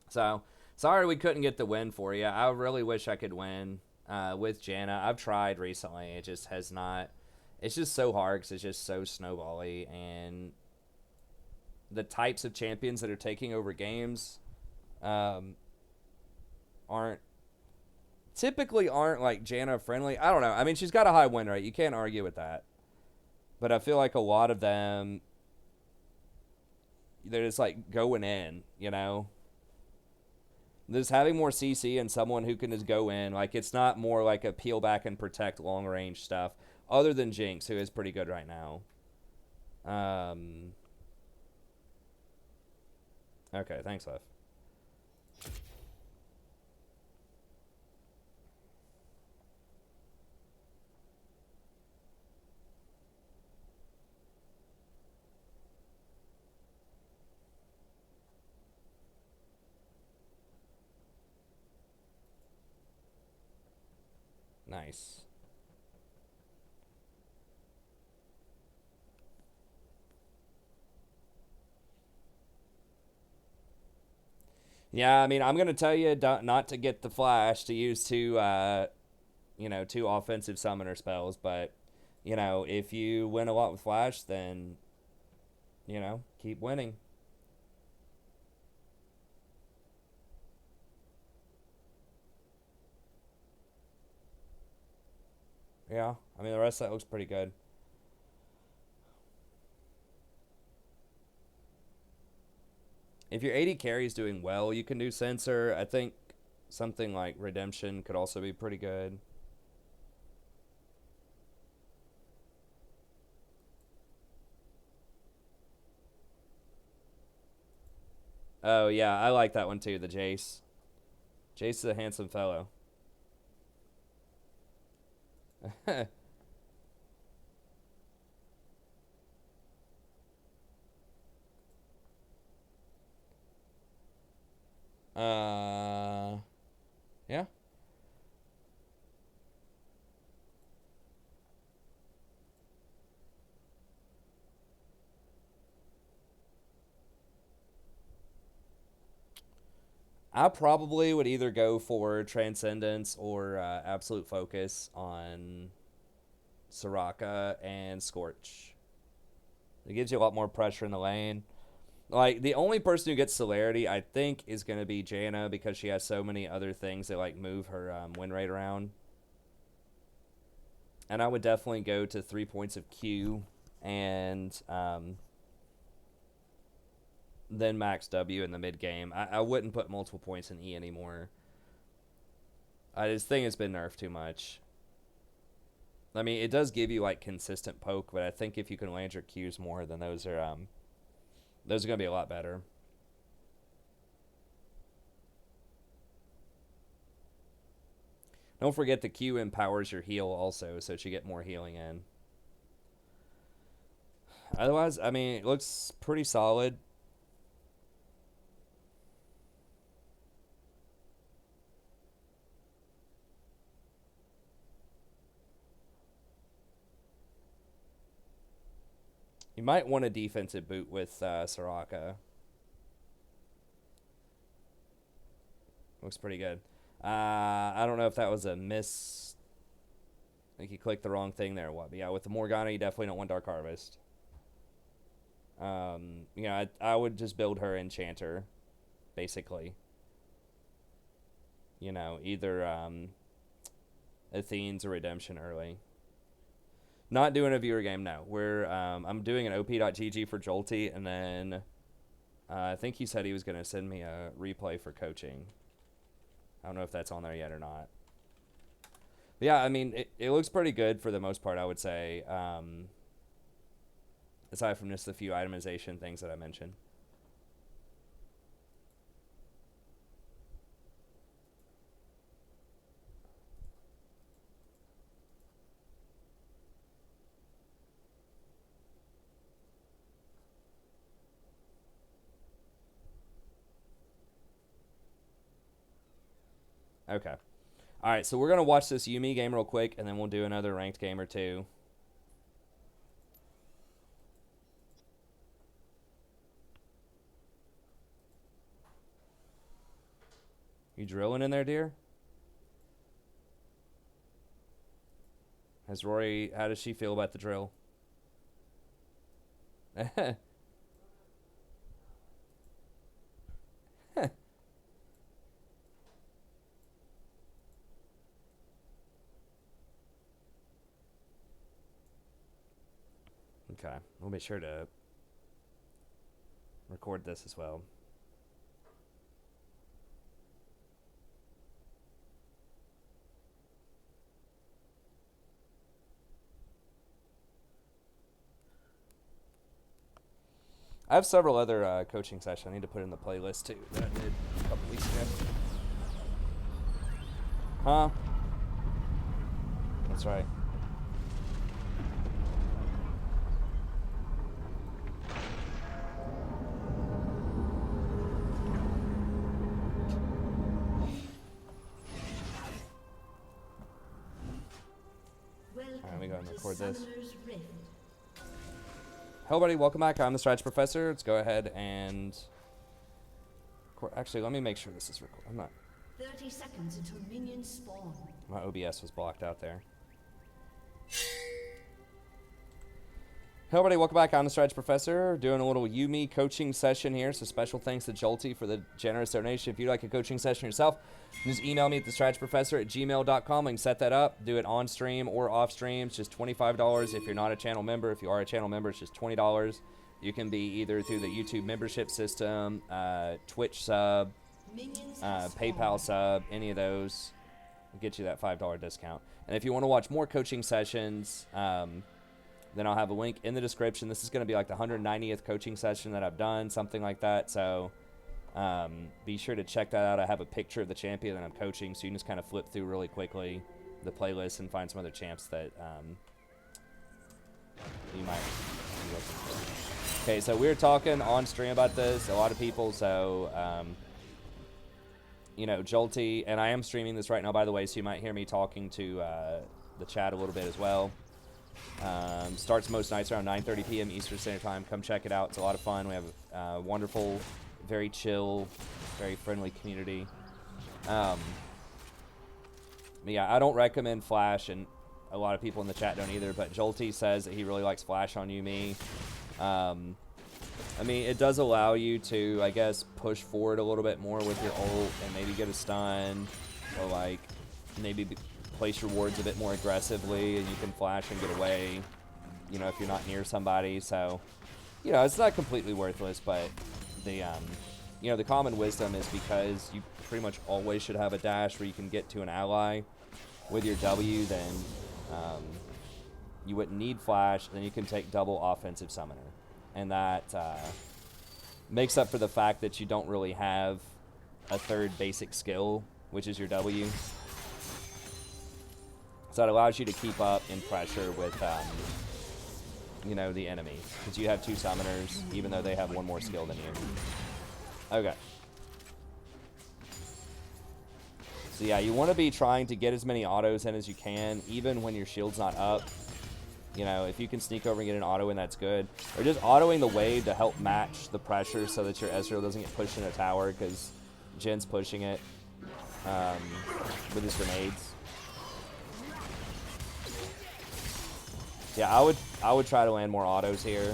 So, sorry we couldn't get the win for you. I really wish I could win with Janna. I've tried recently. It just has not. It's just so hard because it's just so snowbally. And the types of champions that are taking over games typically aren't like Janna friendly. I don't know. I mean, she's got a high win rate. You can't argue with that. But I feel like a lot of them, they're just like going in, you know? Just having more CC and someone who can just go in. Like, it's not more like a peel back and protect long range stuff. Other than Jinx, who is pretty good right now. Okay, thanks, Lef. Nice. Yeah, I mean, I'm gonna tell you not to get the flash to use two, two offensive summoner spells. But if you win a lot with flash, then keep winning. Yeah, I mean, the rest of that looks pretty good. If your AD carry is doing well, you can do Censor. I think something like Redemption could also be pretty good. Oh, yeah, I like that one too, the Jace. Jace is a handsome fellow. Yeah. I probably would either go for Transcendence or Absolute Focus on Soraka and Scorch. It gives you a lot more pressure in the lane. Like, the only person who gets Celerity, I think, is going to be Janna because she has so many other things that, like, move her win rate around. And I would definitely go to 3 points of Q and then max W in the mid game. I wouldn't put multiple points in E anymore. This thing has been nerfed too much. I mean, it does give you like consistent poke, but I think if you can land your Qs more, then those are gonna be a lot better. Don't forget the Q empowers your heal also, so that you get more healing in. Otherwise, I mean, it looks pretty solid. You might want a defensive boot with Soraka. Looks pretty good. I don't know if that was a miss. I think you clicked the wrong thing there or what. But yeah, with the Morgana, you definitely don't want Dark Harvest. I would just build her Enchanter, basically. Either Athene's or Redemption early. Not doing a viewer game, no. I'm doing an op.gg for Jolty, and then I think he said he was going to send me a replay for coaching. I don't know if that's on there yet or not. But yeah, I mean, it looks pretty good for the most part, I would say. Aside from just the few itemization things that I mentioned. Okay. All right, so we're going to watch this Yuumi game real quick, and then we'll do another ranked game or two. You drilling in there, dear? How does she feel about the drill? Okay, we'll be sure to record this as well. I have several other coaching sessions I need to put in the playlist too that I did a couple weeks ago. Huh? That's right. go ahead and record The this. Summoner's Rift. Hello, buddy. Welcome back. I'm the Strategy Professor. Let's go ahead and... Actually, let me make sure this is recorded. I'm not... 30 seconds until minions spawn. My OBS was blocked out there. Hello, everybody. Welcome back. I'm the Strategy Professor. Doing a little Yumi coaching session here. So special thanks to Jolty for the generous donation. If you'd like a coaching session yourself, just email me at thestrategyprofessor@gmail.com. I can set that up. Do it on stream or off stream. It's just $25 if you're not a channel member. If you are a channel member, it's just $20. You can be either through the YouTube membership system, Twitch sub, PayPal sub, any of those. Will get you that $5 discount. And if you want to watch more coaching sessions, then I'll have a link in the description. This is going to be like the 190th coaching session that I've done, something like that. So be sure to check that out. I have a picture of the champion that I'm coaching, so you can just kind of flip through really quickly the playlist and find some other champs that you might be looking for. Okay, so we were talking on stream about this, a lot of people, so you know, Jolty, and I am streaming this right now, by the way, so you might hear me talking to the chat a little bit as well. Starts most nights around 9:30 p.m. Eastern Standard Time. Come check it out. It's a lot of fun. We have a wonderful, very chill, very friendly community. Yeah, I don't recommend Flash, and a lot of people in the chat don't either, but Jolty says that he really likes Flash on Yumi. I mean, it does allow you to, I guess, push forward a little bit more with your ult and maybe get a stun, or like maybe place your wards a bit more aggressively, and you can flash and get away, you know, if you're not near somebody. So, you know, it's not completely worthless, but the you know, the common wisdom is because you pretty much always should have a dash where you can get to an ally with your W, then you wouldn't need flash, then you can take double offensive summoner, and that makes up for the fact that you don't really have a third basic skill, which is your W. So it allows you to keep up in pressure with, you know, the enemy. Because you have two summoners, even though they have one more skill than you. Okay. So yeah, you want to be trying to get as many autos in as you can, even when your shield's not up. You know, if you can sneak over and get an auto in, that's good. Or just autoing the wave to help match the pressure so that your Ezreal doesn't get pushed in a tower, because Jin's pushing it with his grenades. Yeah, I would try to land more autos here.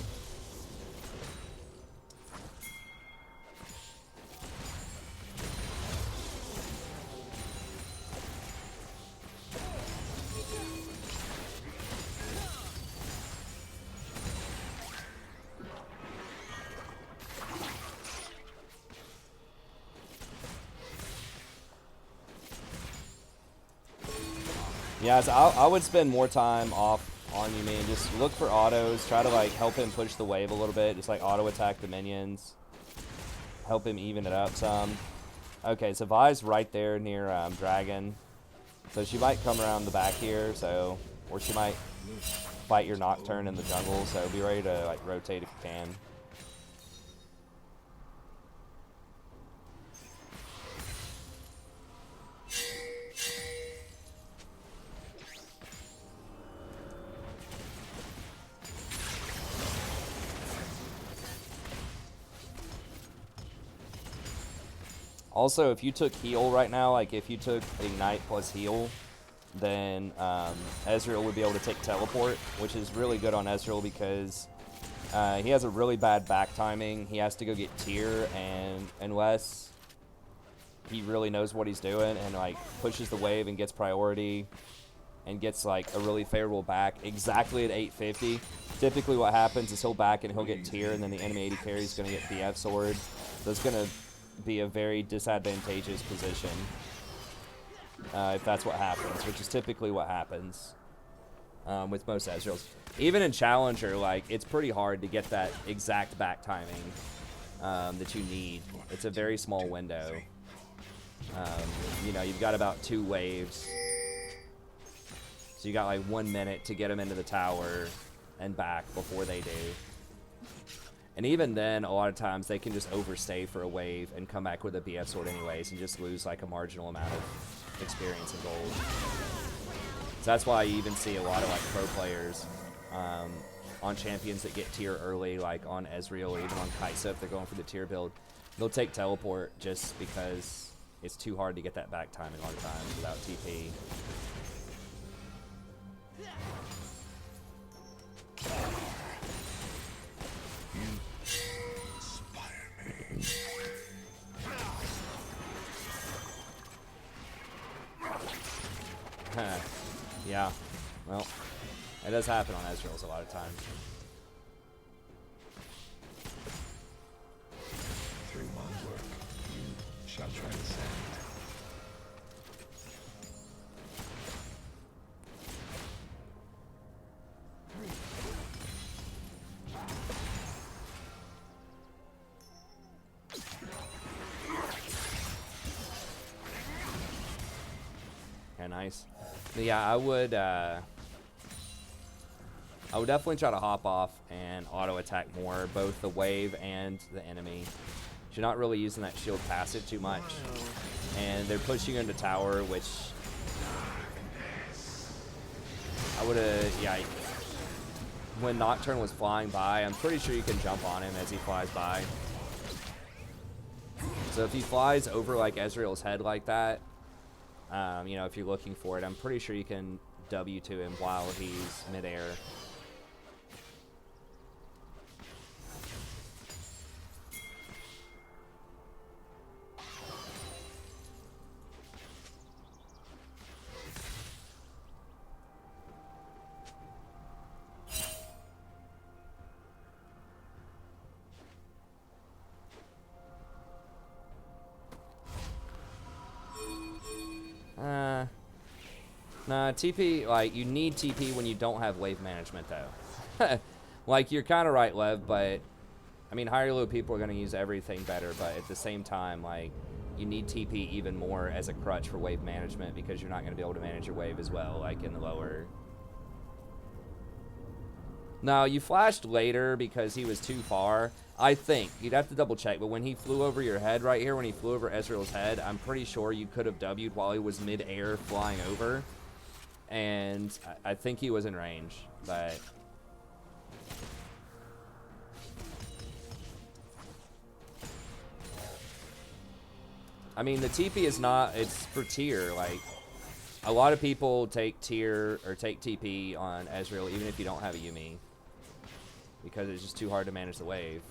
Yeah, so I would spend more time off on Yuumi and just look for autos, try to like help him push the wave a little bit, just like auto attack the minions, help him even it up some. Okay, so Vi's right there near Dragon, so she might come around the back here, so, or she might fight your Nocturne in the jungle, so be ready to like rotate if you can. Also, if you took heal right now, like if you took Ignite plus heal, then Ezreal would be able to take teleport, which is really good on Ezreal because he has a really bad back timing. He has to go get tier, and unless he really knows what he's doing and like pushes the wave and gets priority and gets like a really favorable back exactly at 850, typically what happens is he'll back and he'll get tier, and then the enemy AD carry is going to get BF sword. So it's going to be a very disadvantageous position if that's what happens, which is typically what happens with most Ezreals. Even in Challenger, like, it's pretty hard to get that exact back timing that you need. It's a very small window. You know, you've got about 2 waves, so you got like 1 minute to get them into the tower and back before they do. And even then, a lot of times they can just overstay for a wave and come back with a BF sword anyways and just lose like a marginal amount of experience and gold. So that's why you even see a lot of like pro players on champions that get tier early, like on Ezreal or even on Kai'Sa if they're going for the tier build. They'll take teleport just because it's too hard to get that back timing a lot of times without TP. Yeah, well, it does happen on Ezreal's a lot of times. Through my work, you shall transcend. Okay, nice. But yeah, I would definitely try to hop off and auto attack more, both the wave and the enemy. You're not really using that shield passive too much, and they're pushing you into tower, which I would have. Yeah, when Nocturne was flying by, I'm pretty sure you can jump on him as he flies by. So if he flies over like Ezreal's head like that, you know, if you're looking for it, I'm pretty sure you can W to him while he's midair. Nah, TP, like, you need TP when you don't have wave management, though. Like, you're kind of right, Lev, but, I mean, higher low people are going to use everything better, but at the same time, like, you need TP even more as a crutch for wave management because you're not going to be able to manage your wave as well, like, in the lower. No, you flashed later because he was too far. I think. You'd have to double check, but when he flew over your head right here, when he flew over Ezreal's head, I'm pretty sure you could have W'd while he was mid-air flying over. And I think he was in range, but... I mean, the TP is not, it's for tier, like, a lot of people take tier, or take TP on Ezreal, even if you don't have a Yuumi, because it's just too hard to manage the wave.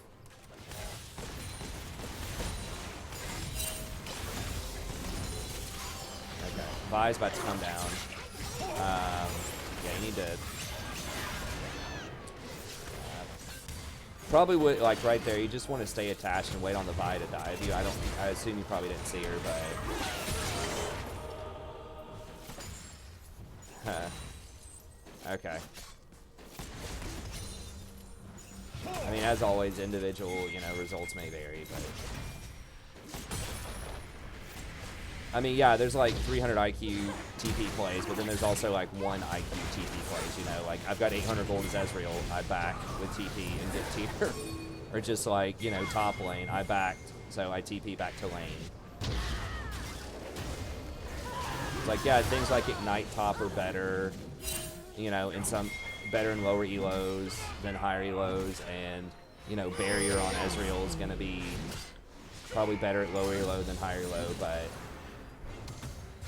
Okay, Vi's about to come down. Yeah, you need to... probably would, like, right there, you just want to stay attached and wait on the Vi to dive you. I assume you probably didn't see her, but... Okay. I mean, as always, individual, you know, results may vary, but... I mean, yeah, there's like 300 IQ TP plays, but then there's also like 1 IQ TP plays, you know? Like, I've got 800 gold as Ezreal, I back with TP and get tier. Or just like, you know, top lane, I backed, so I TP back to lane. It's like, yeah, things like Ignite top are better, you know, in some better in lower elos than higher elos, and, you know, barrier on Ezreal is going to be probably better at lower elo than higher elo, but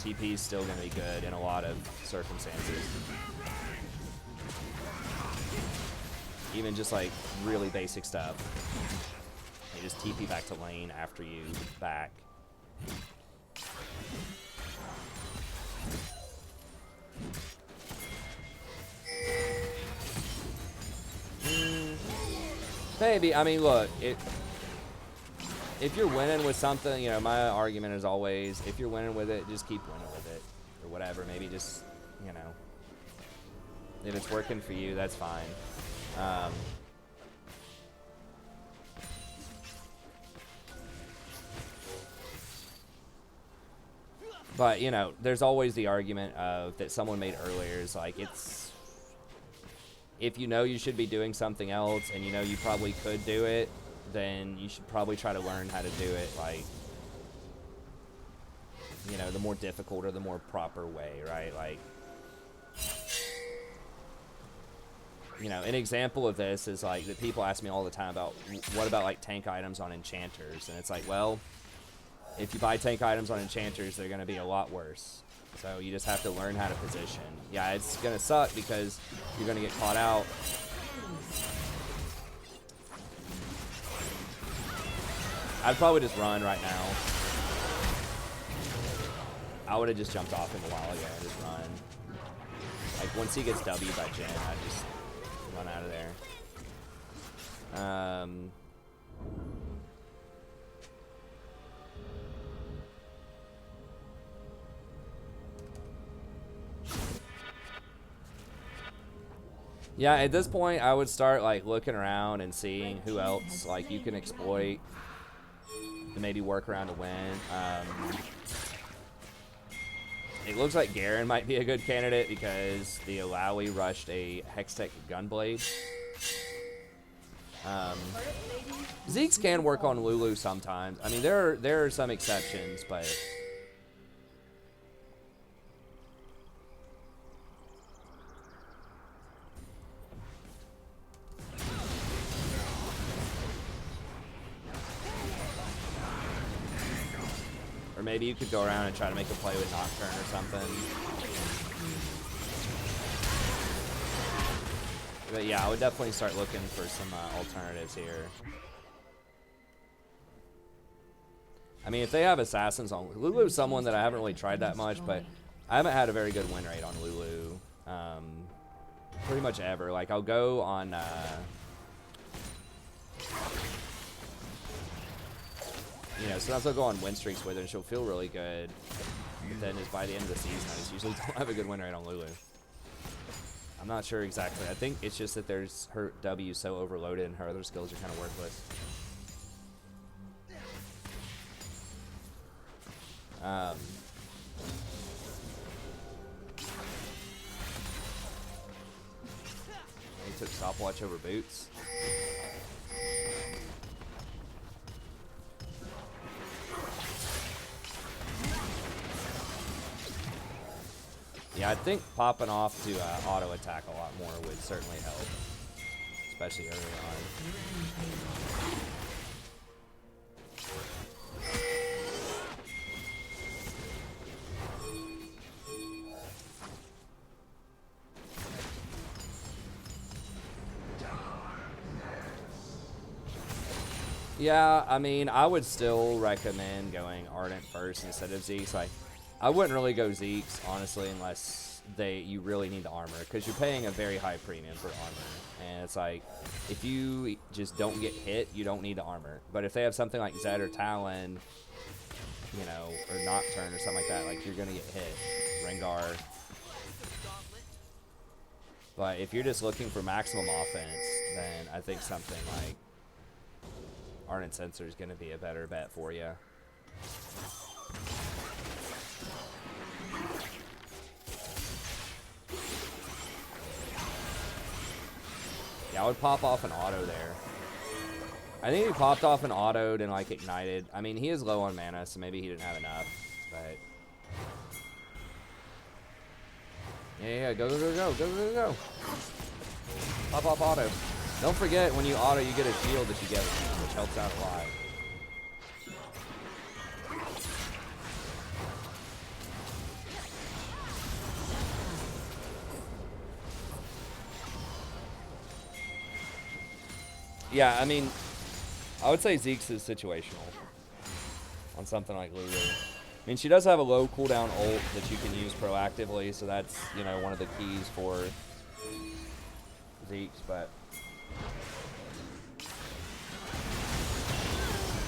TP is still going to be good in a lot of circumstances. Even just like really basic stuff. You just TP back to lane after you back. Maybe. I mean, look, if you're winning with something, you know, my argument is always, if you're winning with it, just keep winning with it. Or whatever. Maybe just, you know, if it's working for you, that's fine. But, you know, there's always the argument of that someone made earlier is like, it's, if you know you should be doing something else and you know you probably could do it, then you should probably try to learn how to do it, like, you know, the more difficult or the more proper way, right? Like, you know, an example of this is like that people ask me all the time about what about like tank items on enchanters, and it's like, well, if you buy tank items on enchanters, they're going to be a lot worse. So you just have to learn how to position. Yeah, it's going to suck because you're going to get caught out. I'd probably just run right now. I would have just jumped off him a while ago and just run. Like, once he gets W'd by Jen, I'd just run out of there. Yeah, at this point, I would start, like, looking around and seeing who else, like, you can exploit to maybe work around to win. It looks like Garen might be a good candidate because the Alawi rushed a Hextech Gunblade. Zeke's can work on Lulu sometimes. I mean, there are some exceptions, but... Or maybe you could go around and try to make a play with Nocturne or something. But yeah, I would definitely start looking for some alternatives here. I mean, if they have assassins on Lulu's someone that I haven't really tried that much, but I haven't had a very good win rate on Lulu. Pretty much ever. Like, I'll go on... you know, sometimes I'll go on win streaks with her and she'll feel really good. But then just by the end of the season, I just usually don't have a good win rate on Lulu. I'm not sure exactly. I think it's just that there's her W so overloaded and her other skills are kind of worthless. He took stopwatch over boots. Yeah, I think popping off to auto attack a lot more would certainly help, especially early on. Yeah, I mean, I would still recommend going Ardent first instead of Zeke's. Like, I wouldn't really go Zeke's, honestly, unless you really need the armor, because you're paying a very high premium for armor. And it's like, if you just don't get hit, you don't need the armor. But if they have something like Zed or Talon, you know, or Nocturne or something like that, like, you're going to get hit. Rengar. But if you're just looking for maximum offense, then I think something like Ardent Sensor is going to be a better bet for you. Yeah, I would pop off an auto there. I think he popped off an autoed and like ignited. I mean, he is low on mana, so maybe he didn't have enough, but yeah, go, go, go, go, go, go, go. Pop off auto. Don't forget, when you auto, you get a shield that you get, which helps out a lot. Yeah, I mean, I would say Zeke's is situational on something like Lulu. I mean, she does have a low cooldown ult that you can use proactively, so that's, you know, one of the keys for Zeke's, but...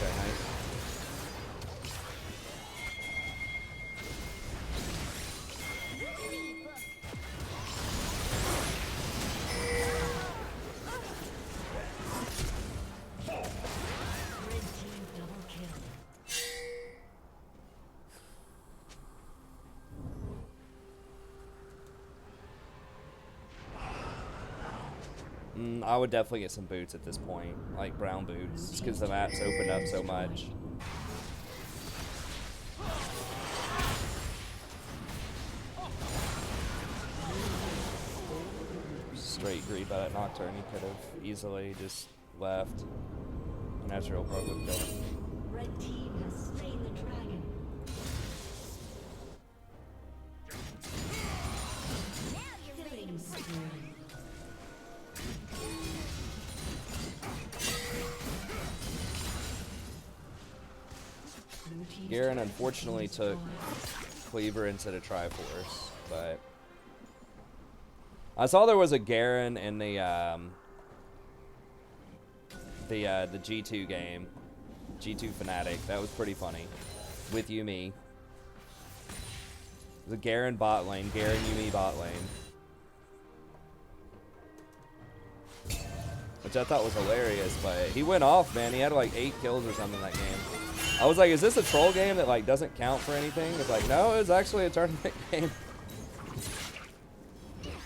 Okay, nice. I would definitely get some boots at this point, like brown boots, just because the map's opened up so much. straight greed by that Nocturne. He could have easily just left. Natural probably would have killed him. Red team has slain the dragon. Killing spree. Blue team's Garen turret unfortunately has been took destroyed. Cleaver instead of Triforce, but I saw there was a Garen in the G2 game, G2 Fnatic. That was pretty funny with Yuumi. The Garen bot lane, Garen Yuumi bot lane, which I thought was hilarious. But he went off, man. He had like 8 kills or something that game. I was like, is this a troll game that like doesn't count for anything? It's like, no, it was actually a tournament game.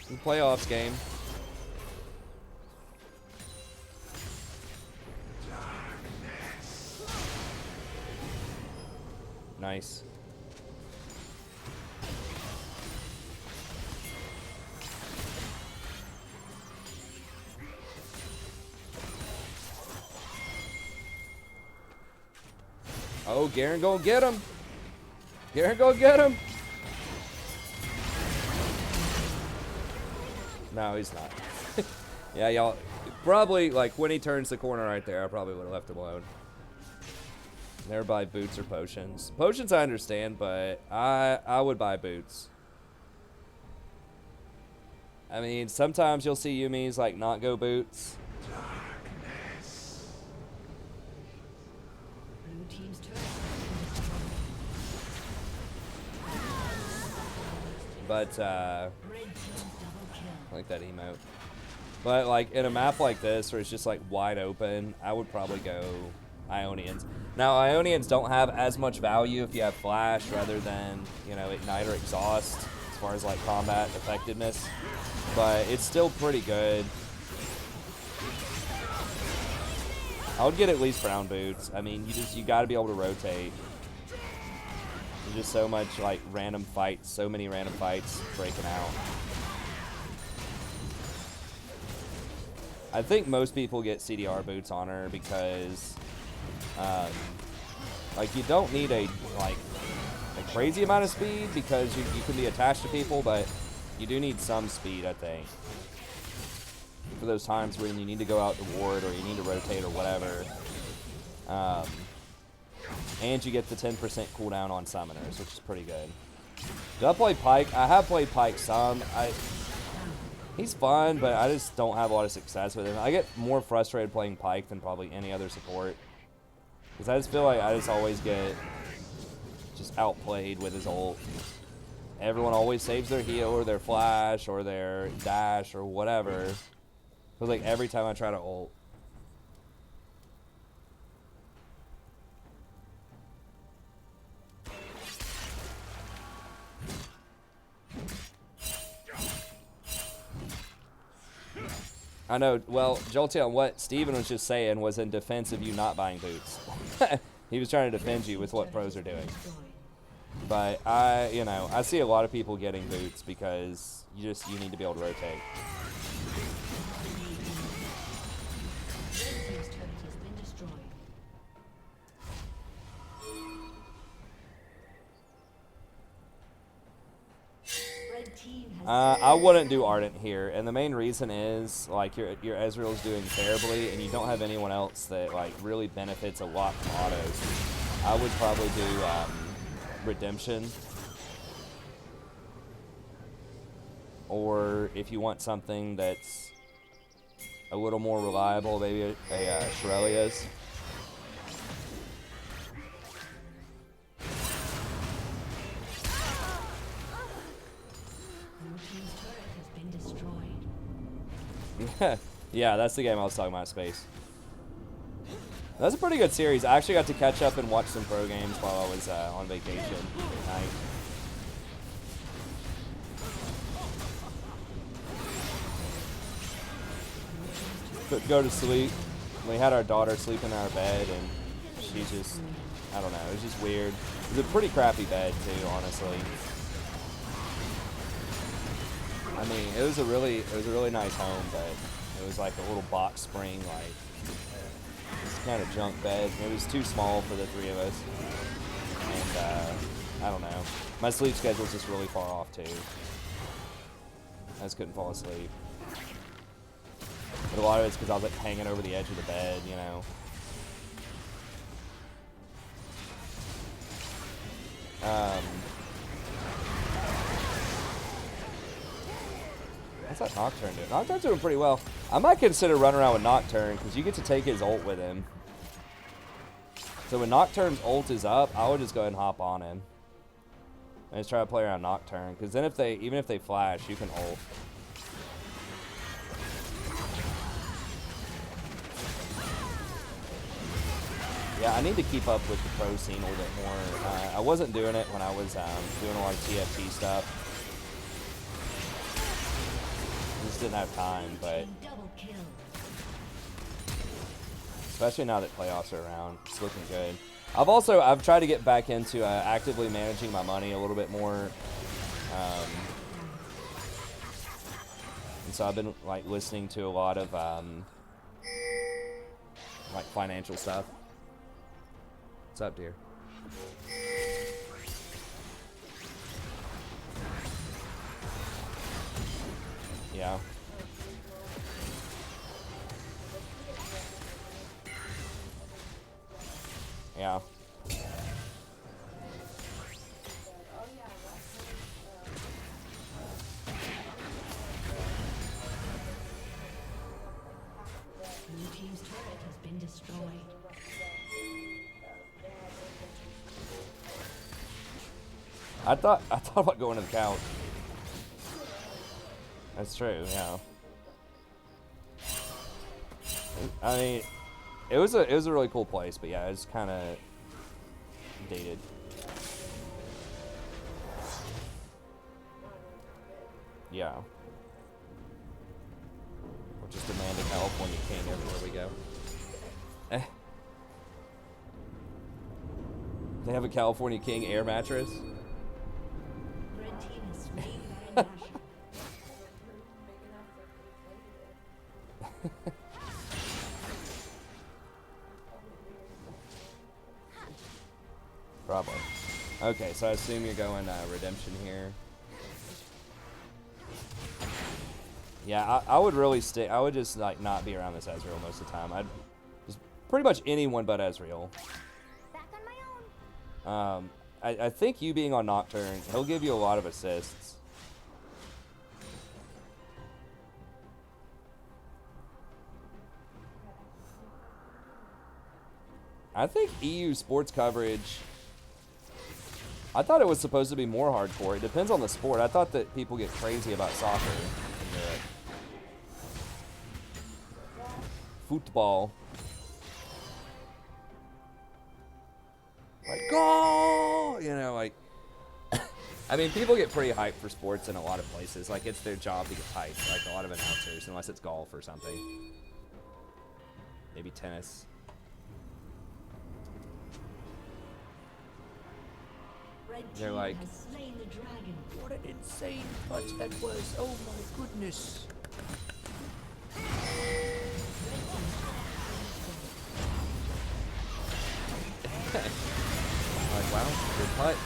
The playoffs game. Nice. Oh, Garen go get him. Garen go get him. No, he's not. Yeah, y'all. Probably, like, when he turns the corner right there, I probably would have left him alone. Never buy boots or potions. Potions I understand, but I would buy boots. I mean, sometimes you'll see Yumi's, like, not go boots. Blue team's turret has been destroyed. But, Red team double kill. I like that emote. But, like, in a map like this, where it's just, like, wide open, I would probably go Ionians. Now, Ionians don't have as much value if you have Flash rather than, you know, Ignite or Exhaust, as far as, like, combat effectiveness. But it's still pretty good. I would get at least brown boots. I mean, you gotta be able to rotate. There's just so much, like, random fights, so many random fights breaking out. I think most people get CDR boots on her because, like, you don't need a crazy amount of speed because you can be attached to people, but you do need some speed, I think, for those times when you need to go out to ward or you need to rotate or whatever. And you get the 10% cooldown on summoners, which is pretty good. Do I play Pyke? I have played Pyke some. He's fun, but I just don't have a lot of success with him. I get more frustrated playing Pyke than probably any other support. Because I just feel like I just always get just outplayed with his ult. Everyone always saves their heal or their flash or their dash or whatever. Feels like every time I try to ult. I know, well, Jolteon, what Steven was just saying was in defense of you not buying boots. He was trying to defend you with what pros are doing. But I see a lot of people getting boots because you need to be able to rotate. Red team's turret has been destroyed. Red team has I wouldn't do Ardent here, and the main reason is, like, your Ezreal's doing terribly, and you don't have anyone else that, like, really benefits a lot from autos. I would probably do Redemption, or if you want something that's a little more reliable, maybe a Shirelia's. Yeah, that's the game I was talking about, Space. That's a pretty good series. I actually got to catch up and watch some pro games while I was on vacation at night. Couldn't go to sleep. We had our daughter sleeping in our bed, and she just, I don't know, it was just weird. It was a pretty crappy bed, too, honestly. I mean, it was a really nice home, but it was like a little box spring, like this kind of junk bed. It was too small for the three of us, and I don't know. My sleep schedule's just really far off too. I just couldn't fall asleep. But a lot of it's because I was like hanging over the edge of the bed, you know. What's that Nocturne doing? Nocturne's doing pretty well. I might consider running around with Nocturne because you get to take his ult with him. So when Nocturne's ult is up, I would just go ahead and hop on him. And just try to play around Nocturne. Because then even if they flash, you can ult. Yeah, I need to keep up with the pro scene a little bit more. I wasn't doing it when I was doing a lot of TFT stuff. I just didn't have time, but especially now that playoffs are around, it's looking good. I've tried to get back into actively managing my money a little bit more. And so I've been like listening to a lot of like financial stuff. What's up, dear? Yeah. Yeah. Blue team's turret has been destroyed. I thought about going to the couch. That's true, yeah. I mean, it was a really cool place, but yeah, it's kind of dated. Yeah. We're just demanding California King everywhere we go. They have a California King air mattress. Red team is slain by Nash. Probably. Okay, so I assume you're going redemption here. Yeah, I would really stick. I would just like not be around this Ezreal most of the time. I'd just pretty much anyone but Ezreal. Back on my own. I think you being on Nocturne, he'll give you a lot of assists. I think EU sports coverage, I thought it was supposed to be more hardcore. It depends on the sport. I thought that people get crazy about soccer in Europe. Football. Like, go! You know, like, I mean, people get pretty hyped for sports in a lot of places. Like, it's their job to get hyped, like a lot of announcers, unless it's golf or something. Maybe tennis. Red They're team like, has slain the dragon. what an insane punch that was. Oh my goodness. Like, wow, good putt.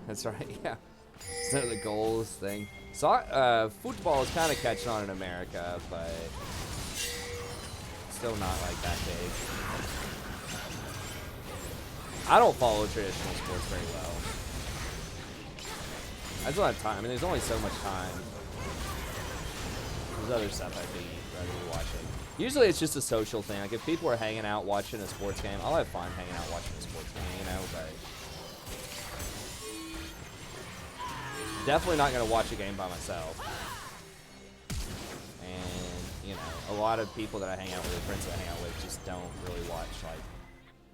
That's right, yeah. Instead of the goals thing. So, football is kind of catching on in America, but still not like that big. I don't follow traditional sports very well. I just don't have time. I mean, there's only so much time. There's other stuff I do, rather be watching. Usually it's just a social thing. Like if people are hanging out watching a sports game, I'll have fun hanging out watching a sports game, you know, but definitely not going to watch a game by myself. And, you know, a lot of people that I hang out with, the friends that I hang out with, just don't really watch, like,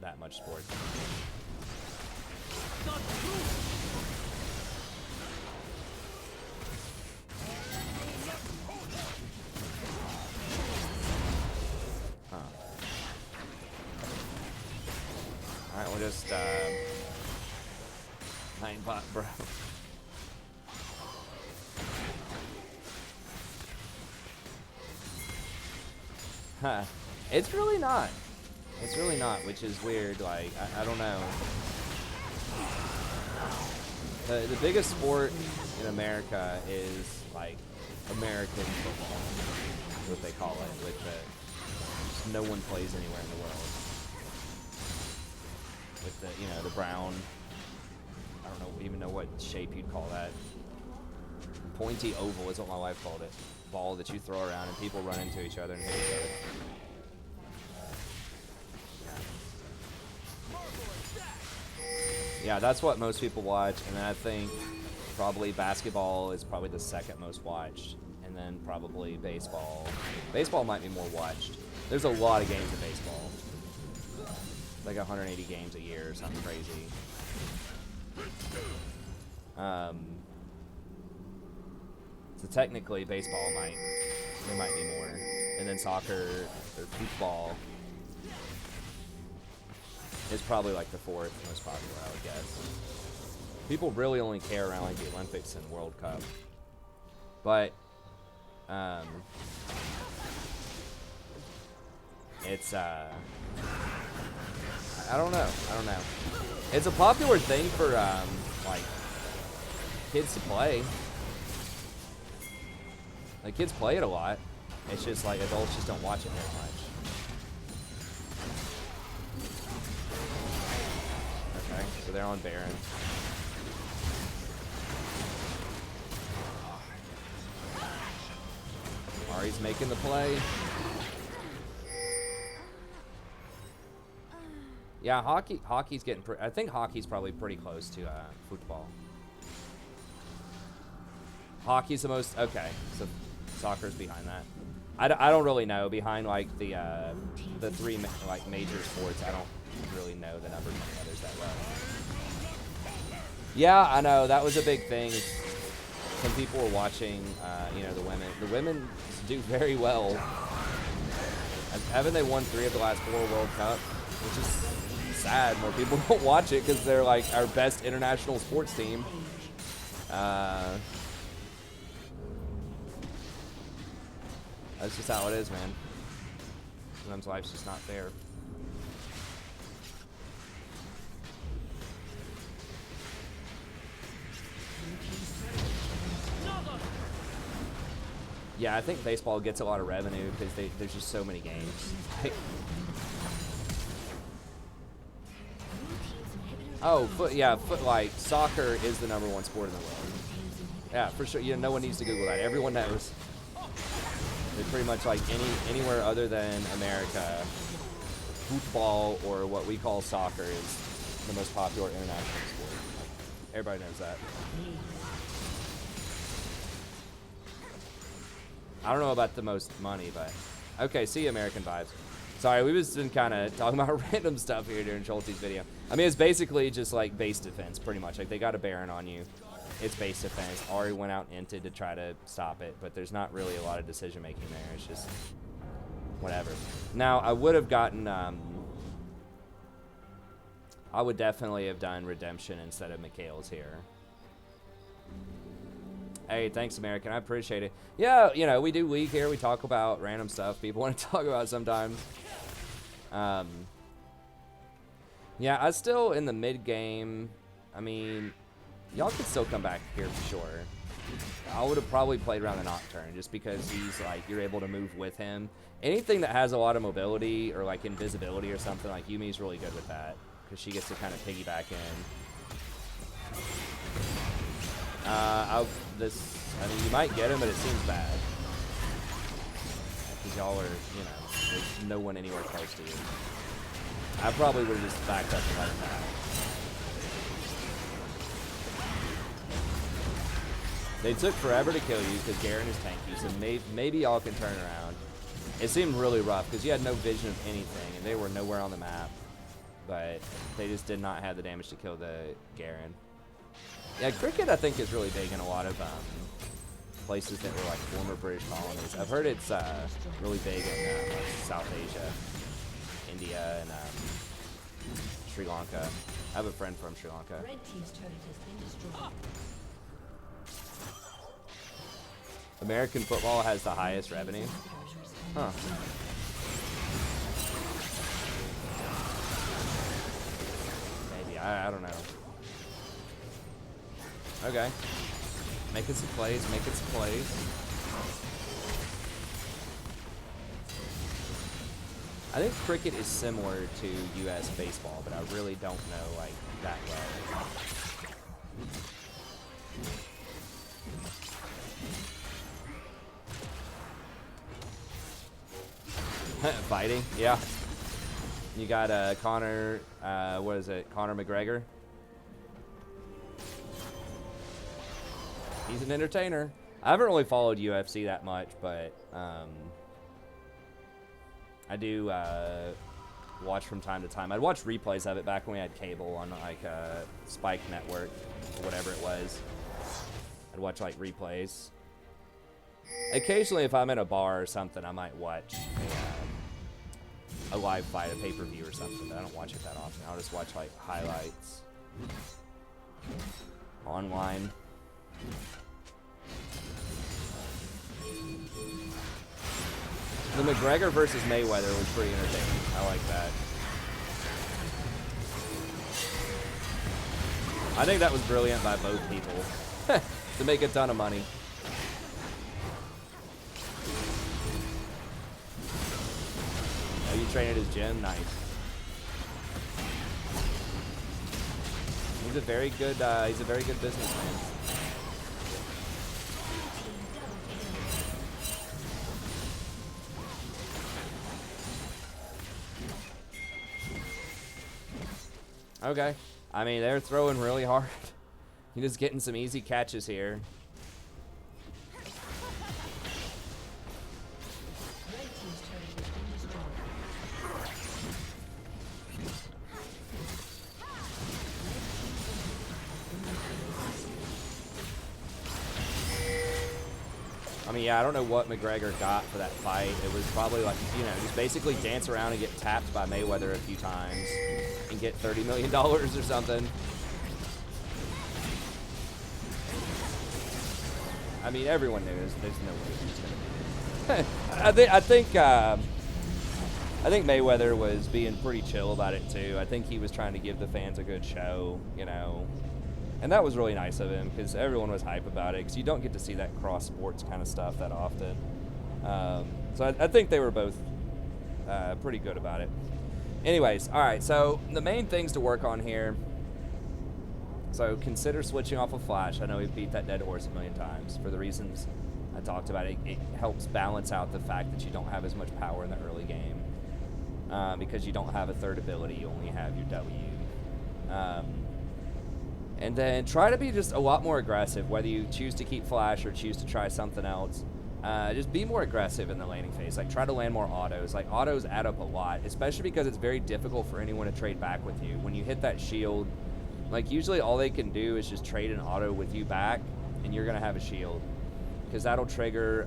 that much sports. Huh. Alright, we'll just, 9 bot, bro. Huh. It's really not. It's really not, which is weird. Like, I don't know. The biggest sport in America is, like, American football, is what they call it, which just no one plays anywhere in the world. With the, you know, the brown, I don't know, even know what shape you'd call that. Pointy oval is what my wife called it. Ball that you throw around and people run into each other and hit each other. Yeah, that's what most people watch, and then I think probably basketball is probably the second most watched, and then probably baseball. Baseball might be more watched. There's a lot of games in baseball. Like 180 games a year or something crazy. So technically, baseball might be more, and then soccer or football is probably like the fourth most popular, I would guess. People really only care around like the Olympics and World Cup, but it's I don't know. It's a popular thing for like kids to play. Like kids play it a lot. It's just like adults just don't watch it very much. Okay, so they're on Baron. Ari's making the play. Yeah, hockey's getting I think hockey's probably pretty close to football. Hockey's the most, okay, so soccer's behind that. I don't really know, behind like the three like major sports, I don't really know the numbers of the others that well. Yeah, I know, that was a big thing. Some people were watching, you know, the women do very well. Haven't they won 3 of the last 4 World Cup? Which is sad. More people don't watch it because they're like our best international sports team. That's just how it is, man. Sometimes life's just not fair. Yeah, I think baseball gets a lot of revenue because there's just so many games. Oh, like soccer is the #1 sport in the world. Yeah, for sure. You know, no one needs to Google that. Everyone knows. It's pretty much like anywhere other than America, football or what we call soccer is the most popular international sport. Everybody knows that. I don't know about the most money, but okay. See, American vibes. Sorry, we've just been kind of talking about random stuff here during Schulte's video. I mean, it's basically just like base defense, pretty much. Like they got a Baron on you. It's base defense. Ari went out and inted to try to stop it, but there's not really a lot of decision making there. It's just whatever. Now, I would have gotten, I would definitely have done Redemption instead of Mikhail's here. Hey, thanks, American. I appreciate it. Yeah, you know, we do League here. We talk about random stuff people want to talk about sometimes. Yeah, I still in the mid game. I mean, y'all could still come back here for sure. I would have probably played around the Nocturne just because he's like, you're able to move with him. Anything that has a lot of mobility or like invisibility or something, like Yumi's really good with that because she gets to kind of piggyback in. I mean, you might get him, but it seems bad. Because y'all are, you know, there's no one anywhere close to you. I probably would have just backed up and let him die. They took forever to kill you because Garen is tanky, so maybe y'all can turn around. It seemed really rough because you had no vision of anything, and they were nowhere on the map. But they just did not have the damage to kill the Garen. Yeah, cricket I think is really big in a lot of places that were like former British colonies. I've heard it's really big in like South Asia, India, and Sri Lanka. I have a friend from Sri Lanka. Red team's turret has been destroyed. American football has the highest revenue. Huh. Maybe, I don't know. Okay. Making some plays, making some plays. I think cricket is similar to US baseball, but I really don't know like that well. Fighting, yeah. You got Conor, what is it? Conor McGregor. He's an entertainer. I haven't really followed UFC that much, but I do watch from time to time. I'd watch replays of it back when we had cable on like Spike Network or whatever it was. I'd watch like replays. Occasionally, if I'm in a bar or something, I might watch a live fight, a pay-per-view or something, but I don't watch it that often. I'll just watch like highlights online. The McGregor versus Mayweather was pretty entertaining. I like that. I think that was brilliant by both people to make a ton of money. Oh, you train at his gym? Nice. He's a very good businessman. Okay. I mean, they're throwing really hard. You're just getting some easy catches here. I mean, yeah, I don't know what McGregor got for that fight. It was probably like, you know, just basically dance around and get tapped by Mayweather a few times and get $30 million or something. I mean, everyone knew there's no way he was gonna beat it. I think Mayweather was being pretty chill about it too. I think he was trying to give the fans a good show, you know. And that was really nice of him because everyone was hype about it because you don't get to see that cross sports kind of stuff that often. So I think they were both pretty good about it. Anyways, all right, so the main things to work on here. So consider switching off of Flash. I know we've beat that dead horse a million times for the reasons I talked about. It helps balance out the fact that you don't have as much power in the early game because you don't have a third ability. You only have your W. And then try to be just a lot more aggressive, whether you choose to keep Flash or choose to try something else. Just be more aggressive in the laning phase. Like, try to land more autos. Like, autos add up a lot, especially because it's very difficult for anyone to trade back with you. When you hit that shield, like, usually all they can do is just trade an auto with you back, and you're going to have a shield. Because that'll trigger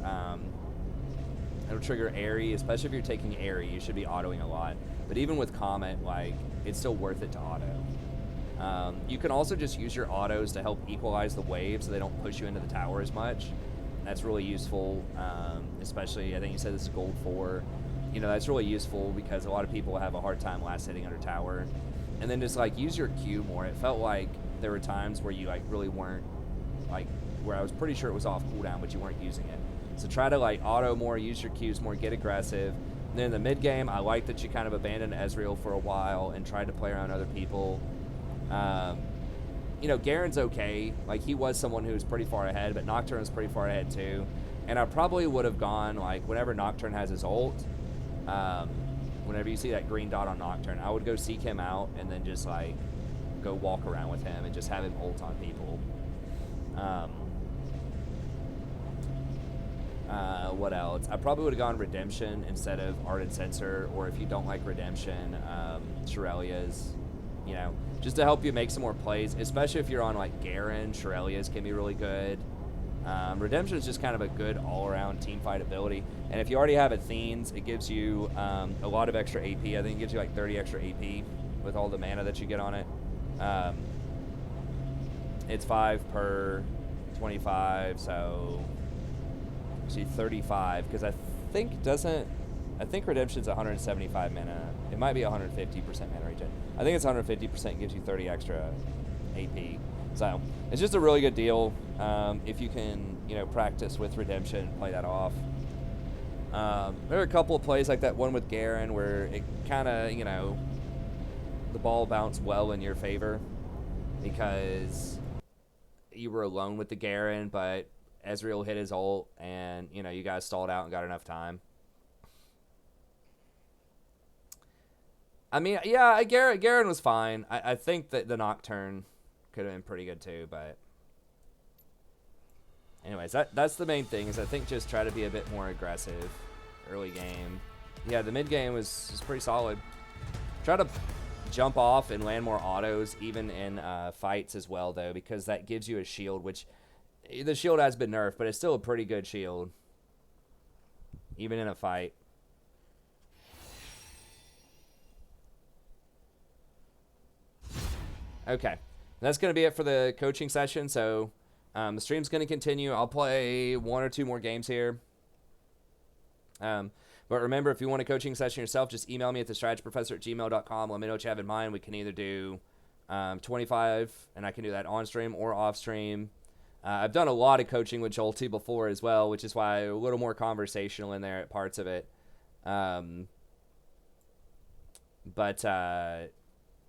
Airy, especially if you're taking Airy. You should be autoing a lot. But even with Comet, like, it's still worth it to auto. You can also just use your autos to help equalize the wave so they don't push you into the tower as much. That's really useful, especially, I think you said this is gold 4. You know, that's really useful because a lot of people have a hard time last hitting under tower. And then just, like, use your Q more. It felt like there were times where you, like, really weren't, like, where I was pretty sure it was off cooldown, but you weren't using it. So try to, like, auto more, use your Qs more, get aggressive. And then in the mid game, I like that you kind of abandoned Ezreal for a while and tried to play around other people. You know, Garen's okay. Like, he was someone who was pretty far ahead, but Nocturne's pretty far ahead too. And I probably would have gone, like, whenever Nocturne has his ult, whenever you see that green dot on Nocturne, I would go seek him out and then just, like, go walk around with him and just have him ult on people. What else? I probably would have gone Redemption instead of Ardent Censor, or if you don't like Redemption, Shirelia's, you know, just to help you make some more plays, especially if you're on, like, Garen. Shirelia's can be really good. Redemption is just kind of a good all-around team fight ability, and if you already have Athenes, it gives you a lot of extra AP. I think it gives you like 30 extra AP with all the mana that you get on it. It's 5 per 25, so see 35, because I think Redemption's 175 mana. It might be 150% mana regen. I think it's 150%, gives you 30 extra AP. So it's just a really good deal if you can, you know, practice with Redemption and play that off. There are a couple of plays like that one with Garen where it kind of, you know, the ball bounced well in your favor because you were alone with the Garen, but Ezreal hit his ult and, you know, you guys stalled out and got enough time. I mean, yeah, Garen was fine. I think that the Nocturne could have been pretty good too, but anyways, that's the main thing, is I think just try to be a bit more aggressive early game. Yeah, the mid game was pretty solid. Try to jump off and land more autos even in fights as well, though, because that gives you a shield, which the shield has been nerfed, but it's still a pretty good shield even in a fight. Okay, that's going to be it for the coaching session. So the stream's going to continue. I'll play 1 or 2 more games here. But remember, if you want a coaching session yourself, just email me at thestrategyprofessor@gmail.com. Let me know what you have in mind. We can either do 25, and I can do that on stream or off stream. I've done a lot of coaching with Jolty before as well, which is why a little more conversational in there at parts of it.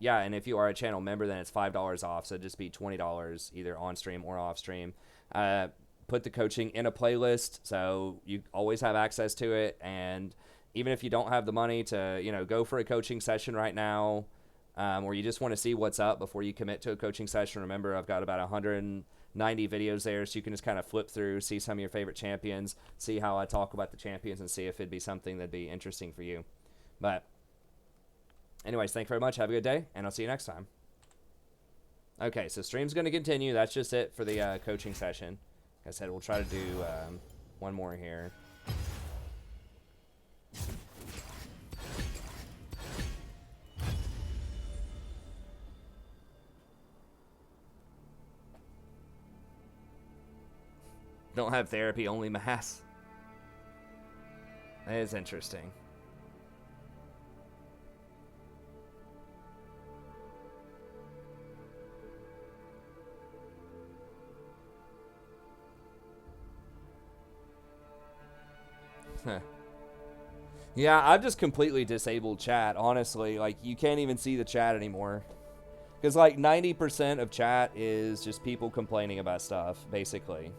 Yeah, and if you are a channel member, then it's $5 off, so just be $20 either on stream or off stream. Put the coaching in a playlist, so you always have access to it, and even if you don't have the money to, you know, go for a coaching session right now, or you just want to see what's up before you commit to a coaching session, remember I've got about 190 videos there, so you can just kind of flip through, see some of your favorite champions, see how I talk about the champions, and see if it'd be something that'd be interesting for you. But anyways, thank you very much. Have a good day, and I'll see you next time. Okay, so stream's going to continue. That's just it for the coaching session. Like I said, we'll try to do one more here. Don't have therapy, only mass. That is interesting. Yeah, I've just completely disabled chat, honestly. Like, you can't even see the chat anymore. Because, like, 90% of chat is just people complaining about stuff, basically.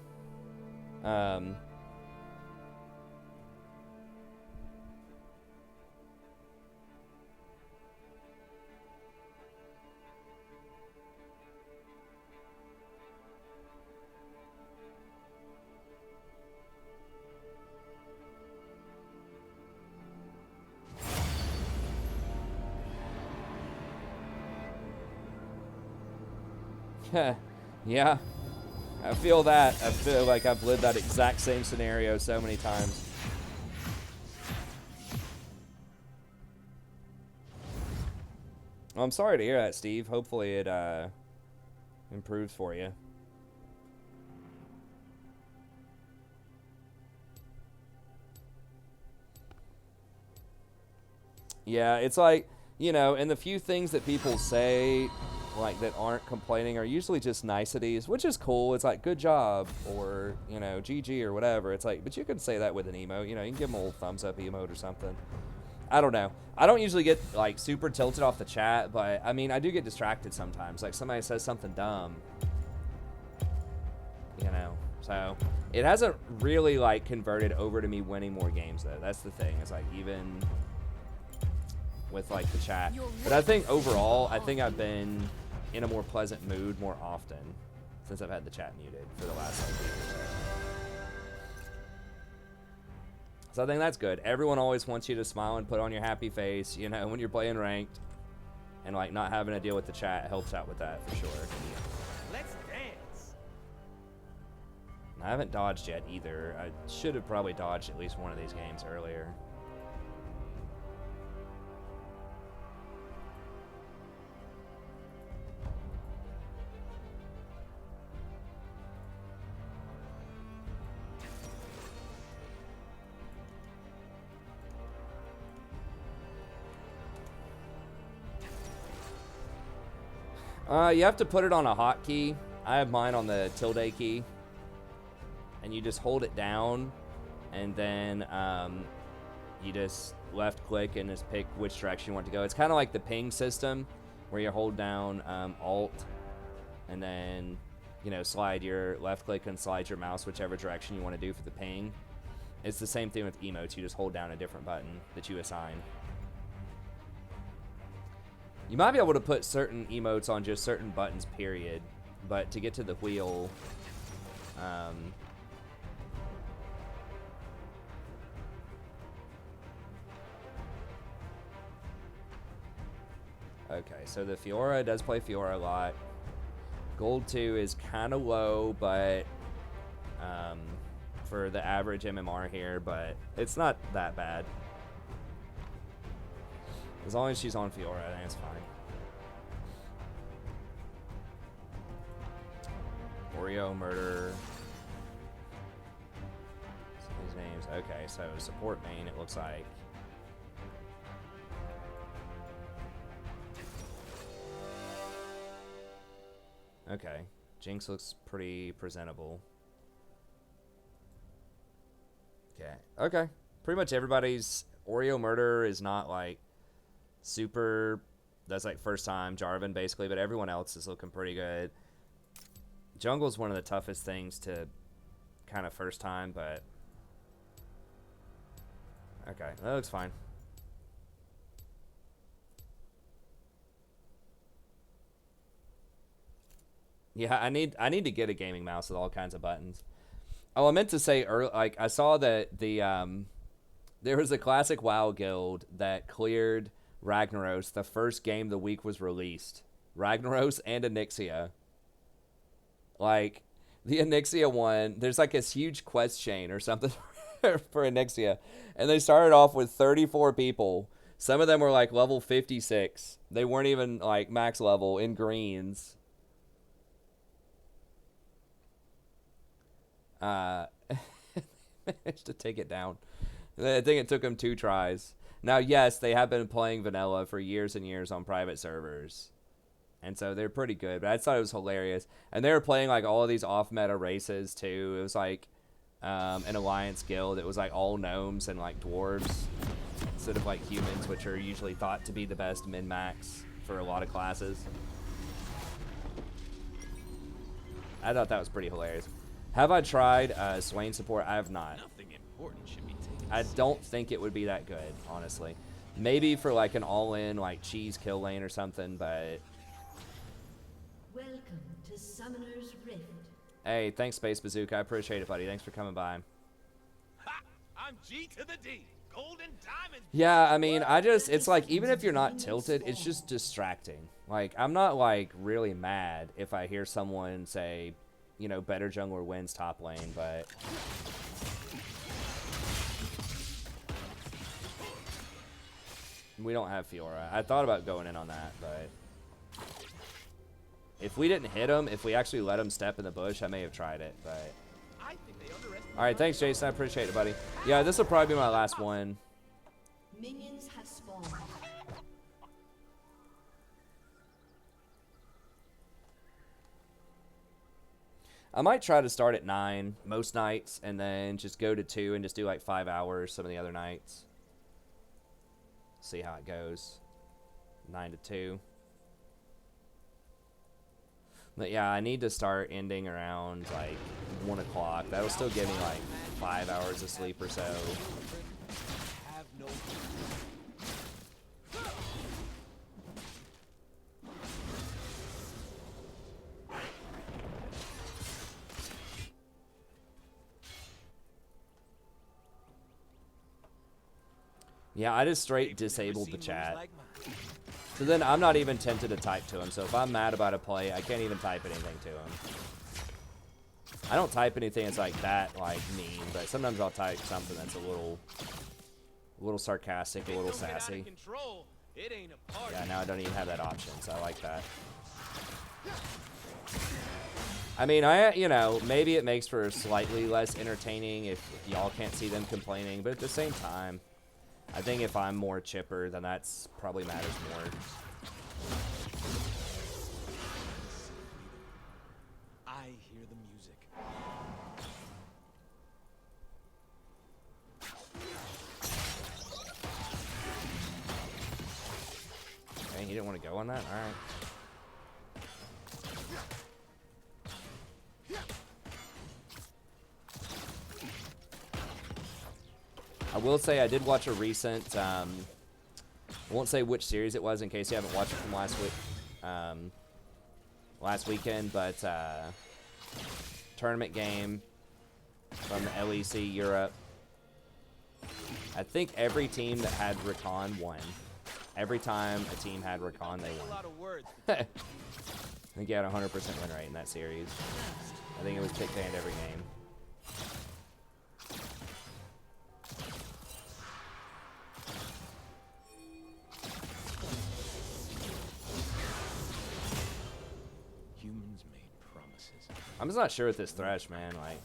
Yeah, I feel that. I feel like I've lived that exact same scenario so many times. Well, I'm sorry to hear that, Steve. Hopefully it improves for you. Yeah, it's like, you know, and the few things that people say, like, that aren't complaining are usually just niceties, which is cool. It's like, good job, or, you know, GG or whatever. It's like, but you can say that with an emote. You know, you can give them a little thumbs up emote or something. I don't know. I don't usually get, like, super tilted off the chat, but, I mean, I do get distracted sometimes. Like, somebody says something dumb, you know, So it hasn't really like converted over to me winning more games though. That's the thing. It's like even with like the chat. But I think overall, I think I've been in a more pleasant mood more often since I've had the chat muted for the last like week or so. So I think that's good. Everyone always wants you to smile and put on your happy face, you know, when you're playing ranked. And like not having to deal with the chat helps out with that for sure. Let's dance. I haven't dodged yet either. I should have probably dodged at least one of these games earlier. You have to put it on a hotkey. I have mine on the tilde key. And you just hold it down, and then you just left click and just pick which direction you want to go. It's kind of like the ping system, where you hold down Alt, and then slide your left click and slide your mouse whichever direction you want to do for the ping. It's the same thing with emotes. You just hold down a different button that you assign. You might be able to put certain emotes on just certain buttons, period. But to get to the wheel, okay, so the Fiora does play Fiora a lot. Gold 2 is kind of low, but for the average MMR here, but it's not that bad. As long as she's on Fiora, I think it's fine. Oreo, Murder. So these names. Okay, so support main, it looks like. Okay. Jinx looks pretty presentable. Okay. Okay. Pretty much everybody's Oreo Murder is not like super, that's like first time Jarvan basically, but everyone else is looking pretty good. Jungle's one of the toughest things to kind of first time, but okay, that looks fine. Yeah, I need to get a gaming mouse with all kinds of buttons. Oh, I meant to say earlier, like I saw that the there was a classic WoW guild that cleared Ragnaros the first game the week was released. Ragnaros and Onyxia. Like, the Onyxia one, there's like this huge quest chain or something for Onyxia. And they started off with 34 people. Some of them were like level 56. They weren't even like max level in greens. Managed to take it down. I think it took them 2 tries. Now, yes, they have been playing vanilla for years and years on private servers. And so they're pretty good. But I thought it was hilarious. And they were playing like all of these off-meta races too. It was like an alliance guild. It was like all gnomes and like dwarves instead of like humans, which are usually thought to be the best min-max for a lot of classes. I thought that was pretty hilarious. Have I tried Swain support? I have not. Nothing important should be taken. I don't think it would be that good, honestly. Maybe for like an all-in like cheese kill lane or something, but Welcome to Summoner's Rift. hey, thanks Space Bazooka. I appreciate it, buddy. Thanks for coming by. Ha! I'm G to the D. Golden diamonds. Yeah, I mean, it's like, even if you're not tilted, it's just distracting. Like, I'm not like really mad if I hear someone say, you know, better jungler wins top lane, but we don't have Fiora. I thought about going in on that, but if we didn't hit him, if we actually let him step in the bush, I may have tried it, but I think they underestimate. all right, thanks, Jason. I appreciate it, buddy. Yeah, this will probably be my last one. Minions have spawned. I might try to start at 9 most nights and then just go to 2 and just do like 5 hours some of the other nights. See how it goes. 9 to 2. But yeah, I need to start ending around like 1 o'clock. That'll still give me like 5 hours of sleep or so. Have no Yeah, I just straight disabled the chat. So then I'm not even tempted to type to him. So if I'm mad about a play, I can't even type anything to him. I don't type anything that's like that, like mean, but sometimes I'll type something that's a little sarcastic, a little sassy. Yeah, now I don't even have that option, so I like that. I mean, you know, maybe it makes for slightly less entertaining if y'all can't see them complaining, but at the same time, I think if I'm more chipper, then that's probably matters more. I hear the music. Okay, he didn't want to go on that? Alright. I will say I did watch a recent, I won't say which series it was in case you haven't watched it from last weekend, but tournament game from the LEC Europe. I think every team that had Rakan won. Every time a team had Rakan, they won. I think he had a 100% win rate in that series. I think it was pick banned every game. Humans made promises. I'm just not sure with this Thresh, man. Like,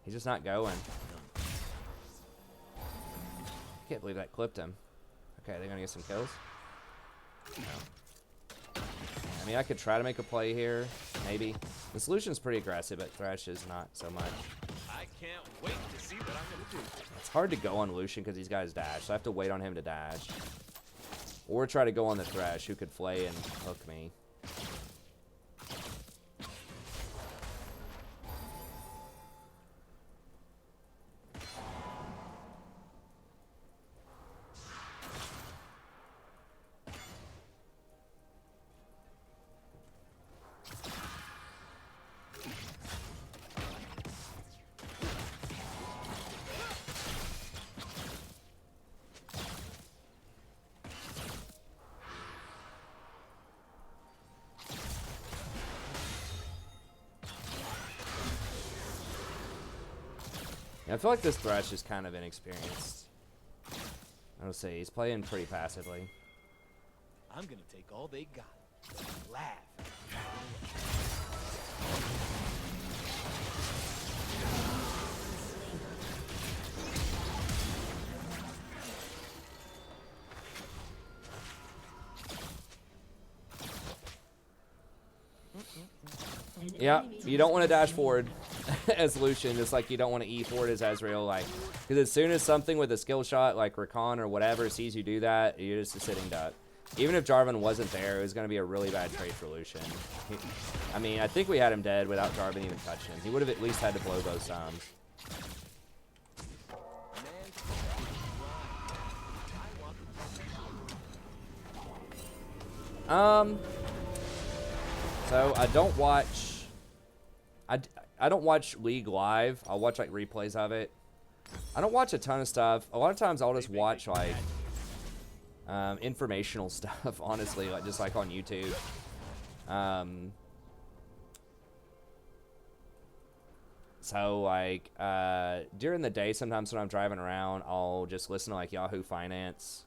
he's just not going. I can't believe that clipped him. Okay, they're gonna get some kills. No. I mean, I could try to make a play here, maybe. The solution's pretty aggressive, but Thresh is not so much. I can't wait to see what I'm gonna do. It's hard to go on Lucian because he's got his dash, so I have to wait on him to dash. Or try to go on the Thresh, who could flay and hook me. Yeah, I feel like this Thresh is kind of inexperienced. I don't say he's playing pretty passively. I'm gonna take all they got. Laugh. Yeah, you don't want to dash forward as Lucian, just like you don't want to E forward as Ezreal, like, because as soon as something with a skill shot like Rakan or whatever sees you do that, you're just a sitting duck. Even if Jarvan wasn't there, it was going to be a really bad trade for Lucian. I mean, I think we had him dead without Jarvan even touching him. He would have at least had to blow both sums. So I don't watch. I don't watch League live. I'll watch like replays of it. I don't watch a ton of stuff. A lot of times I'll just watch like informational stuff. Honestly, like just like on YouTube. So like during the day, sometimes when I'm driving around, I'll just listen to like Yahoo Finance,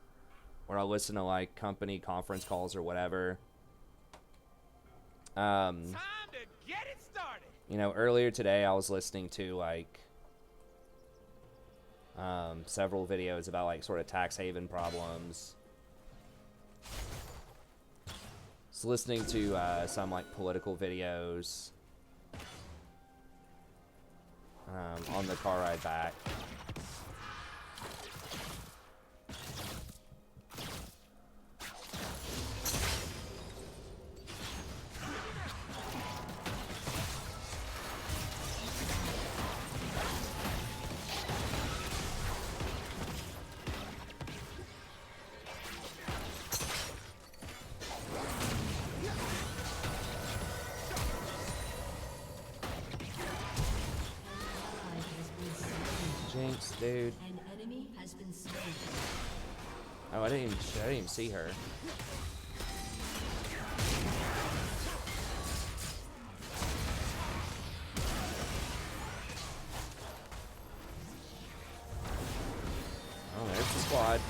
or I'll listen to like company conference calls or whatever. Time to get it started. You know, earlier today I was listening to like several videos about like sort of tax haven problems. So listening to some like political videos on the car ride back. dude. An enemy has been slain. Oh, I didn't even see her. Oh, there's the squad.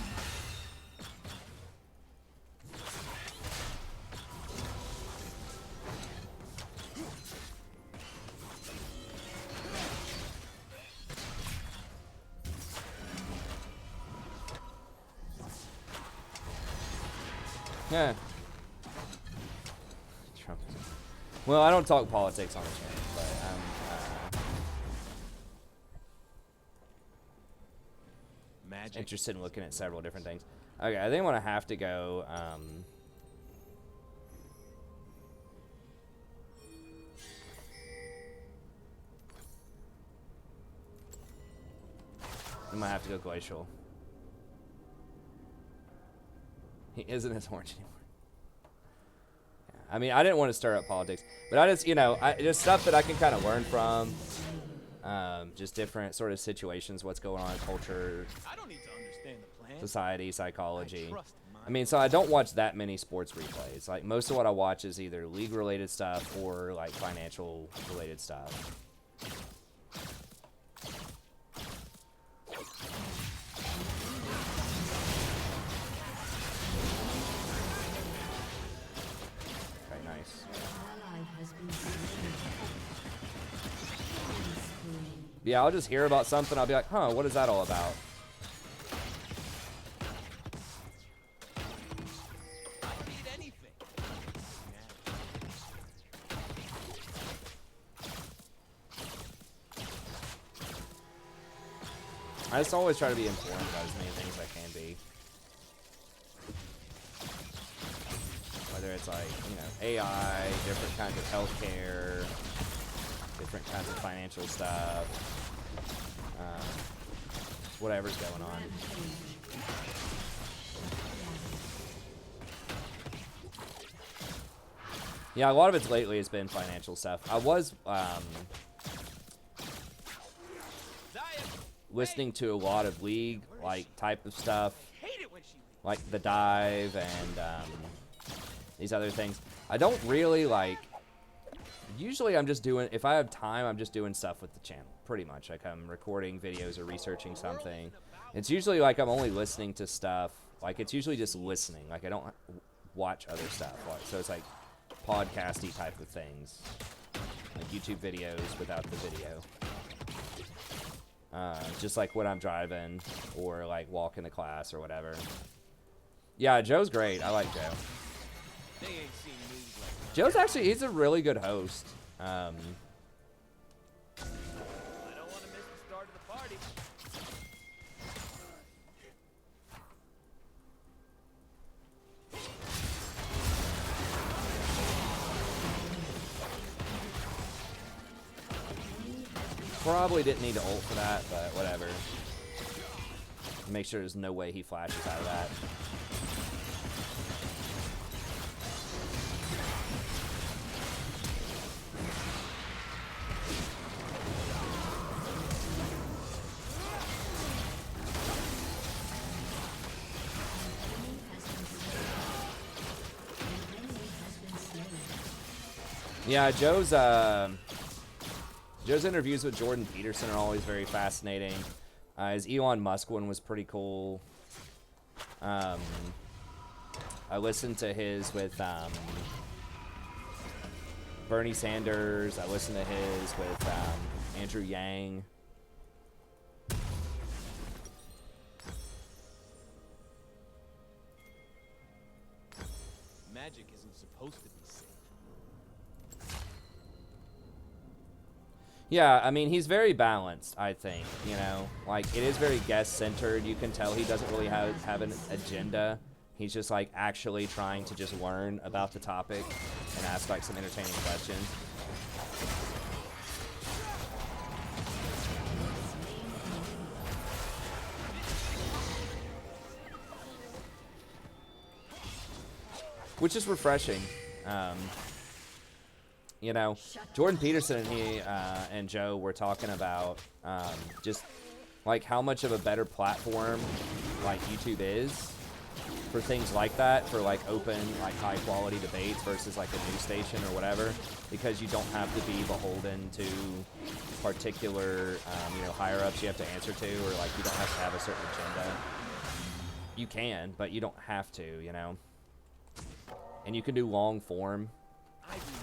Yeah. Trump. Well, I don't talk politics on the channel, but I'm Magic. interested in looking at several different things. Okay, I think I'm gonna have to go. I might have to go glacial. He isn't as orange anymore. Yeah, I mean, I didn't want to stir up politics, but I just, you know, just stuff that I can kind of learn from. Just different sort of situations, what's going on in culture, I don't need to understand the plan. society, psychology. trust I mean, so I don't watch that many sports replays. Like, most of what I watch is either league-related stuff or, like, financial-related stuff. Okay, nice. Ally has been slain. Yeah, I'll just hear about something. I'll be like, huh, what is that all about? I don't need anything. I just always try to be informed about as many things as I can be. Whether it's like, you know, AI, different kinds of healthcare, different kinds of financial stuff, whatever's going on. Yeah, a lot of it's lately has been financial stuff. I was listening to a lot of League, like, type of stuff, like the dive and these other things. I don't really, like, usually I'm just doing, if I have time, I'm just doing stuff with the channel, pretty much. Like, I'm recording videos or researching something. It's usually like I'm only listening to stuff. Like, it's usually just listening. Like, I don't watch other stuff. Like, so it's like podcasty type of things. Like YouTube videos without the video. Just like when I'm driving or like walking to class or whatever. Yeah, Joe's great. I like Joe. They ain't seen moves like Joe's actually, he's a really good host. I don't want to miss the start of the party. Probably didn't need to ult for that, but whatever. Make sure there's no way he flashes out of that. Yeah, Joe's interviews with Jordan Peterson are always very fascinating. His Elon Musk one was pretty cool. I listened to his with Bernie Sanders. I listened to his with Andrew Yang. Magic isn't supposed to be safe. Yeah, I mean, he's very balanced, I think, you know? Like, it is very guest-centered. You can tell he doesn't really have an agenda. He's just, like, actually trying to just learn about the topic and ask, like, some entertaining questions. Which is refreshing. You know, Jordan Peterson and he and Joe were talking about just like how much of a better platform like YouTube is for things like that, for like open, like high quality debates versus like a news station or whatever, because you don't have to be beholden to particular, you know, higher ups you have to answer to, or like you don't have to have a certain agenda. You can, but you don't have to, you know. And you can do long form,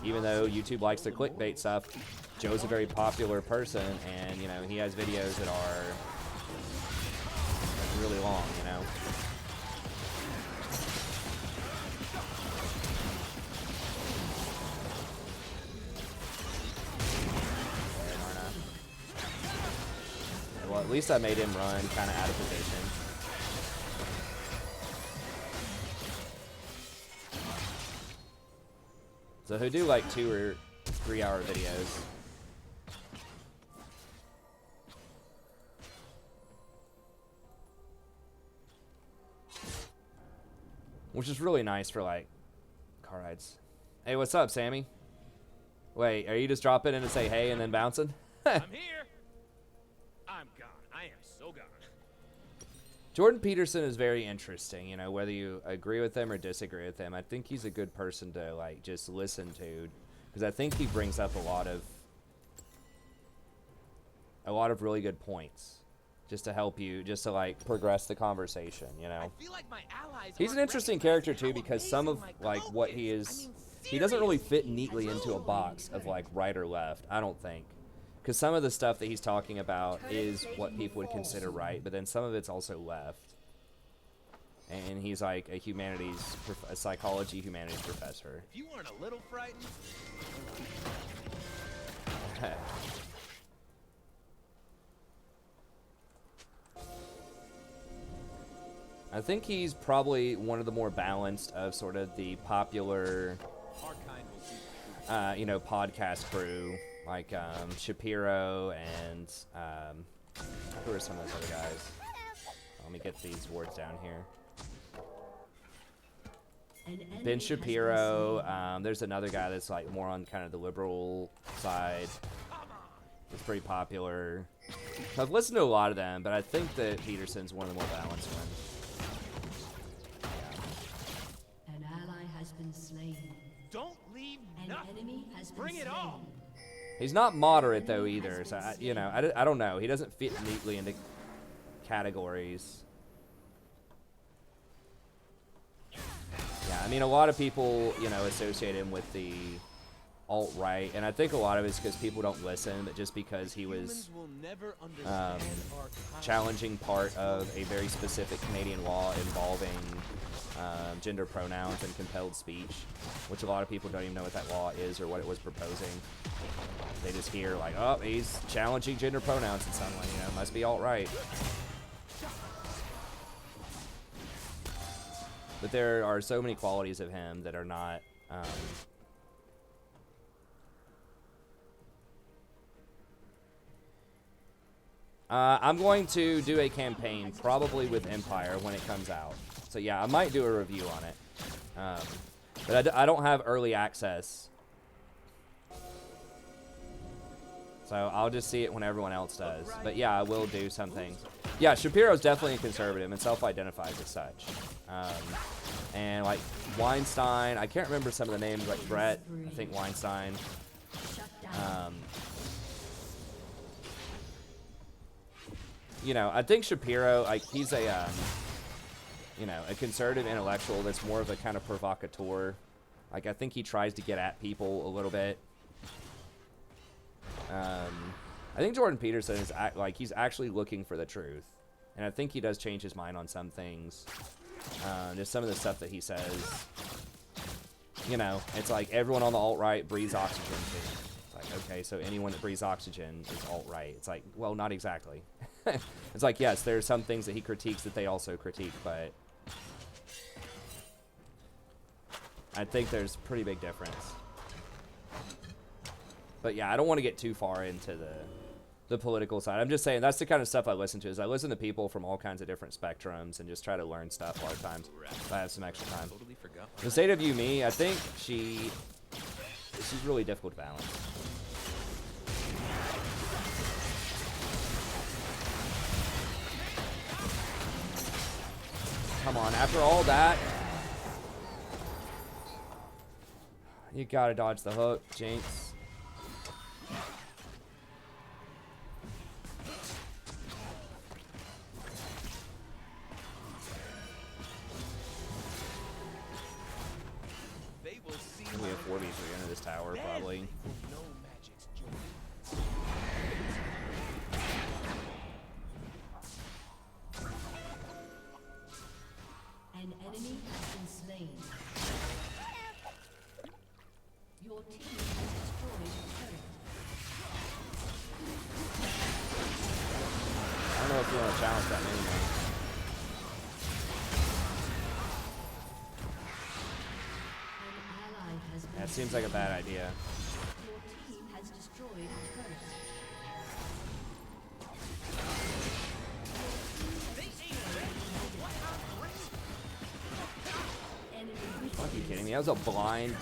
even though YouTube likes the clickbait stuff. Joe's a very popular person, and you know he has videos that are like, really long, you know. Well, at least I made him run kind of out of position. So he'll do like 2 or 3 hour videos. Which is really nice for like car rides. Hey, what's up, Sammy? Wait, are you just dropping in to say hey and then bouncing? I'm here. I'm gone. I am so gone. Jordan Peterson is very interesting, you know, whether you agree with him or disagree with him. I think he's a good person to like just listen to, because I think he brings up a lot of really good points just to help you, just to like progress the conversation, you know. I feel like my allies He's an interesting character too, because some of like what he is, he doesn't really fit neatly into a box of like right or left, I don't think. Because some of the stuff that he's talking about is what people would consider right, but then some of it's also left. And he's like a psychology humanities professor. If you aren't a little frightened. I think he's probably one of the more balanced of sort of the popular, you know, podcast crew. Like Shapiro and who are some of those other guys? Let me get these words down here. Ben Shapiro. There's another guy that's like more on kind of the liberal side. It's pretty popular. So I've listened to a lot of them, but I think that Peterson's one of the more balanced ones. An ally has been slain. Don't leave An nothing. enemy has been Bring it slain. on. He's not moderate though either, so you know, I don't know. He doesn't fit neatly into categories. Yeah, I mean, a lot of people, you know, associate him with the alt-right, and I think a lot of it's because people don't listen, but just because he was challenging part of a very specific Canadian law involving gender pronouns and compelled speech, which a lot of people don't even know what that law is or what it was proposing. They just hear like, oh, he's challenging gender pronouns in some way, you know, must be alt-right. But there are so many qualities of him that are not, I'm going to do a campaign, probably with Empire, when it comes out. So yeah, I might do a review on it. But I don't have early access. So I'll just see it when everyone else does. But yeah, I will do something. Yeah, Shapiro's definitely a conservative and self-identifies as such. And like Weinstein, I can't remember some of the names, like Brett, I think Weinstein. You know, I think Shapiro, like he's a, you know, a conservative intellectual that's more of a kind of provocateur. Like I think he tries to get at people a little bit. I think Jordan Peterson is like he's actually looking for the truth, and I think he does change his mind on some things. Just some of the stuff that he says. You know, it's like everyone on the alt-right breathes oxygen too. It's like, okay, so anyone that breathes oxygen is alt-right. It's like, well, not exactly. It's like, yes, there are some things that he critiques that they also critique, but I think there's a pretty big difference. But yeah, I don't want to get too far into the political side. I'm just saying that's the kind of stuff I listen to. Is I listen to people from all kinds of different spectrums and just try to learn stuff a lot of times if I have some extra time. The state of Yuumi, I think she's really difficult to balance. come on. After all that, you gotta dodge the hook, Jinx. They will see We have 4v3 under this tower, probably. no magic's joy. An enemy has been slain. Your team has destroyed a turret. I don't know if you want to challenge that many, man. An ally has been That seems like a bad idea. Your team has destroyed a turret. Are you kidding me? That was a blind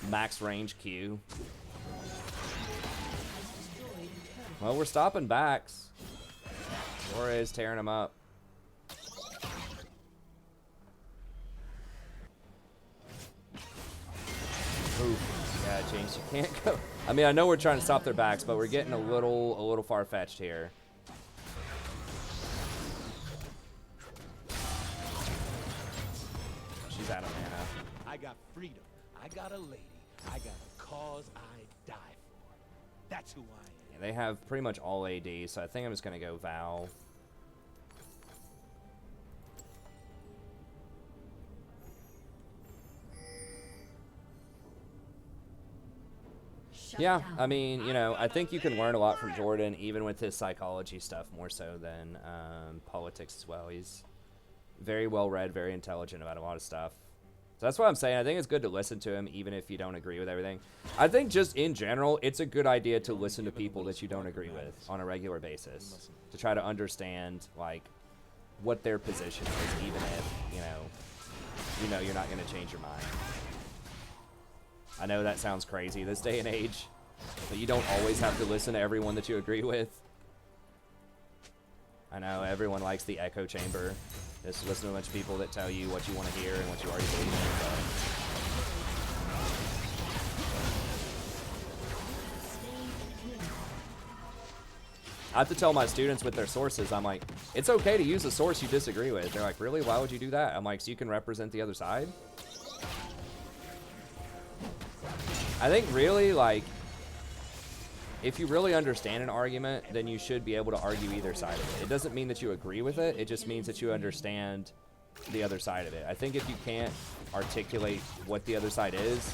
max range Q. Well, we're stopping backs. Laura is tearing them up. Oof. Yeah, James, you can't go. I mean, I know we're trying to stop their backs, but we're getting a little far-fetched here. She's out of mana. I got freedom. I got a lady. I got a cause I die for. That's who I am. Yeah, they have pretty much all AD, so I think I'm just gonna go Val. Yeah, I mean, you know, I think you can learn a lot from Jordan, even with his psychology stuff, more so than politics as well. He's very well read, very intelligent about a lot of stuff. So that's what I'm saying. I think it's good to listen to him, even if you don't agree with everything. I think just in general, it's a good idea to listen to people that you don't agree with on a regular basis, to try to understand, like, what their position is, even if, you know you're not going to change your mind. I know that sounds crazy this day and age, but you don't always have to listen to everyone that you agree with. I know everyone likes the echo chamber. Just listen to a bunch of people that tell you what you want to hear and what you already believe in. I have to tell my students with their sources, I'm like, it's okay to use a source you disagree with. They're like, really? Why would you do that? I'm like, so you can represent the other side? I think really, like, if you really understand an argument, then you should be able to argue either side of it. It doesn't mean that you agree with it. It just means that you understand the other side of it. I think if you can't articulate what the other side is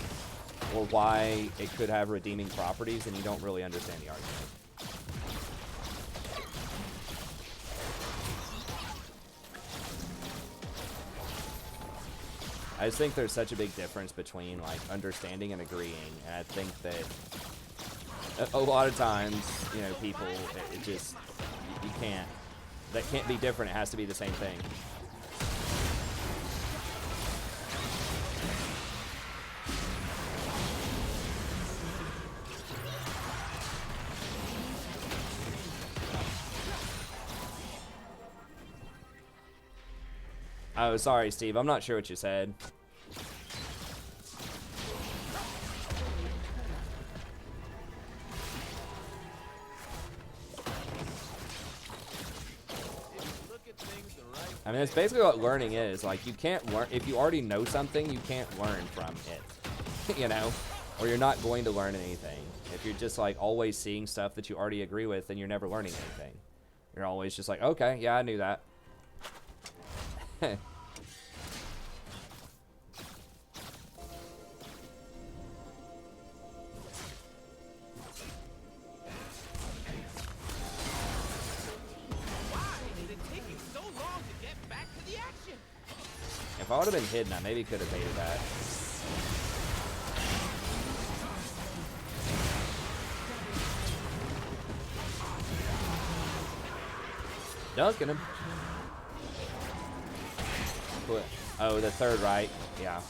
or why it could have redeeming properties, then you don't really understand the argument. I just think there's such a big difference between, like, understanding and agreeing, and I think that a lot of times, you know, people, it just, you can't, that can't be different. It has to be the same thing. Oh, sorry, Steve. I'm not sure what you said. I mean, it's basically what learning is. Like, you can't learn, if you already know something, you can't learn from it, you know? Or you're not going to learn anything. If you're just, like, always seeing stuff that you already agree with, then you're never learning anything. You're always just like, okay, yeah, I knew that. If I would have been hidden, I maybe could have baited that. Dunking him. Oh, the third right. Yeah.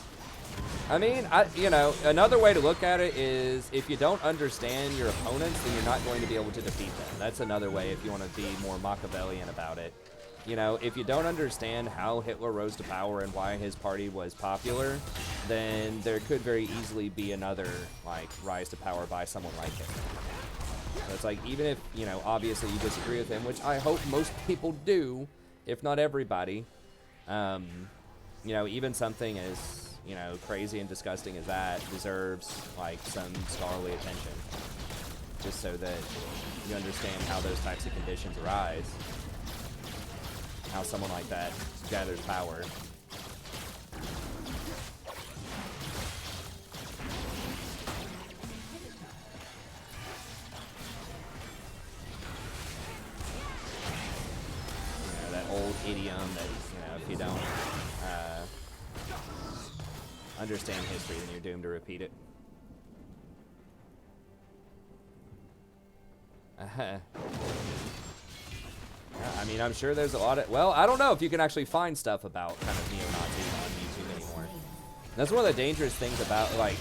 I mean, you know, another way to look at it is if you don't understand your opponents, then you're not going to be able to defeat them. That's another way if you want to be more Machiavellian about it. you know, if you don't understand how Hitler rose to power and why his party was popular, then there could very easily be another, like, rise to power by someone like him. So it's like, even if, you know, obviously you disagree with him, which I hope most people do, if not everybody, you know, even something as, you know, crazy and disgusting as that deserves, like, some scholarly attention. Just so that you understand how those types of conditions arise. How someone like that gathers power. You know, that old idiom that, you know, if you don't understand history, then you're doomed to repeat it. I mean, I'm sure there's a lot of... Well, I don't know if you can actually find stuff about kind of neo-Nazis on YouTube anymore. That's one of the dangerous things about, like...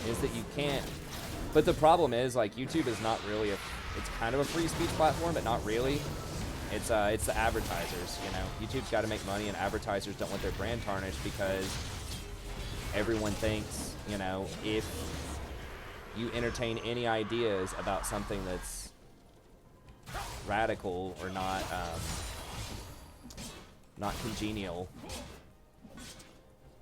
is that you can't... But the problem is, like, YouTube is not really a... It's kind of a free speech platform, but not really. It's the advertisers, you know. YouTube's got to make money, and advertisers don't want their brand tarnished because everyone thinks, you know, if you entertain any ideas about something that's radical or not congenial,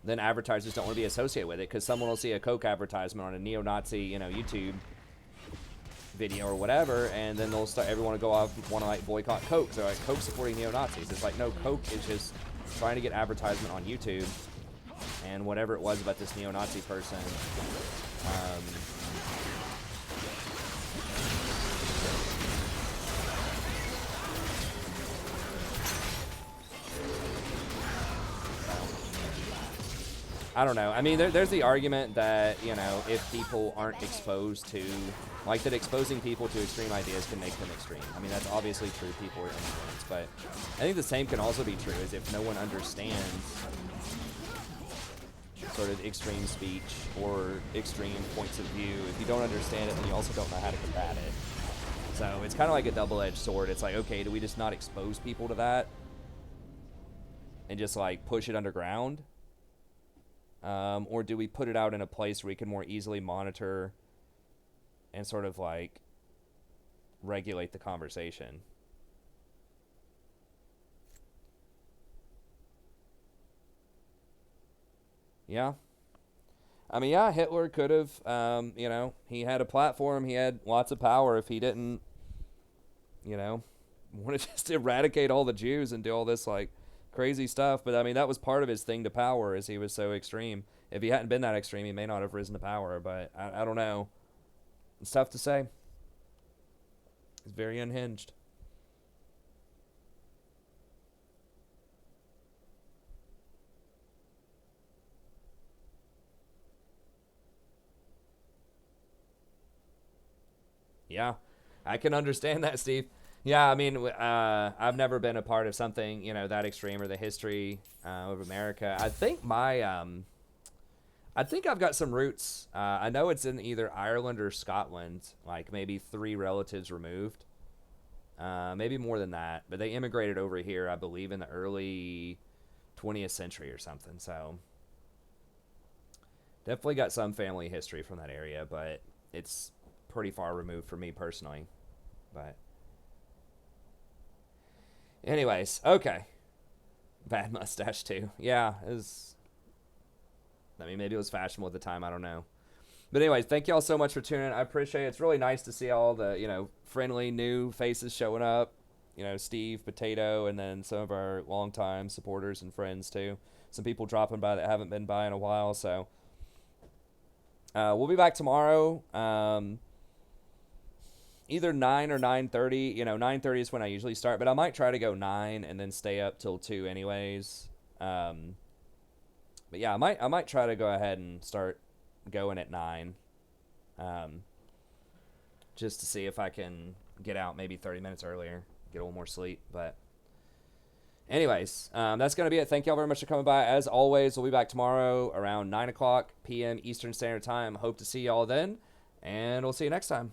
then advertisers don't want to be associated with it, because someone will see a Coke advertisement on a neo-Nazi, you know, YouTube video or whatever, and then they'll start, everyone will go off, want to like boycott Coke. So like, Coke supporting neo-Nazis. It's like, no, Coke is just trying to get advertisement on YouTube, and whatever it was about this neo-Nazi person, I don't know. I mean, there's the argument that, you know, if people aren't exposed to, like, that exposing people to extreme ideas can make them extreme. I mean, that's obviously true. People are influenced. But I think the same can also be true as if no one understands sort of extreme speech or extreme points of view. If you don't understand it, then you also don't know how to combat it. So it's kind of like a double-edged sword. It's like, okay, do we just not expose people to that and just, like, push it underground? Or do we put it out in a place where we can more easily monitor and sort of like regulate the conversation? Yeah. I mean, yeah, Hitler could have, you know, he had a platform, he had lots of power. If he didn't, you know, want to just eradicate all the Jews and do all this, like, crazy stuff. But I mean, that was part of his thing to power, is he was so extreme. If he hadn't been that extreme, he may not have risen to power. But I don't know. It's tough to say. He's very unhinged. Yeah, I can understand that, Steve. Yeah, I mean, I've never been a part of something, you know, that extreme, or the history of America. I think I think I've got some roots. I know it's in either Ireland or Scotland, like maybe 3 relatives removed. Maybe more than that. But they immigrated over here, I believe, in the early 20th century or something. So definitely got some family history from that area, but it's pretty far removed for me personally. But anyways, okay. Bad mustache too. Yeah, it was, I mean, maybe it was fashionable at the time. I don't know. But anyways, thank y'all so much for tuning in. I appreciate it. It's really nice to see all the, you know, friendly new faces showing up. You know, Steve, Potato, and then some of our longtime supporters and friends too. Some people dropping by that haven't been by in a while. So we'll be back tomorrow. Either 9 or 9:30. You know, 9:30 is when I usually start, but I might try to go 9 and then stay up till 2 anyways. But yeah, I might try to go ahead and start going at 9. Just to see if I can get out maybe 30 minutes earlier, get a little more sleep. But Anyways, that's going to be it. Thank y'all very much for coming by. As always, we'll be back tomorrow around 9 o'clock p.m. Eastern Standard Time. Hope to see y'all then, and we'll see you next time.